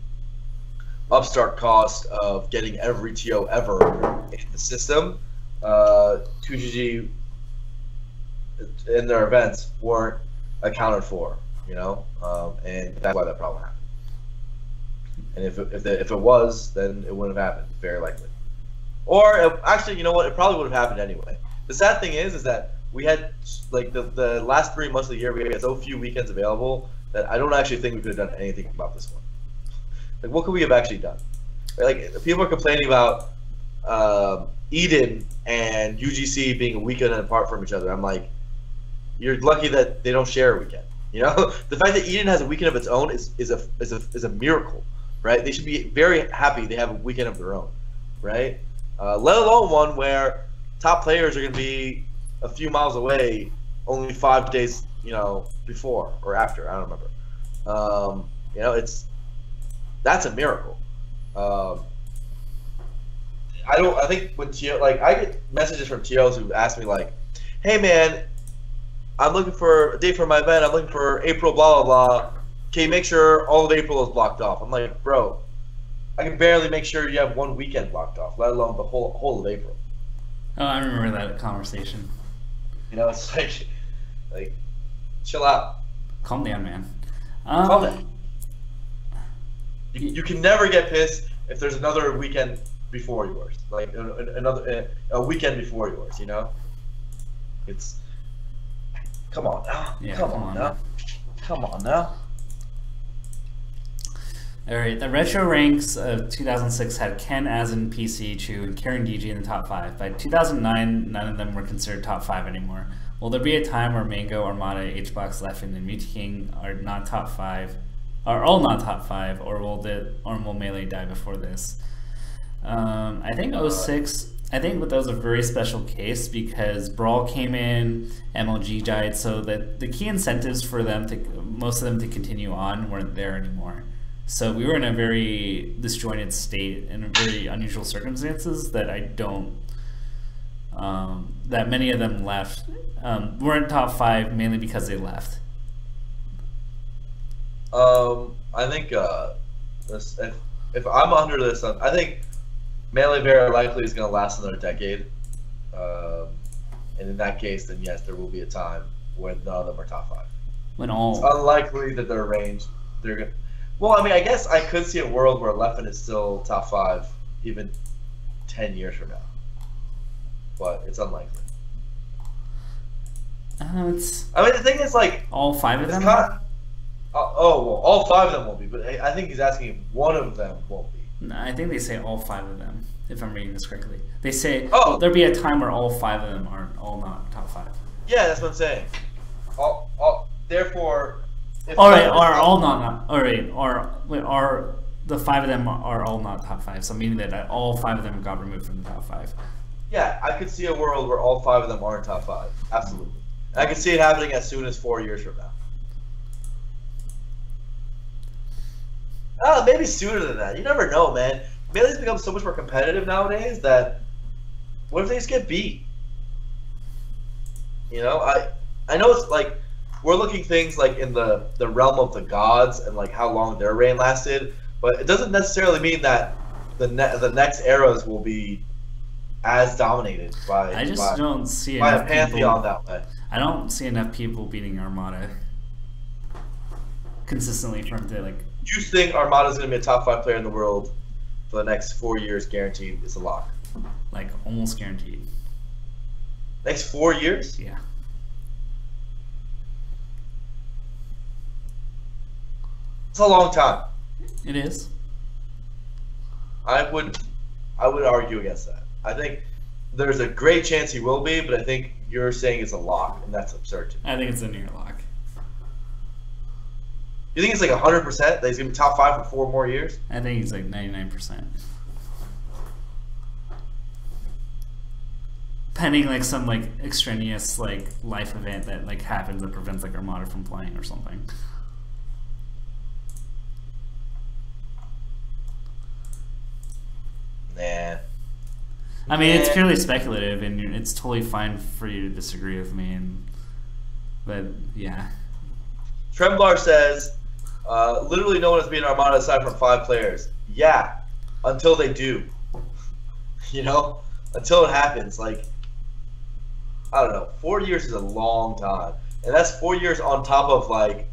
[SPEAKER 2] upstart cost of getting every TO ever in the system, 2GG in their events weren't accounted for, you know, and that's why that problem happened. And if it was, then it wouldn't have happened, very likely. Or actually, you know what? It probably would have happened anyway. The sad thing is that we had like the last 3 months of the year, we had so few weekends available that I don't actually think we could have done anything about this one. Like, what could we have actually done? Like, people are complaining about Eden and UGC being a weekend apart from each other. I'm like, you're lucky that they don't share a weekend. You know, the fact that Eden has a weekend of its own is a miracle, right? They should be very happy they have a weekend of their own. right? Let alone one where top players are going to be a few miles away only 5 days, before or after. I don't remember. That's a miracle. I think when I get messages from TOs who ask me like, "Hey man, I'm looking for a date for my event. I'm looking for April, blah blah blah. Can you make sure all of April is blocked off?" I'm like, bro, I can barely make sure you have one weekend blocked off, let alone the whole of April.
[SPEAKER 1] Oh, I remember that conversation.
[SPEAKER 2] It's like, chill out.
[SPEAKER 1] Calm down, man.
[SPEAKER 2] Calm down. You can never get pissed if there's another weekend before yours, like a weekend before yours. It's come on now.
[SPEAKER 1] Yeah,
[SPEAKER 2] come on now. Come on now.
[SPEAKER 1] All right, the retro ranks of 2006 had Ken, Asin, PC, Chu, and Karen DG in the top 5. By 2009, none of them were considered top 5 anymore. Will there be a time where Mango, Armada, HBox, Leffen, and Muti King are not top 5, are all not top 5, or will Melee die before this? I think 06. I think that was a very special case because Brawl came in, MLG died, so that the key incentives for most of them to continue on weren't there anymore. So we were in a very disjointed state in very unusual circumstances that that many of them left. Weren't top 5 mainly because they left.
[SPEAKER 2] I think if I'm under this, I think Melee very likely is going to last another decade. And in that case, then yes, there will be a time when none of them are top 5. It's unlikely that they're arranged. They're going. Well, I mean, I guess I could see a world where Leffen is still top 5 even 10 years from now, but it's unlikely. The thing is, like,
[SPEAKER 1] all 5 of them.
[SPEAKER 2] All 5 of them won't be, but I think he's asking if one of them won't be.
[SPEAKER 1] No, I think they say all 5 of them, if I'm reading this correctly. They say there'll be a time where all 5 of them are all not top 5.
[SPEAKER 2] Yeah, that's what I'm saying. Therefore.
[SPEAKER 1] All right, are all not. All right, are the 5 of them are all not top 5? So meaning that all 5 of them got removed from the top 5.
[SPEAKER 2] Yeah, I could see a world where all 5 of them aren't top 5. Absolutely, and I can see it happening as soon as 4 years from now. Maybe sooner than that. You never know, man. Melee's become so much more competitive nowadays that what if they just get beat? I know it's like we're looking things like in the realm of the gods and like how long their reign lasted, but it doesn't necessarily mean that the next eras will be as dominated by.
[SPEAKER 1] I just don't see
[SPEAKER 2] by
[SPEAKER 1] enough
[SPEAKER 2] a pantheon
[SPEAKER 1] people,
[SPEAKER 2] that way.
[SPEAKER 1] I don't see enough people beating Armada consistently for him to like.
[SPEAKER 2] You think Armada's going to be a top 5 player in the world for the next 4 years, guaranteed? It's a lock.
[SPEAKER 1] Like almost guaranteed.
[SPEAKER 2] Next 4 years?
[SPEAKER 1] Yeah.
[SPEAKER 2] It's a long time.
[SPEAKER 1] It is.
[SPEAKER 2] I would argue against that. I think there's a great chance he will be, but I think you're saying it's a lock, and that's absurd.
[SPEAKER 1] I think it's a near lock.
[SPEAKER 2] You think it's like 100% that he's going to be top 5 for 4 more years?
[SPEAKER 1] I think he's like 99%. Pending like some like extraneous like life event that like happens that prevents like Armada from playing or something.
[SPEAKER 2] Nah.
[SPEAKER 1] I mean, it's purely speculative, and it's totally fine for you to disagree with me. But yeah.
[SPEAKER 2] Tremblar says, literally no one has beaten Armada aside from 5 players. Yeah, until they do. Until it happens. Like, I don't know. 4 years is a long time, and that's 4 years on top of like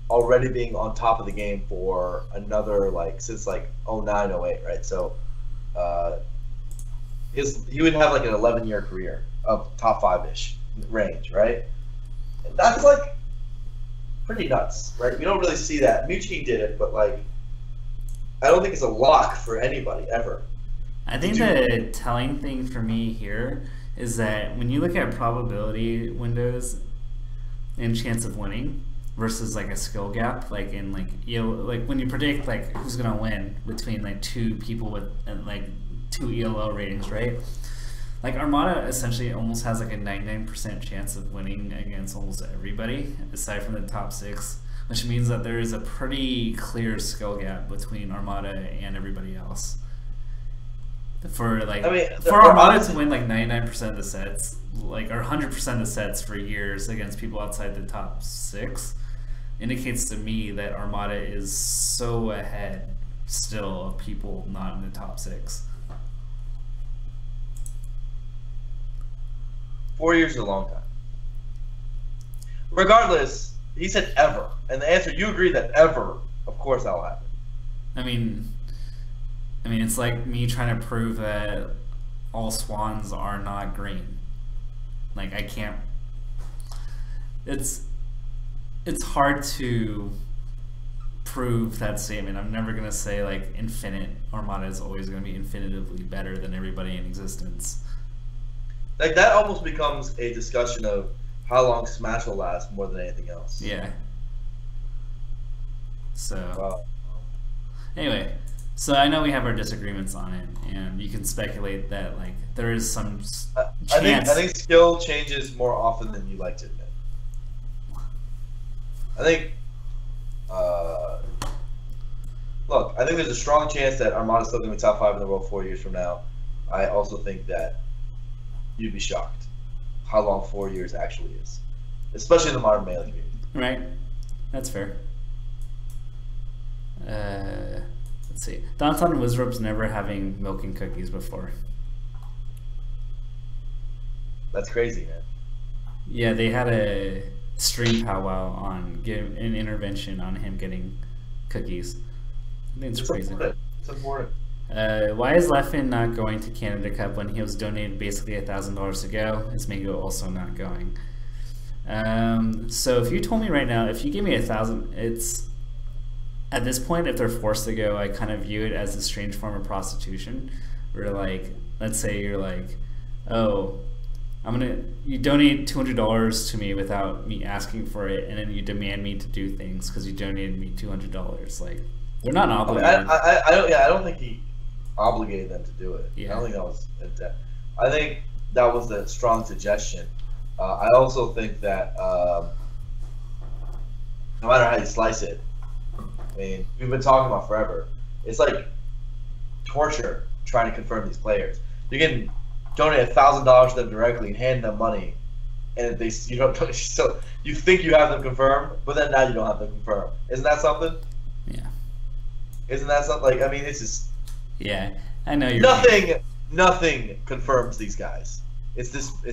[SPEAKER 2] already being on top of the game for another like since like 09, 08, right? So. He would have like an 11-year career of top 5-ish range, right? And that's like pretty nuts, right? We don't really see that. Muchi did it, but like I don't think it's a lock for anybody ever.
[SPEAKER 1] I think the telling thing for me here is that when you look at probability windows and chance of winning versus like a skill gap, like in like like when you predict like who's gonna win between like 2 people with like two ELO ratings, right? Like Armada essentially almost has like a 99% chance of winning against almost everybody aside from the top 6, which means that there is a pretty clear skill gap between Armada and everybody else. For like, for Armada to win like 99% of the sets, like, or 100% of the sets for years against people outside the top 6, indicates to me that Armada is so ahead still of people not in the top 6.
[SPEAKER 2] 4 years is a long time. Regardless, he said ever, and the answer, you agree that ever, of course that'll happen.
[SPEAKER 1] I mean, it's like me trying to prove that all swans are not green. Like, I can't. It's hard to prove that statement. I'm never gonna say like infinite Armada is always gonna be infinitively better than everybody in existence.
[SPEAKER 2] Like, that almost becomes a discussion of how long Smash will last more than anything else.
[SPEAKER 1] Yeah. So, anyway, so I know we have our disagreements on it, and you can speculate that like there is some chance.
[SPEAKER 2] I think skill changes more often than you like to admit. I think, look, I think there's a strong chance that Armada's still going to be top 5 in the world 4 years from now. I also think that you'd be shocked how long 4 years actually is, especially in the modern Melee community.
[SPEAKER 1] Right, that's fair. Let's see. Downtown Wizard's never having milk and cookies before.
[SPEAKER 2] That's crazy, man.
[SPEAKER 1] Yeah, they had a stream powwow on give an intervention on him getting cookies. I think it's crazy.
[SPEAKER 2] It's important.
[SPEAKER 1] Why is Leffen not going to Canada Cup when he was donated basically $1,000 to go? Is Mango also not going? So if you told me right now, if you give me $1,000, it's at this point, if they're forced to go, I kind of view it as a strange form of prostitution. Where like, let's say you're like, oh, you donate $200 to me without me asking for it, and then you demand me to do things because you donated me $200. Like, they're not obligated.
[SPEAKER 2] I don't think he obligated them to do it.
[SPEAKER 1] Yeah.
[SPEAKER 2] I don't think that was. I think that was a strong suggestion. I also think that no matter how you slice it, I mean, we've been talking about forever. It's like torture trying to confirm these players. You can donate $1,000 to them directly and hand them money, and you don't. So you think you have them confirmed, but then now you don't have them confirmed. Isn't that something?
[SPEAKER 1] Yeah.
[SPEAKER 2] Isn't that something? Like, I mean, it's just.
[SPEAKER 1] Yeah, I know you're.
[SPEAKER 2] Nothing confirms these guys. It's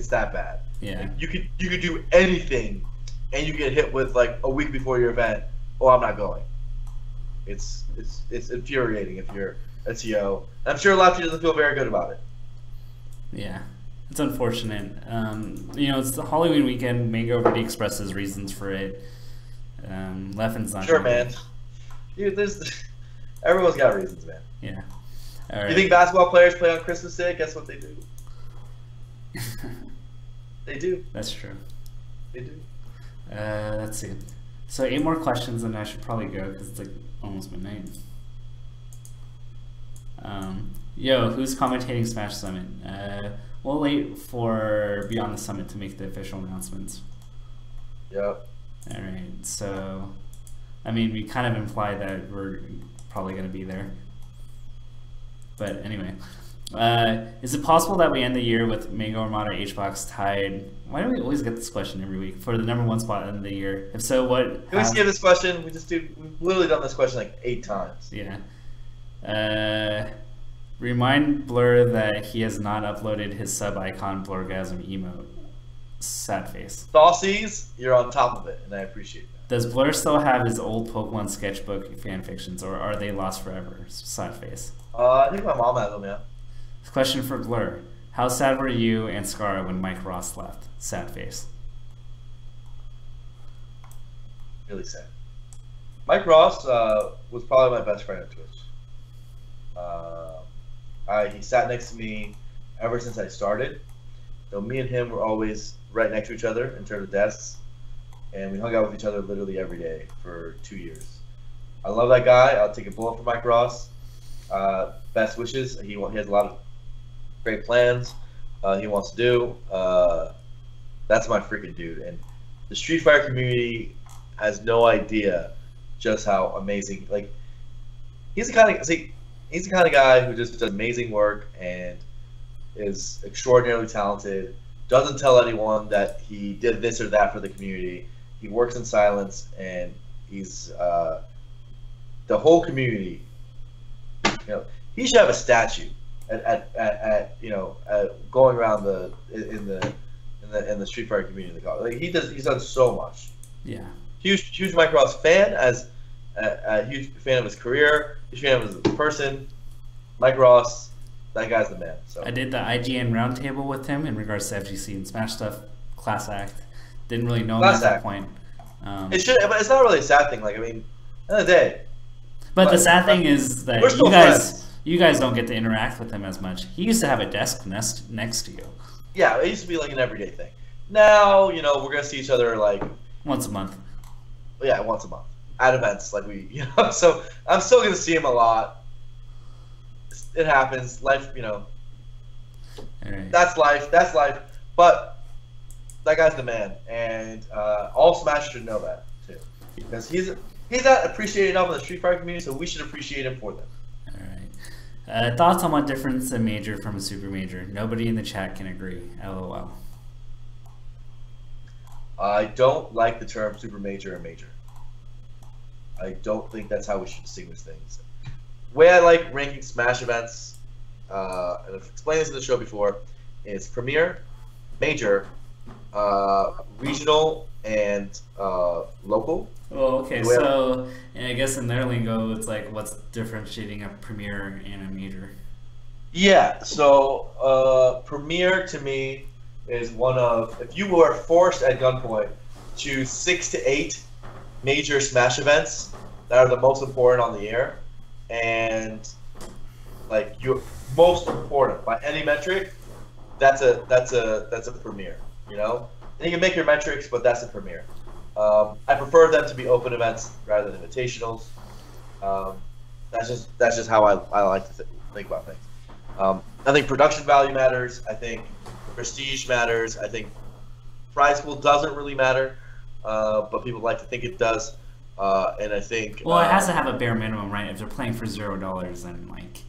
[SPEAKER 2] that bad.
[SPEAKER 1] Yeah.
[SPEAKER 2] Like, you could do anything, and you get hit with like a week before your event. Oh, I'm not going. It's infuriating if you're a TO. I'm sure Lefty doesn't feel very good about it.
[SPEAKER 1] Yeah, it's unfortunate. It's the Halloween weekend. Mango already expressed his reasons for it. Leffen's not.
[SPEAKER 2] Sure, man. Dude, everyone's got reasons, man.
[SPEAKER 1] Yeah. All right.
[SPEAKER 2] You think basketball players play on Christmas Day? Guess what they do? They do.
[SPEAKER 1] That's true.
[SPEAKER 2] They do.
[SPEAKER 1] Let's see. So 8 more questions, and I should probably go because it's like almost midnight. Who's commentating Smash Summit? We'll wait for Beyond the Summit to make the official announcements.
[SPEAKER 2] Yep.
[SPEAKER 1] All right. So, I mean, we kind of implied that we're probably going to be there. But anyway, is it possible that we end the year with Mango Armada HBox tied? Why do we always get this question every week for the #1 spot in the year? If so, what?
[SPEAKER 2] Can we skip this question? We've literally done this question like 8 times.
[SPEAKER 1] Yeah. Remind Blur that he has not uploaded his sub icon Blurgasm emote. Sad face.
[SPEAKER 2] Saucies, you're on top of it, and I appreciate that.
[SPEAKER 1] Does Blur still have his old Pokemon sketchbook fanfictions, or are they lost forever? Sad face.
[SPEAKER 2] I think my mom has them, yeah.
[SPEAKER 1] Question for Blur. How sad were you and Scar when Mike Ross left? Sad face.
[SPEAKER 2] Really sad. Mike Ross was probably my best friend on Twitch. He sat next to me ever since I started. So me and him were always right next to each other in terms of desks, and we hung out with each other literally every day for 2 years. I love that guy. I'll take a bullet for Mike Ross. Best wishes. He has a lot of great plans he wants to do. That's my freaking dude. And the Street Fighter community has no idea just how amazing. Like, he's the kind of guy who just does amazing work and is extraordinarily talented. Doesn't tell anyone that he did this or that for the community. He works in silence, and he's the whole community. He should have a statue at going around in the Street Fighter community. Like, he's done so much.
[SPEAKER 1] Yeah.
[SPEAKER 2] Huge Mike Ross fan, as a huge fan of his career, huge fan of him as a person. Mike Ross, that guy's the man. So
[SPEAKER 1] I did the IGN roundtable with him in regards to FGC and Smash stuff. Class act. Didn't really know him at that point.
[SPEAKER 2] But it's not really a sad thing. Like, I mean, at the end of the day.
[SPEAKER 1] But the sad thing is that you guys don't get to interact with him as much. He used to have a desk next to you.
[SPEAKER 2] Yeah, it used to be like an everyday thing. Now, we're gonna see each other like
[SPEAKER 1] once a month.
[SPEAKER 2] Yeah, once a month at events, like So I'm still gonna see him a lot. It happens. Life,
[SPEAKER 1] All right.
[SPEAKER 2] That's life. That's life. But that guy's the man, and all Smash should know that too, because he's not appreciated enough in the Street Fighter community, so we should appreciate him for them.
[SPEAKER 1] All right. Thoughts on what difference a major from a super major? Nobody in the chat can agree. LOL.
[SPEAKER 2] I don't like the term super major and major. I don't think that's how we should distinguish things. The way I like ranking Smash events, and I've explained this in the show before, is Premier, Major, Regional, and Local.
[SPEAKER 1] Oh, okay. So, and I guess in their lingo, it's like, what's differentiating a Premier and a Major? Yeah.
[SPEAKER 2] So, Premier to me is one of, if you were forced at gunpoint to choose 6 to 8 major Smash events that are the most important on the air, and like you're most important by any metric, that's a Premier. And you can make your metrics, but that's a Premier. I prefer them to be open events rather than invitationals. That's just how I like to think about things. I think production value matters. I think prestige matters. I think prize pool doesn't really matter, but people like to think it does. And I think
[SPEAKER 1] it has to have a bare minimum, right? If they're playing for $0, then like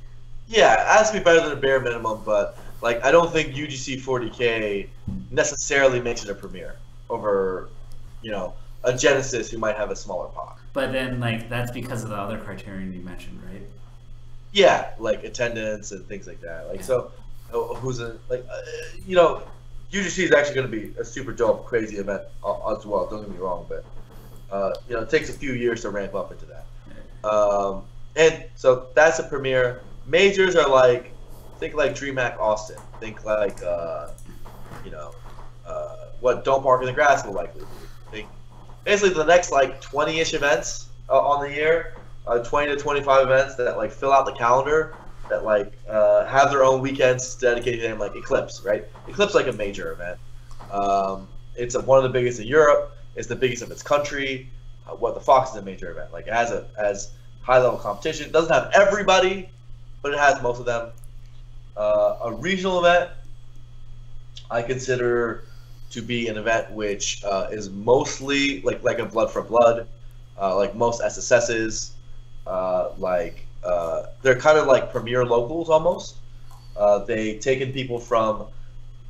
[SPEAKER 2] yeah, it has to be better than a bare minimum. But like, I don't think UGC 40K necessarily makes it a Premier over, a Genesis who might have a smaller pot.
[SPEAKER 1] But then, like, that's because of the other criterion you mentioned, right?
[SPEAKER 2] Yeah, like attendance and things like that. Like, so who's UGC is actually going to be a super dope, crazy event as well. Don't get me wrong, but it takes a few years to ramp up into that. And so that's a Premier. Majors are like, think like DreamHack Austin. Think like what Don't Park in the Grass will likely be. Think basically the next like 20-ish events on the year, 20 to 25 events that like fill out the calendar, that like have their own weekends dedicated to them, like Eclipse, right? Eclipse like a major event. It's one of the biggest in Europe. It's the biggest of its country. What the Fox is a major event. Like, it has high level competition. It doesn't have everybody, but it has most of them. A regional event I consider to be an event which is mostly like a Blood for Blood, like most SSSs. They're kind of like Premier locals almost. They take in people from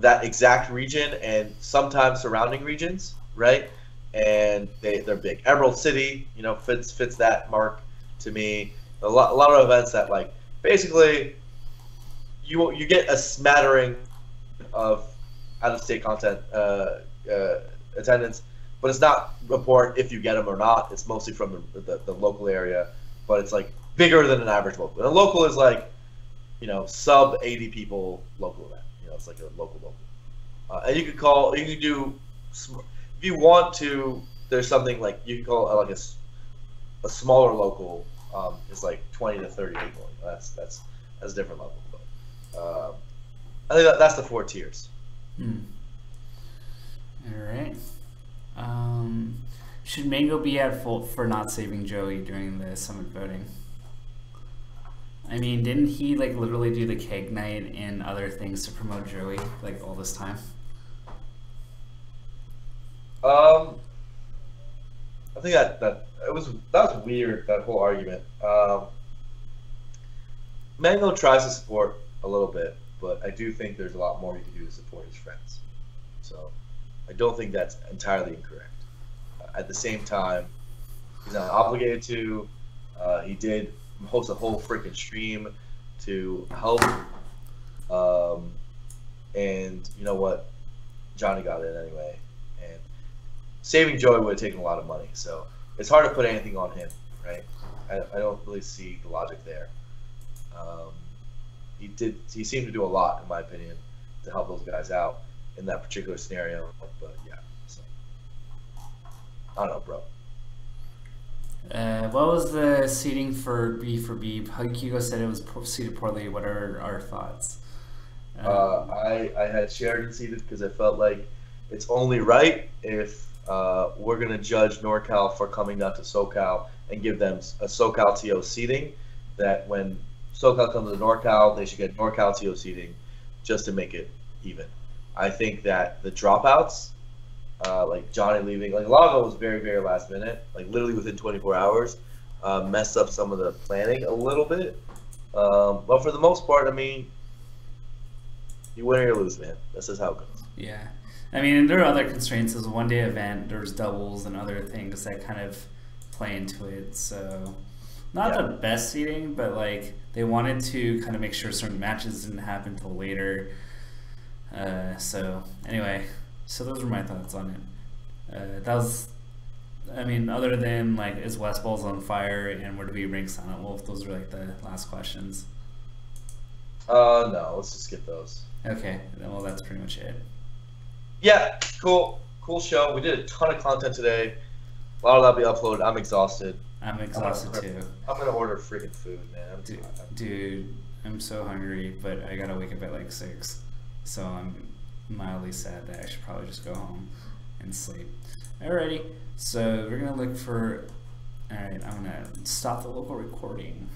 [SPEAKER 2] that exact region and sometimes surrounding regions, right? And they're big. Emerald City, fits that mark to me. A lot of events that like basically you get a smattering of out-of-state content attendance, but it's not important if you get them or not. It's mostly from the local area, but it's like bigger than an average local. And a local is like, sub 80 people local event. It's like a local. And you can do, if you want to, there's something like you can call it like a smaller local. It's like 20 to 30 people. That's a different level. But I think that's the 4 tiers.
[SPEAKER 1] All right. Should Mango be at fault for not saving Joey during the summit voting? I mean, didn't he like literally do the keg night and other things to promote Joey like all this time?
[SPEAKER 2] Um, I think that was weird, that whole argument. Mango tries to support a little bit, but I do think there's a lot more he can do to support his friends. So I don't think that's entirely incorrect. At the same time, he's not obligated to. He did host a whole freaking stream to help. And you know what? Johnny got in anyway. And saving Joey would have taken a lot of money. So it's hard to put anything on him, right? I don't really see the logic there. He seemed to do a lot, in my opinion, to help those guys out in that particular scenario. But yeah, so, I don't know, bro.
[SPEAKER 1] What was the seating for B? Hugo said it was seated poorly. What are our thoughts?
[SPEAKER 2] I had Sheridan seated because I felt like it's only right if we're gonna judge NorCal for coming down to SoCal and give them a SoCal TO seating. That when SoCal comes to NorCal, they should get NorCal TO seating just to make it even. I think that the dropouts, like Johnny leaving, like a lot of it was very, very last minute, like literally within 24 hours, messed up some of the planning a little bit. But for the most part, I mean, you win or you lose, man. That's just how it goes.
[SPEAKER 1] Yeah. I mean, there are other constraints. It's a one-day event. There's doubles and other things that kind of play into it. So not the best seating, but like they wanted to kind of make sure certain matches didn't happen till later. So anyway, so those were my thoughts on it. That was, I mean, other than like, is West Balls on fire and where do we rank Silent Wolf? Those are like the last questions.
[SPEAKER 2] No, let's just skip those.
[SPEAKER 1] Okay, well, that's pretty much it.
[SPEAKER 2] Yeah, cool show. We did a ton of content today. A lot of that will be uploaded. I'm exhausted.
[SPEAKER 1] I'm exhausted too.
[SPEAKER 2] I'm gonna order freaking food, man.
[SPEAKER 1] Dude, I'm so hungry, but I gotta wake up at like 6. So I'm mildly sad that I should probably just go home and sleep. Alrighty, so we're gonna look for. Alright, I'm gonna stop the local recording.